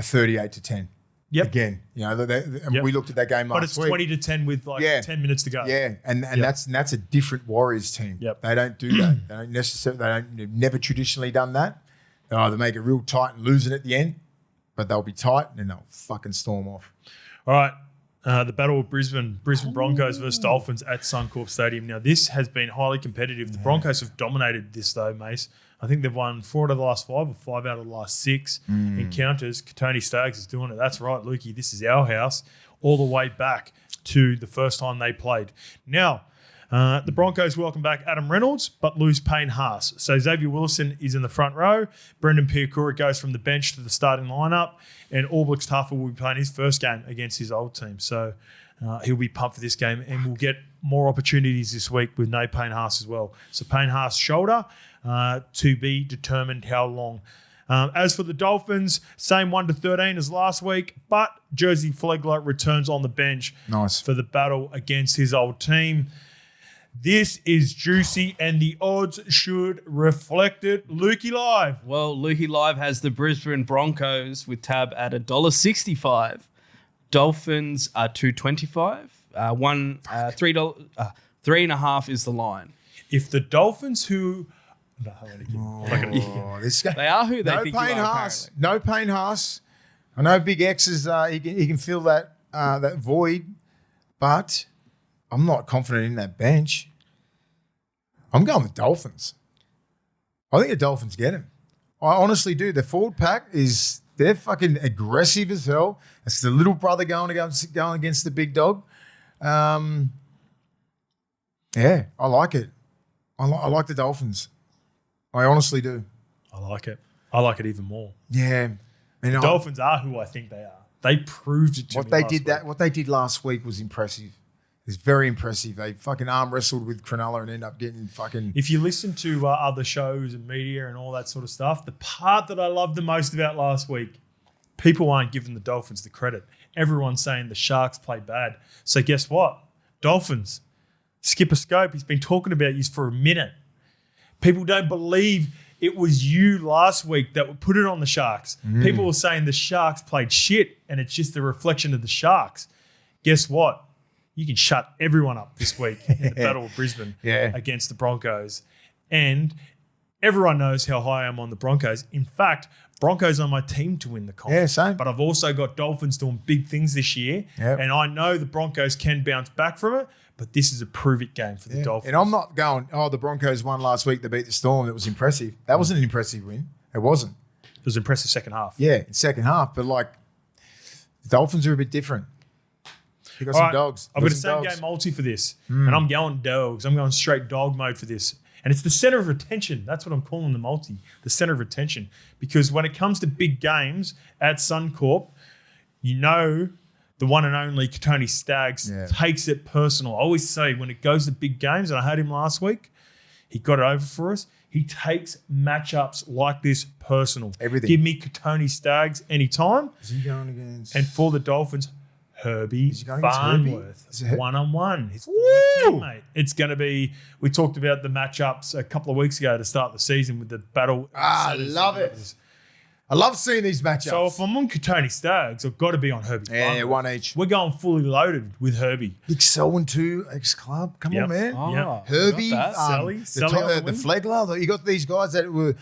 38-10. Yep. Again, we looked at that game last week. But it's 20-10 with 10 minutes to go. Yeah, and that's a different Warriors team. Yep. They don't do that. They don't necessarily. They've never traditionally done that. They make it real tight and lose it at the end, but they'll be tight and then they'll fucking storm off. All right, the Battle of Brisbane Broncos versus Dolphins at Suncorp Stadium. Now this has been highly competitive. The Broncos have dominated this though, Mace. I think they've won 4 out of the last 5 or 5 out of the last 6 encounters. Tony Staggs is doing it. That's right, Lukey. This is our house all the way back to the first time they played. Now, the Broncos welcome back Adam Reynolds, but lose Payne Haas. So Xavier Willison is in the front row. Brendan Piakura goes from the bench to the starting lineup, and Allblicks Tafel will be playing his first game against his old team. So he'll be pumped for this game, and we'll get more opportunities this week with no Payne Haas as well. So Payne Haas shoulder to be determined how long. As for the Dolphins, same 1-13 as last week, but Jersey Flegler returns on the bench for the battle against his old team. This is juicy, and the odds should reflect it. Lukey Live. Well, Lukey Live has the Brisbane Broncos with Tab at $1.65. Dolphins are $2.25. $3.5 is the line. If the Dolphins this guy. They are who they think Payne you are, Haas. No Payne Haas. I know Big X is he can fill that void, but I'm not confident in that bench. I'm going with Dolphins. I think the Dolphins get him. I honestly do. The forward pack they're fucking aggressive as hell. It's the little brother going against the big dog. Yeah, I like it. I like the Dolphins. I honestly do. I like it. I like it even more. Yeah. The Dolphins are who I think they are. They proved it to me last week. What they did last week was impressive. It's very impressive. They fucking arm wrestled with Cronulla and ended up getting fucking... If you listen to other shows and media and all that sort of stuff, the part that I loved the most about last week, people aren't giving the Dolphins the credit. Everyone's saying the Sharks played bad. So guess what? Dolphins, Skipper Scope, he's been talking about you for a minute. People don't believe it was you last week that put it on the Sharks. People were saying the Sharks played shit and it's just a reflection of the Sharks. Guess what? You can shut everyone up this week in the Battle of Brisbane against the Broncos. And everyone knows how high I'm on the Broncos. In fact, Broncos are my team to win the comp. Yeah, same. But I've also got Dolphins doing big things this year. Yep. And I know the Broncos can bounce back from it, But this is a prove-it game for the Dolphins. And I'm not going, the Broncos won last week. They beat the Storm. That was impressive. That wasn't an impressive win. It wasn't. It was an impressive second half. Yeah, in second half. But, like, the Dolphins are a bit different. You got some dogs. I've got a same-game multi for this. And I'm going dogs. I'm going straight dog mode for this. And it's the center of retention. That's what I'm calling the multi, the center of retention. Because when it comes to big games at Suncorp, you know the one and only Katoni Staggs takes it personal. I always say when it goes to big games, and I had him last week, he got it over for us. He takes matchups like this personal. Everything. Give me Katoni Staggs anytime. Is he going against? And for the Dolphins, Herbie Farnworth, one-on-one. His teammate. It's going to be, we talked about the matchups a couple of weeks ago to start the season with the battle. I love it. I love seeing these matchups. So if I'm on Katoni Staggs, I've got to be on Herbie Farnworth. Yeah, one each. We're going fully loaded with Herbie. Big Selwyn too, ex-club. Come on, man. Herbie, Sally the Flegler. You got these guys that were,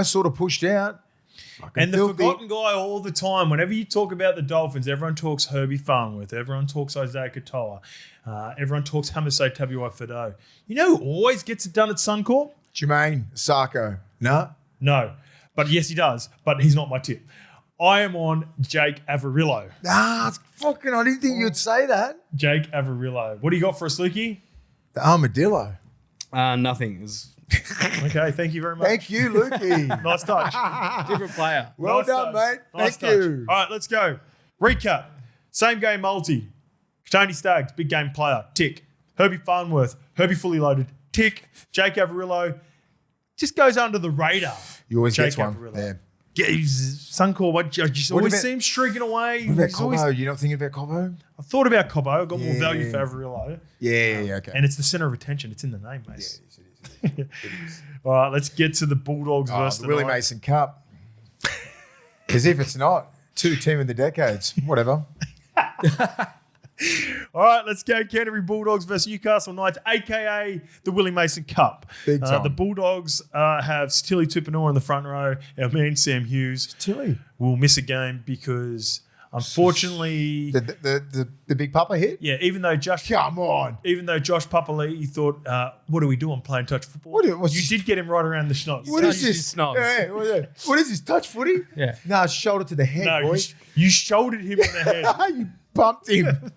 sort of pushed out. And the forgotten guy all the time. Whenever you talk about the Dolphins, everyone talks Herbie Farnworth. Everyone talks Isaiah Katoa. Everyone talks Hamiso Tabuai-Fidow. You know who always gets it done at Suncorp? Jermaine Sarko. No. But yes, he does. But he's not my tip. I am on Jake Averillo. I didn't think you'd say that. Jake Averillo. What do you got for us, Lukey? The armadillo. Nothing. Okay, thank you very much. Thank you, Lukey. Nice touch. Different player. Well done, mate. Nice Thank you. All right, let's go. Recap. Same game multi. Katoni Staggs, big game player. Tick. Herbie Farnworth, Herbie fully loaded. Tick. Jake Averillo just goes under the radar. You always Jake get one. Averillo. Yeah, Suncorp. I just always see him streaking away. What about Cobbo? You're not thinking about Cobbo? I thought about Cobbo. I got more value for Averillo. Yeah, okay. And it's the center of retention. It's in the name, mate. Yeah, it is. All right, let's get to the Bulldogs versus the Willie Mason Cup. As if it's not. 2 team of the decades. Whatever. All right, let's go. Canterbury Bulldogs versus Newcastle Knights, a.k.a. the Willie Mason Cup. Big time. The Bulldogs have Tilly Tupanua in the front row. Our man, Sam Hughes. Tilly will miss a game because, unfortunately... The big Papa hit? Yeah, even though Josh Papali'i thought, what do we do on playing touch football? You did get him right around the schnoz. What is this? Yeah, what is this, touch footy? Yeah. No, shoulder to the head, boy. You shouldered him in the head. You bumped him.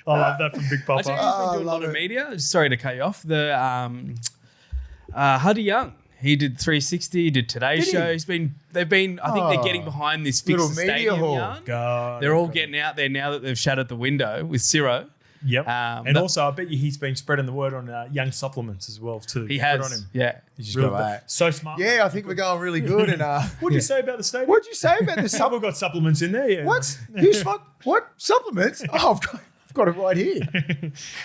I love that from Big Papa. Actually, he's been doing a lot of media. Sorry to cut you off. Huddy Young. He did 360. He did Today's Show. I think they're getting behind this fix the stadium yarn. They're all getting out there now that they've shattered the window with Ciro. Yep. And also, I bet you he's been spreading the word on Young supplements as well too. He has. Good on him. Yeah. He's just got so smart. Yeah, I think we're going really good. And what did you say about the stadium? What did you say about the supplements? We've got supplements in there. Yeah. What? What supplements? Oh, I've got it right here.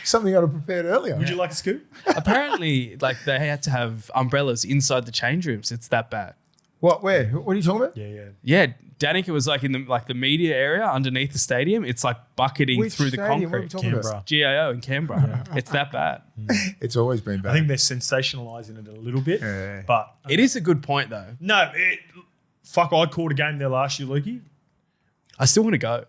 Something I'd have prepared earlier. Would you like a scoop? Apparently, they had to have umbrellas inside the change rooms. It's that bad. What? Where? What are you talking about? Yeah. Danica was in the media area underneath the stadium. It's bucketing through the concrete. Canberra. GAO in Canberra. Yeah. It's that bad. It's always been bad. I think they're sensationalising it a little bit. Yeah. But it is a good point though. No, I called a game there last year, Lukey. I still want to go.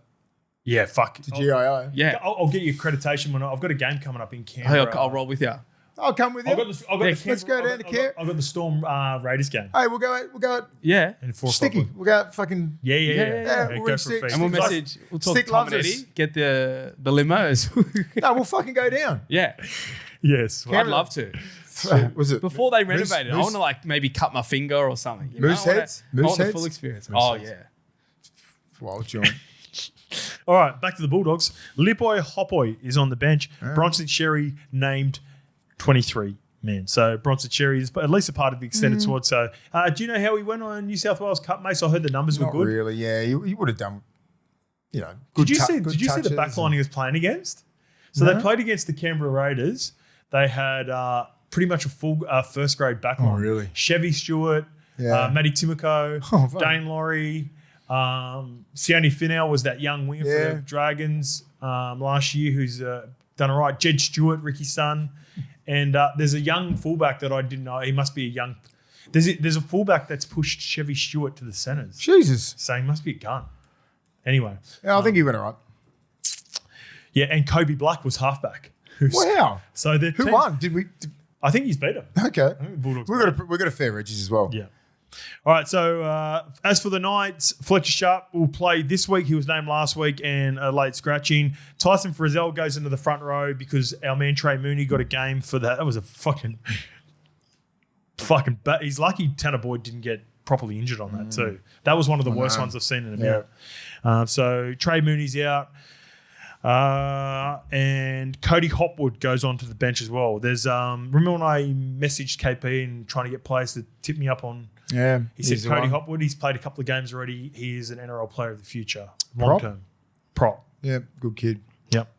Yeah, fuck. To GIO. Yeah. I'll get you accreditation when I've got a game coming up in Canberra. I'll roll with you. I'll come with you. Let's go down to Canberra. I've got the Storm Raiders game. Hey, we'll go. Yeah. And 4 Sticky. We'll go out fucking. Yeah. We'll go for a feast. And we'll talk Stick Tom and loves Eddie. Get the limos. No, we'll fucking go down. Yeah. Yes. I'd love to. Was it before they renovated? I want to maybe cut my finger or something. Moose heads. I want the full experience. Yeah. Well, John. All right, back to the Bulldogs. Lipoi Hopoi is on the bench. Bronson Sherry named 23 men. So Bronson Sherry is at least a part of the extended squad. So do you know how he went on New South Wales Cup, mate? So I heard the numbers were good. Not really, yeah. He would have done, good Did you see the backline he was playing against? So they played against the Canberra Raiders. They had pretty much a full first grade backline. Oh, really? Chevy Stewart, Matty Timoko, Dane Laurie. Sione Finau was that young winger for the Dragons last year who's done all right. Jed Stewart, Ricky's son. And there's a young fullback that I didn't know. He must be a young... There's a fullback that's pushed Chevy Stewart to the centres. Jesus. So he must be a gun. Anyway. Yeah, I think he went all right. Yeah, and Kobe Black was halfback. Wow. So who won? I think he's beat him. Okay. Bulldogs. We've got a fair edges as well. Yeah. All right, so as for the Knights, Fletcher Sharp will play this week. He was named last week and a late scratching. Tyson Frizzell goes into the front row because our man Trey Mooney got a game for that. That was a fucking he's lucky Tanner Boyd didn't get properly injured on that too. That was one of the worst ones I've seen in a minute. So Trey Mooney's out. And Cody Hopwood goes onto the bench as well. There's remember when I messaged KP and trying to get players to tip me up on. Yeah, he said Cody Hopwood. He's played a couple of games already. He is an NRL player of the future, long term. Prop. Yeah, good kid. Yep.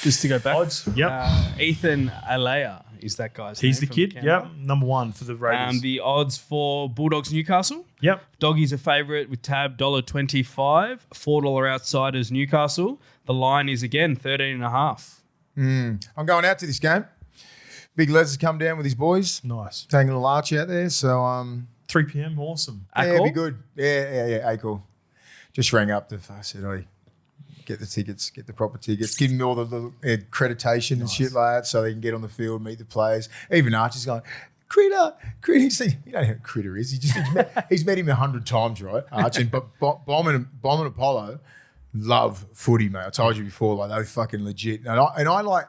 Just to go back. Odds. Yep. Ethan Alea is that guy's name. He's the kid. Yep. Number 1 for the Raiders. The odds for Bulldogs Newcastle. Yep. Doggies a favourite with tab $1.25. $4 outsiders Newcastle. The line is again 13.5. I'm going out to this game. Big Les has come down with his boys. Nice. Taking a little arch out there. So 3 p.m. Awesome. Yeah, it'll be good. Yeah. Ackle. Just rang up I said, "Oi, get the tickets, get the proper tickets, give them all the little accreditation and shit like that, so they can get on the field, meet the players." Even Archie's going, "Critter." You don't know who Critter is. He's met him 100 times, right? Archie, but Bomb and Apollo love footy, mate. I told you before, like they're fucking legit. And I like,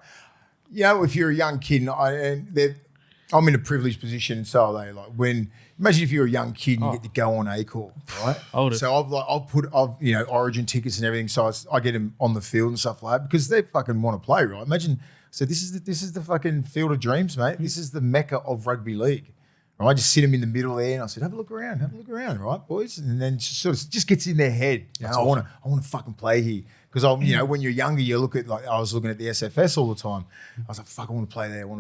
if you're a young kid, I'm in a privileged position, and so are they. Like imagine if you're a young kid and you get to go on ACOR, right? So I've Origin tickets and everything, so I get them on the field and stuff like that because they fucking want to play, right? Imagine, so this is the fucking field of dreams, mate. This is the mecca of rugby league. Right? I just sit them in the middle there, and I said, have a look around, right, boys? And then just gets in their head. I want to fucking play here. Because when you're younger, you look at, like, I was looking at the SFS all the time. I was like, fuck, I want to play there. I'm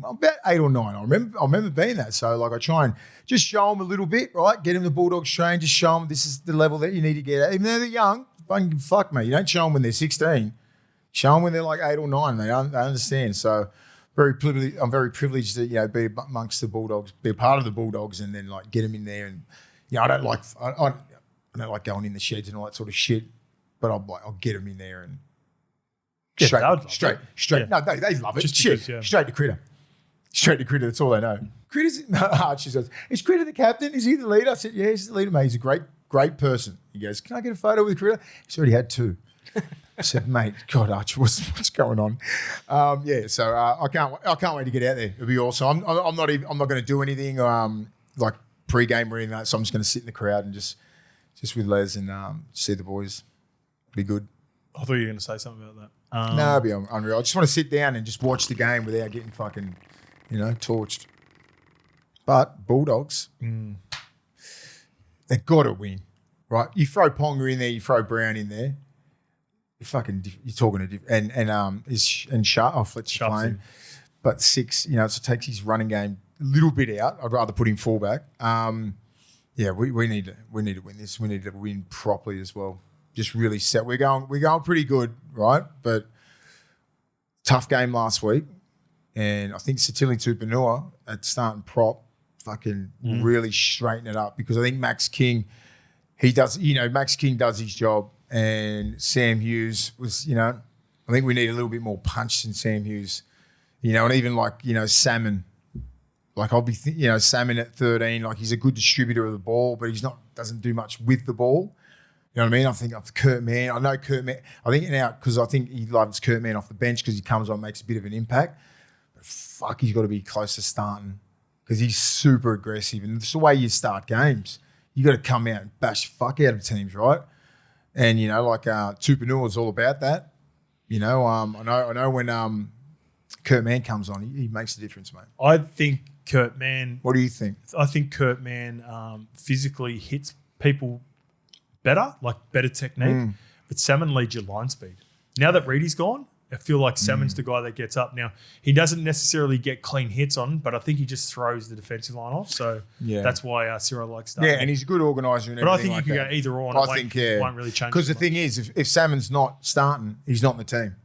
about 8 or 9. I remember being that. So like I try and just show them a little bit, right? Get them the Bulldogs train. Just show them this is the level that you need to get at. Even though they're young, fuck me. You don't show them when they're 16. Show them when they're like 8 or 9. They understand. So I'm very privileged to be amongst the Bulldogs, be a part of the Bulldogs, and then like get them in there. And I don't like going in the sheds and all that sort of shit. But I'll get them in there and straight. Yeah. No, they love it. Straight to Critter. Straight to Critter. That's all they know. Critter's she says, "Is Critter the captain? Is he the leader?" I said, "Yeah, he's the leader, mate. He's a great person." He goes, "Can I get a photo with Critter?" He's already had 2. I said, "Mate, God, Archie, what's going on?" So I can't wait to get out there. It'll be awesome. I'm not going to do anything like pre-game or anything like that. So I'm just going to sit in the crowd and just with Les and see the boys. Be good. I thought you were going to say something about that. No, it'll be unreal. I just want to sit down and just watch the game without getting fucking, torched. But Bulldogs, they've got to win, right? You throw Ponga in there, you throw Brown in there, you're talking a different. And Fletcher's playing, but 6, so it takes his running game a little bit out. I'd rather put him fullback. We need to win this. We need to win properly as well. Just really set. We're going pretty good, right? But tough game last week, and I think Satili Tupanua at starting prop fucking really straighten it up because I think Max King does his job, and Sam Hughes was, I think we need a little bit more punch than Sam Hughes, and even like Salmon. Like I'll be, Salmon at 13, like he's a good distributor of the ball, but doesn't do much with the ball. You know what I mean? I think of Kurt Mann. I know Kurt Mann. I think now because I think he loves Kurt Mann off the bench because he comes on and makes a bit of an impact. But fuck, he's got to be close to starting because he's super aggressive. And it's the way you start games. You got to come out and bash the fuck out of teams, right? And, Tupanua is all about that. I know when Kurt Mann comes on, he makes a difference, mate. I think Kurt Mann... What do you think? I think Kurt Mann physically hits people better, like better technique, but Salmon leads your line speed. Now that Reedy's gone, I feel like Salmon's the guy that gets up. Now, he doesn't necessarily get clean hits on, but I think he just throws the defensive line off. So that's why Cyril likes that. Yeah, and he's a good organiser and everything. But I think you can go either or, and it won't really change. Because the thing is, if Salmon's not starting, he's not in the team.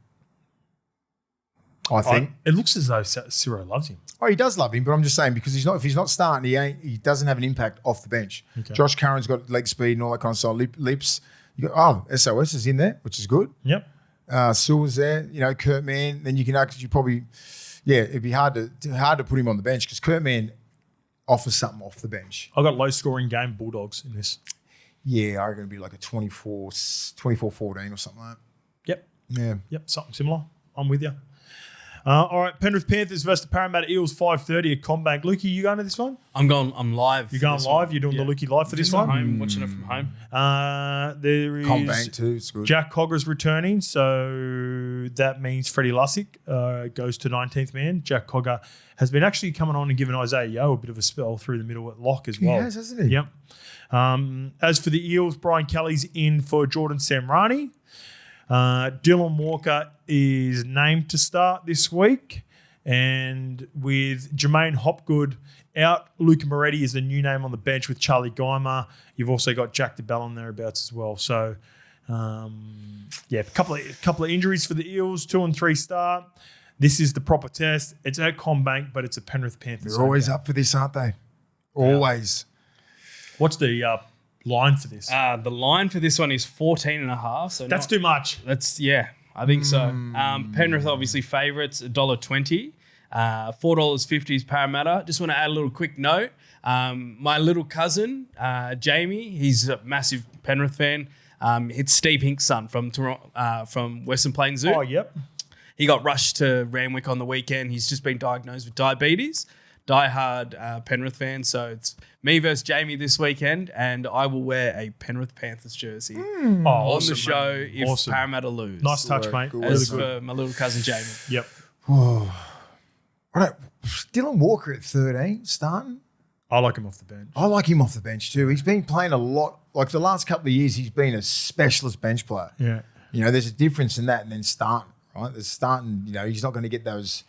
I think. It looks as though Cyril loves him. Oh, he does love him, but I'm just saying because if he's not starting, he doesn't have an impact off the bench. Okay. Josh Curran's got leg speed and all that kind of stuff. Lips, SOS is in there, which is good. Yep. Silver's there. You know, Kurt Mann. Then you can actually probably, it'd be hard to put him on the bench because Kurt Mann offers something off the bench. I got low scoring game Bulldogs in this. Yeah, I reckon it'd be like a 24-14 or something like that. Yep. Yeah. Yep, something similar. I'm with you. All right, Penrith Panthers versus the Parramatta Eels, 5:30 at CommBank. Lukey, you going to this one? I'm live. You're going live? You're doing the Lukey live for this one? I'm watching it from home. There is CommBank too. It's good. Jack Cogger's returning, so that means Freddie Lussick goes to 19th man. Jack Cogger has been actually coming on and giving Isaiah Yeo a bit of a spell through the middle at lock as well. He has, hasn't he? Yep. As for the Eels, Brian Kelly's in for Jordan Samrani. Dylan Walker is named to start this week. And with Jermaine Hopgood out, Luca Moretti is the new name on the bench with Charlie Geimer. You've also got Jack DeBellin thereabouts as well. So, a couple of injuries for the Eels, 2 and 3 start. This is the proper test. It's at CommBank, but it's a Penrith Panthers. They're always up for this, aren't they? Always. What's the line for this? The line for this one is 14.5. So that's too much. I think so. Penrith obviously favourites, $1.20. $4.50 is Parramatta. Just want to add a little quick note. My little cousin, Jamie, he's a massive Penrith fan. It's Steve Hink's son from Toronto, from Western Plains Zoo. Oh, yep. He got rushed to Randwick on the weekend. He's just been diagnosed with diabetes. Die-hard Penrith fan. So it's me versus Jamie this weekend, and I will wear a Penrith Panthers jersey on the show if Parramatta lose. Nice touch, mate. As for my little cousin Jamie. Yep. All right. Dylan Walker at 13 starting. I like him off the bench. I like him off the bench too. He's been playing a lot. Like the last couple of years, he's been a specialist bench player. Yeah. You know, there's a difference in that and then starting, right? There's starting, you know, he's not going to get those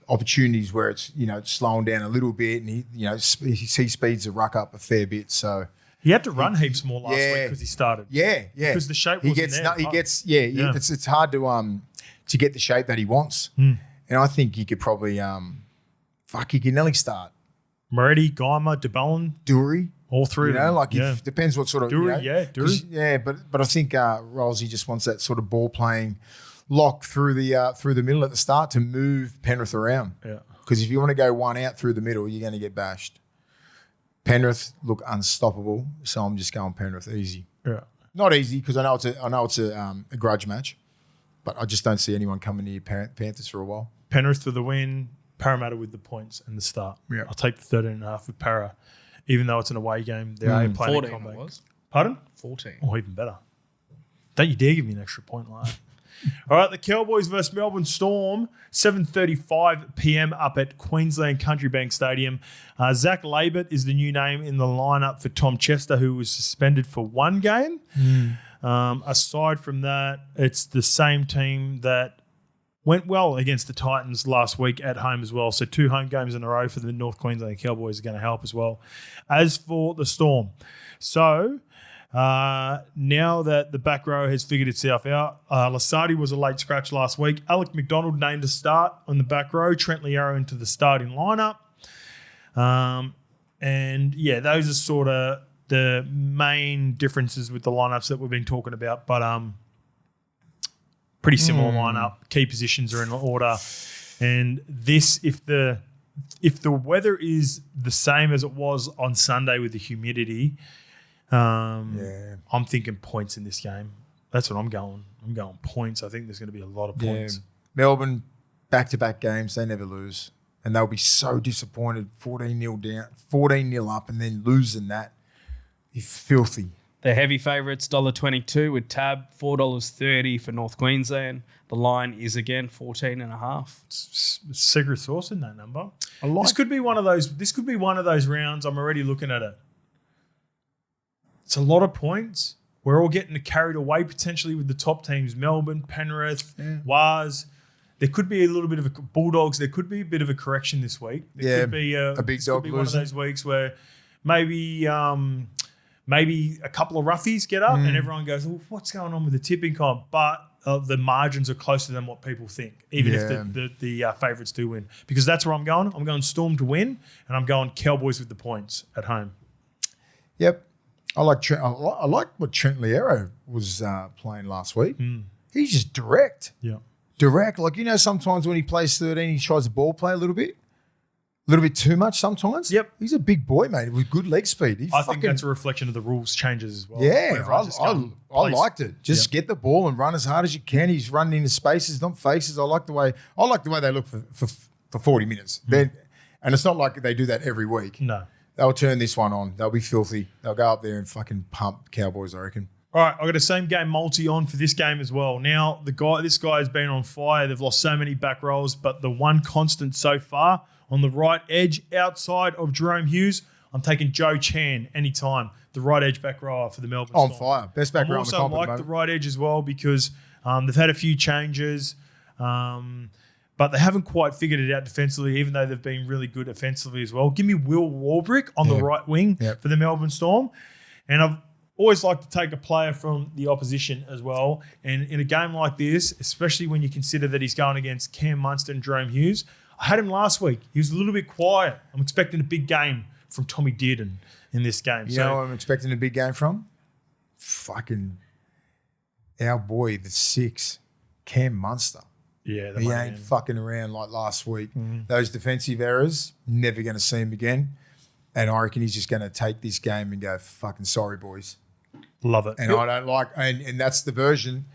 opportunities where it's, you know, it's slowing down a little bit and he speeds the ruck up a fair bit. So he had to run heaps more last week because he started. Yeah. Because the shape wasn't there. It's hard to get the shape that he wants. And I think he could probably, he can nearly start. Moretti, Geimer, DeBellin, Dury. All three. You know, if depends what sort of Dury, Dury. Yeah, but I think Rolsey just wants that sort of ball playing lock through the middle at the start to move Penrith around. Yeah. Because if you want to go one out through the middle, you're going to get bashed. Penrith look unstoppable, so I'm just going Penrith easy. Yeah. Not easy because I know it's a grudge match, but I just don't see anyone coming near Panthers for a while. Penrith for the win, Parramatta with the points and the start. Yeah. I'll take the 13.5 with Para. Even though it's an away game, they are playing 14 it was. Pardon? 14. Oh, even better. Don't you dare give me an extra point like that. All right, the Cowboys versus Melbourne Storm, 7:35 p.m. up at Queensland Country Bank Stadium. Zach Labert is the new name in the lineup for Tom Chester, who was suspended for one game. Aside from that, it's the same team that went well against the Titans last week at home as well. So 2 home games in a row for the North Queensland Cowboys are going to help as well. As for the Storm, so now that the back row has figured itself out, Lasardi was a late scratch last week. Alec McDonald named to start on the back row. Trent Liero into the starting lineup. And yeah, those are sort of the main differences with the lineups that we've been talking about. But pretty similar lineup. Key positions are in order. And this, if the weather is the same as it was on Sunday with the humidity, I'm thinking points in this game. That's what I'm going. I'm going points. I think there's going to be a lot of points. Yeah. Melbourne, back-to-back games, they never lose. And they'll be so disappointed, 14-0 down, 14-0 up, and then losing that is filthy. The heavy favourites, $1.22 with Tab, $4.30 for North Queensland. The line is again 14.5. Secret sauce in that number. This could be one of those rounds. I'm already looking at it. It's a lot of points. We're all getting carried away potentially with the top teams: Melbourne, Penrith, Waz. There could be a little bit of a Bulldogs. There could be a bit of a correction this week. There could be a big dog one of those weeks where maybe a couple of roughies get up and everyone goes, well, what's going on with the tipping comp? But the margins are closer than what people think, even if the favourites do win. Because that's where I'm going. I'm going Storm to win, and I'm going Cowboys with the points at home. Yep. I like what Trent Liero was playing last week. He's just direct. Yeah. Direct. Like, sometimes when he plays 13, he tries to ball play a little bit too much sometimes. Yep. He's a big boy, mate, with good leg speed. I think that's a reflection of the rules changes as well. Yeah, I liked it. Just get the ball and run as hard as you can. He's running into spaces, not faces. I like the way they look for 40 minutes. And it's not like they do that every week. No. They'll turn this one on. They'll be filthy. They'll go up there and fucking pump Cowboys, I reckon. All right, I've got a same game multi on for this game as well. Now, this guy has been on fire. They've lost so many back rolls, but the one constant so far on the right edge outside of Jerome Hughes, I'm taking Joe Chan anytime, the right edge back rower for the Melbourne Storm. On fire. Best back rower on the comp. I also like the right edge as well because they've had a few changes, but they haven't quite figured it out defensively, even though they've been really good offensively as well. Give me Will Warbrick on the right wing for the Melbourne Storm. And I've always like to take a player from the opposition as well. And in a game like this, especially when you consider that he's going against Cam Munster and Jerome Hughes, I had him last week. He was a little bit quiet. I'm expecting a big game from Tommy Dearden in this game. You know who I'm expecting a big game from? Fucking our boy, the 6, Cam Munster. Yeah, he ain't fucking around like last week. Those defensive errors, never going to see him again. And I reckon he's just going to take this game and go, fucking sorry, boys. Love it. And I don't like, and that's the version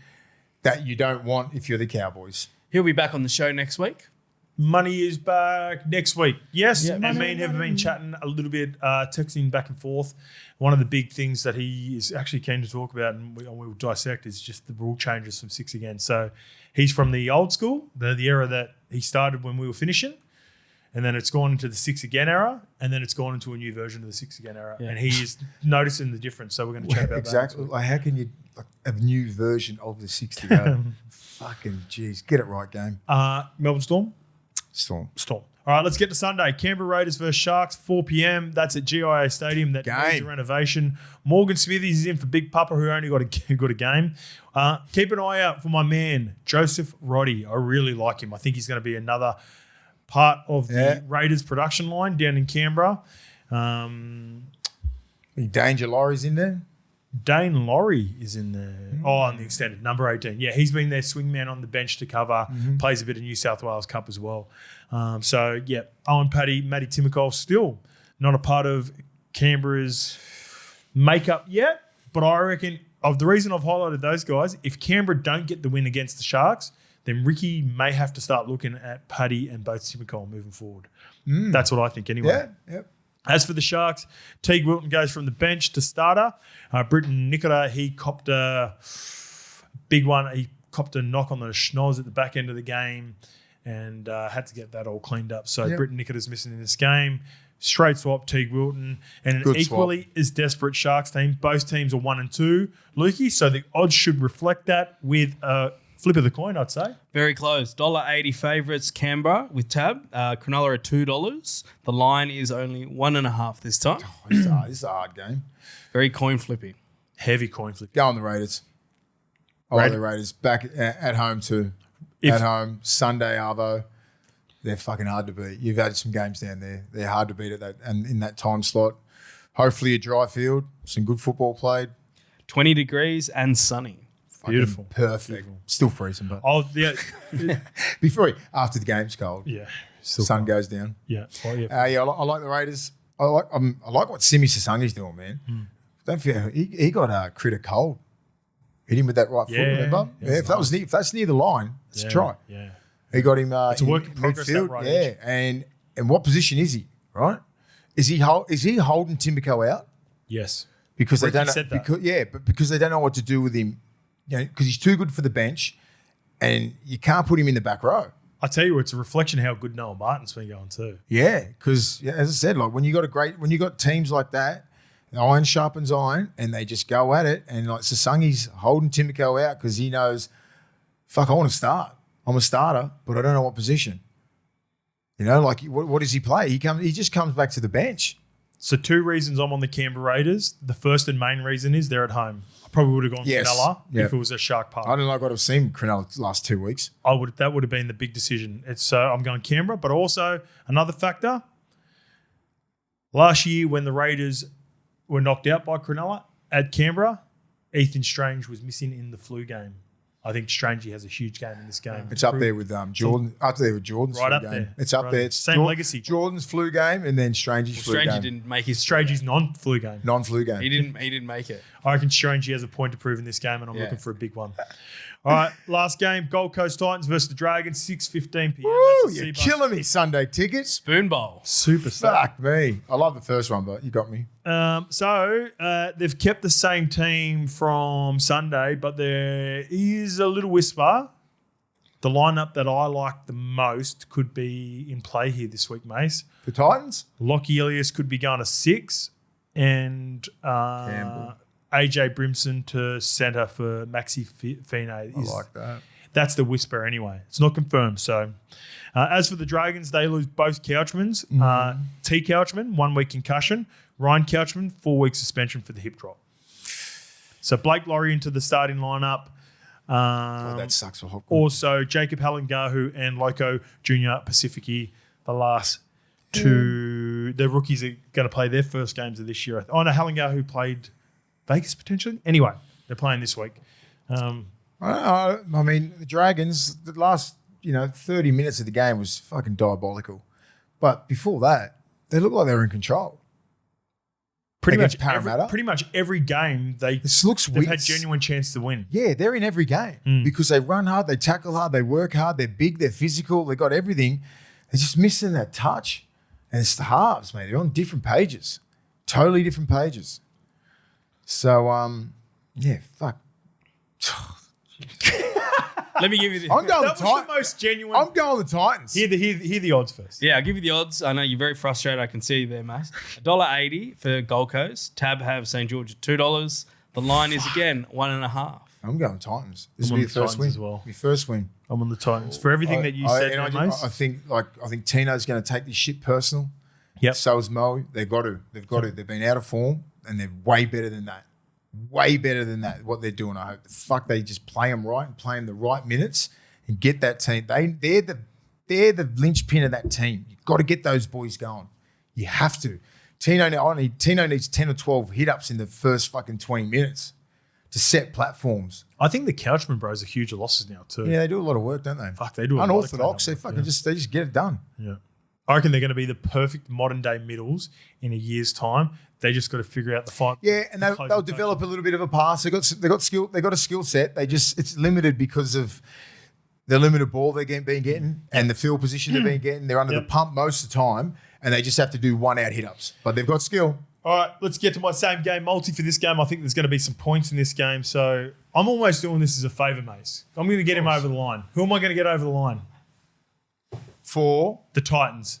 that you don't want if you're the Cowboys. He'll be back on the show next week. Money is back next week. Yes, and me and have been chatting a little bit, texting back and forth. One of the big things that he is actually keen to talk about and we'll dissect is just the rule changes from 6 again. So he's from the old school, the era that he started when we were finishing, and then it's gone into the 6 again era, and then it's gone into a new version of the 6 again era. Yeah. And he is noticing the difference. So we're going to chat about that. Exactly. Like, how can you a new version of the 6 to go? Fucking jeez, get it right, game. Melbourne Storm. Storm. All right, let's get to Sunday. Canberra Raiders versus Sharks, 4 p.m. That's at GIA Stadium. That needs a renovation. Morgan Smithies is in for Big Papa, who only got a game. Keep an eye out for my man, Joseph Roddy. I really like him. I think he's going to be another part of the Raiders production line down in Canberra. Danger Laurie's in there. Dane Laurie is in there. On the extended, number 18. Yeah, he's been their swingman on the bench to cover, plays a bit of New South Wales Cup as well. Owen Paddy, Matty Timokol still not a part of Canberra's makeup yet, but I reckon the reason I've highlighted those guys, if Canberra don't get the win against the Sharks, then Ricky may have to start looking at Paddy and both Timokol moving forward. That's what I think anyway. Yeah. As for the Sharks, Teague Wilton goes from the bench to starter. Britton Nikota, he copped a big one. He copped a knock on the schnoz at the back end of the game and had to get that all cleaned up. So Britton Nikota's missing in this game. Straight swap, Teague Wilton. And an equally as desperate Sharks team. Both teams are 1 and 2, Lukey. So the odds should reflect that with a flip of the coin, I'd say. Very close. $1.80 favourites, Canberra with tab. Cronulla at $2. The line is only 1.5 this time. This is a hard game. Very coin flippy. Heavy coin flippy. Go on the Raiders. I like the Raiders. Back at home too. At home, Sunday, Arvo. They're fucking hard to beat. You've had some games down there. They're hard to beat at that and in that time slot. Hopefully a dry field. Some good football played. 20 degrees and sunny. Beautiful. Perfect. Beautiful. Still freezing, but after the game's cold. Yeah. Sun goes down. Yeah. I like the Raiders. I like what Simi Sasangi's doing, man. Don't forget he got a critter cold. Hit him with that right foot, remember? Yeah, if that's near the line, it's a try. Yeah. He got him it's a work in progress, midfield. Right edge. And what position is he, right? Is he holding Timoko out? Yes. Because they don't know, because they don't know what to do with him. You know, because he's too good for the bench, and you can't put him in the back row. I tell you, it's a reflection of how good Noah Martin's been going too. Yeah, because as I said, like when you got teams like that, iron sharpens iron, and they just go at it. And like Sasangi's holding Timoko out because he knows, fuck, I want to start. I'm a starter, but I don't know what position. You know, like what does he play? He just comes back to the bench. So 2 reasons I'm on the Canberra Raiders. The first and main reason is they're at home. I probably would have gone Cronulla if it was a Shark Park. I don't like what I've seen Cronulla the last 2 weeks. That would have been the big decision. I'm going Canberra, but also another factor. Last year when the Raiders were knocked out by Cronulla at Canberra. Ethan Strange was missing in the flu game. I think Strangey has a huge game in this game. It's up there with Jordan. Up there with Jordan's right flu up game. there. It's up there. It's same legacy. Jordan's flu game and then Strangey's flu Strangey game. didn't make his Strangey's non-flu game. Non-flu game. He didn't make it. I reckon Strangey has a point to prove in this game, and I'm looking for a big one. All right, last game, Gold Coast Titans versus the Dragons, 6:15 p.m. Woo, you're killing me, Sunday tickets. Spoon bowl. Super Fuck me. I love the first one, but you got me. So they've kept the same team from Sunday, but there is a little whisper. The lineup that I like the most could be in play here this week, Mace. The Titans? Lockie Elias could be going to 6, and AJ Brimson to centre for Maxi Fine. I like that. That's the whisper anyway. It's not confirmed. So, as for the Dragons, they lose both Couchmans. T. Couchman, 1 week concussion. Ryan Couchman, 4 week suspension for the hip drop. So Blake Laurie into the starting lineup. That sucks for Hawkins. Also, Jacob Halengahu and Loco Junior Pacifici, the last two. The rookies are going to play their first games of this year. Oh, no, Halengahu played Vegas potentially. Anyway, they're playing this week. I mean, the Dragons, the last 30 minutes of the game was fucking diabolical. But before that, they looked like they were in control. Pretty Against much Parramatta. Pretty much every game they've had genuine chance to win. Yeah, they're in every game because they run hard, they tackle hard, they work hard, they're big, they're physical, they got everything. They're just missing that touch. And it's the halves, mate. They're on different pages. Totally different pages. So, yeah, fuck. Let me give you the... I'm going That was the most genuine. I'm going the Titans. Hear the odds first. Yeah, I'll give you the odds. I know you're very frustrated. I can see you there, Mace. $1.80 for Gold Coast. Tab have St. George at $2. The line is, again, 1.5. I'm going Titans. This I'm will be on the the first Titans win. as well. Your first win. I'm on the Titans. For everything that you said there, Mace. I think Tino's going to take this shit personal. Yep. So is Mo. They've got to. They've been out of form and they're way better than that. Way better than that, what they're doing. I hope the fuck they just play them right and play them the right minutes and get that team. They're the linchpin of that team. You've got to get those boys going. You have to. Tino needs 10 or 12 hit-ups in the first fucking 20 minutes to set platforms. I think the Couchman bros are huge losses now too. Yeah, they do a lot of work, don't they? Fuck, they do a lot of unorthodox. They fucking just get it done. Yeah. I reckon they're going to be the perfect modern day middles in a year's time. They just got to figure out the fight. Yeah, and they'll develop a little bit of a pass. They got skill. They got a skill set. It's limited because of the limited ball they're getting and the field position they've been getting. They're under the pump most of the time, and they just have to do 1 out hit ups. But they've got skill. All right, let's get to my same game multi for this game. I think there's going to be some points in this game, so I'm almost doing this as a favour, Mace. I'm going to get him over the line. Who am I going to get over the line? For the Titans.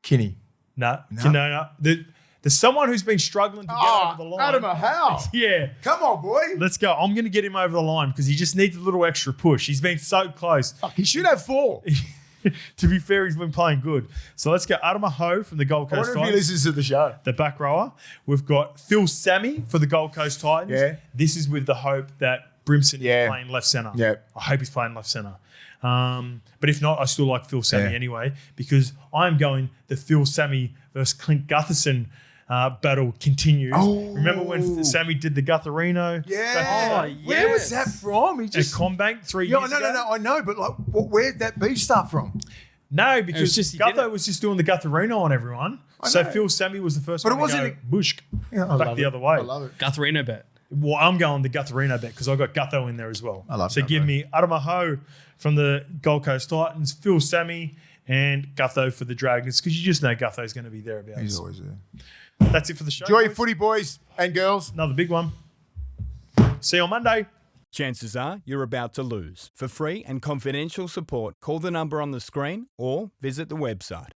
Kinney. No. There's someone who's been struggling to get over the line. Adam Howe. Yeah. Come on, boy. Let's go. I'm going to get him over the line because he just needs a little extra push. He's been so close. Fuck, he should have 4. To be fair, he's been playing good. So let's go Adama Ho from the Gold Coast Titans. I Titans. wonder if he listens to the show. The back rower. We've got Phil Sammy for the Gold Coast Titans. Yeah. This is with the hope that Brimson is playing left centre. Yeah. I hope he's playing left centre. But if not, I still like Phil Sammy anyway because I'm going the Phil Sammy versus Clint Gutherson battle continues. Oh. Remember when Sammy did the Gutherino? Yeah. Where was that from? He just at Combank 3 years ago. No. I know, but where'd that beef start from? No, because Gutho was just doing the Gutherino on everyone. So Phil Sammy was the first one to go bush back the other way. I love it. Gutherino bet. Well, I'm going the Gutherino bet because I got Gutho in there as well. I love So Gutho. give me Adama Ho from the Gold Coast Titans, Phil Sammy, and Gutho for the Dragons because you just know Gutho's going to be thereabouts. He's always there. That's it for the show. Enjoy your footy, boys and girls. Another big one. See you on Monday. Chances are you're about to lose. For free and confidential support, call the number on the screen or visit the website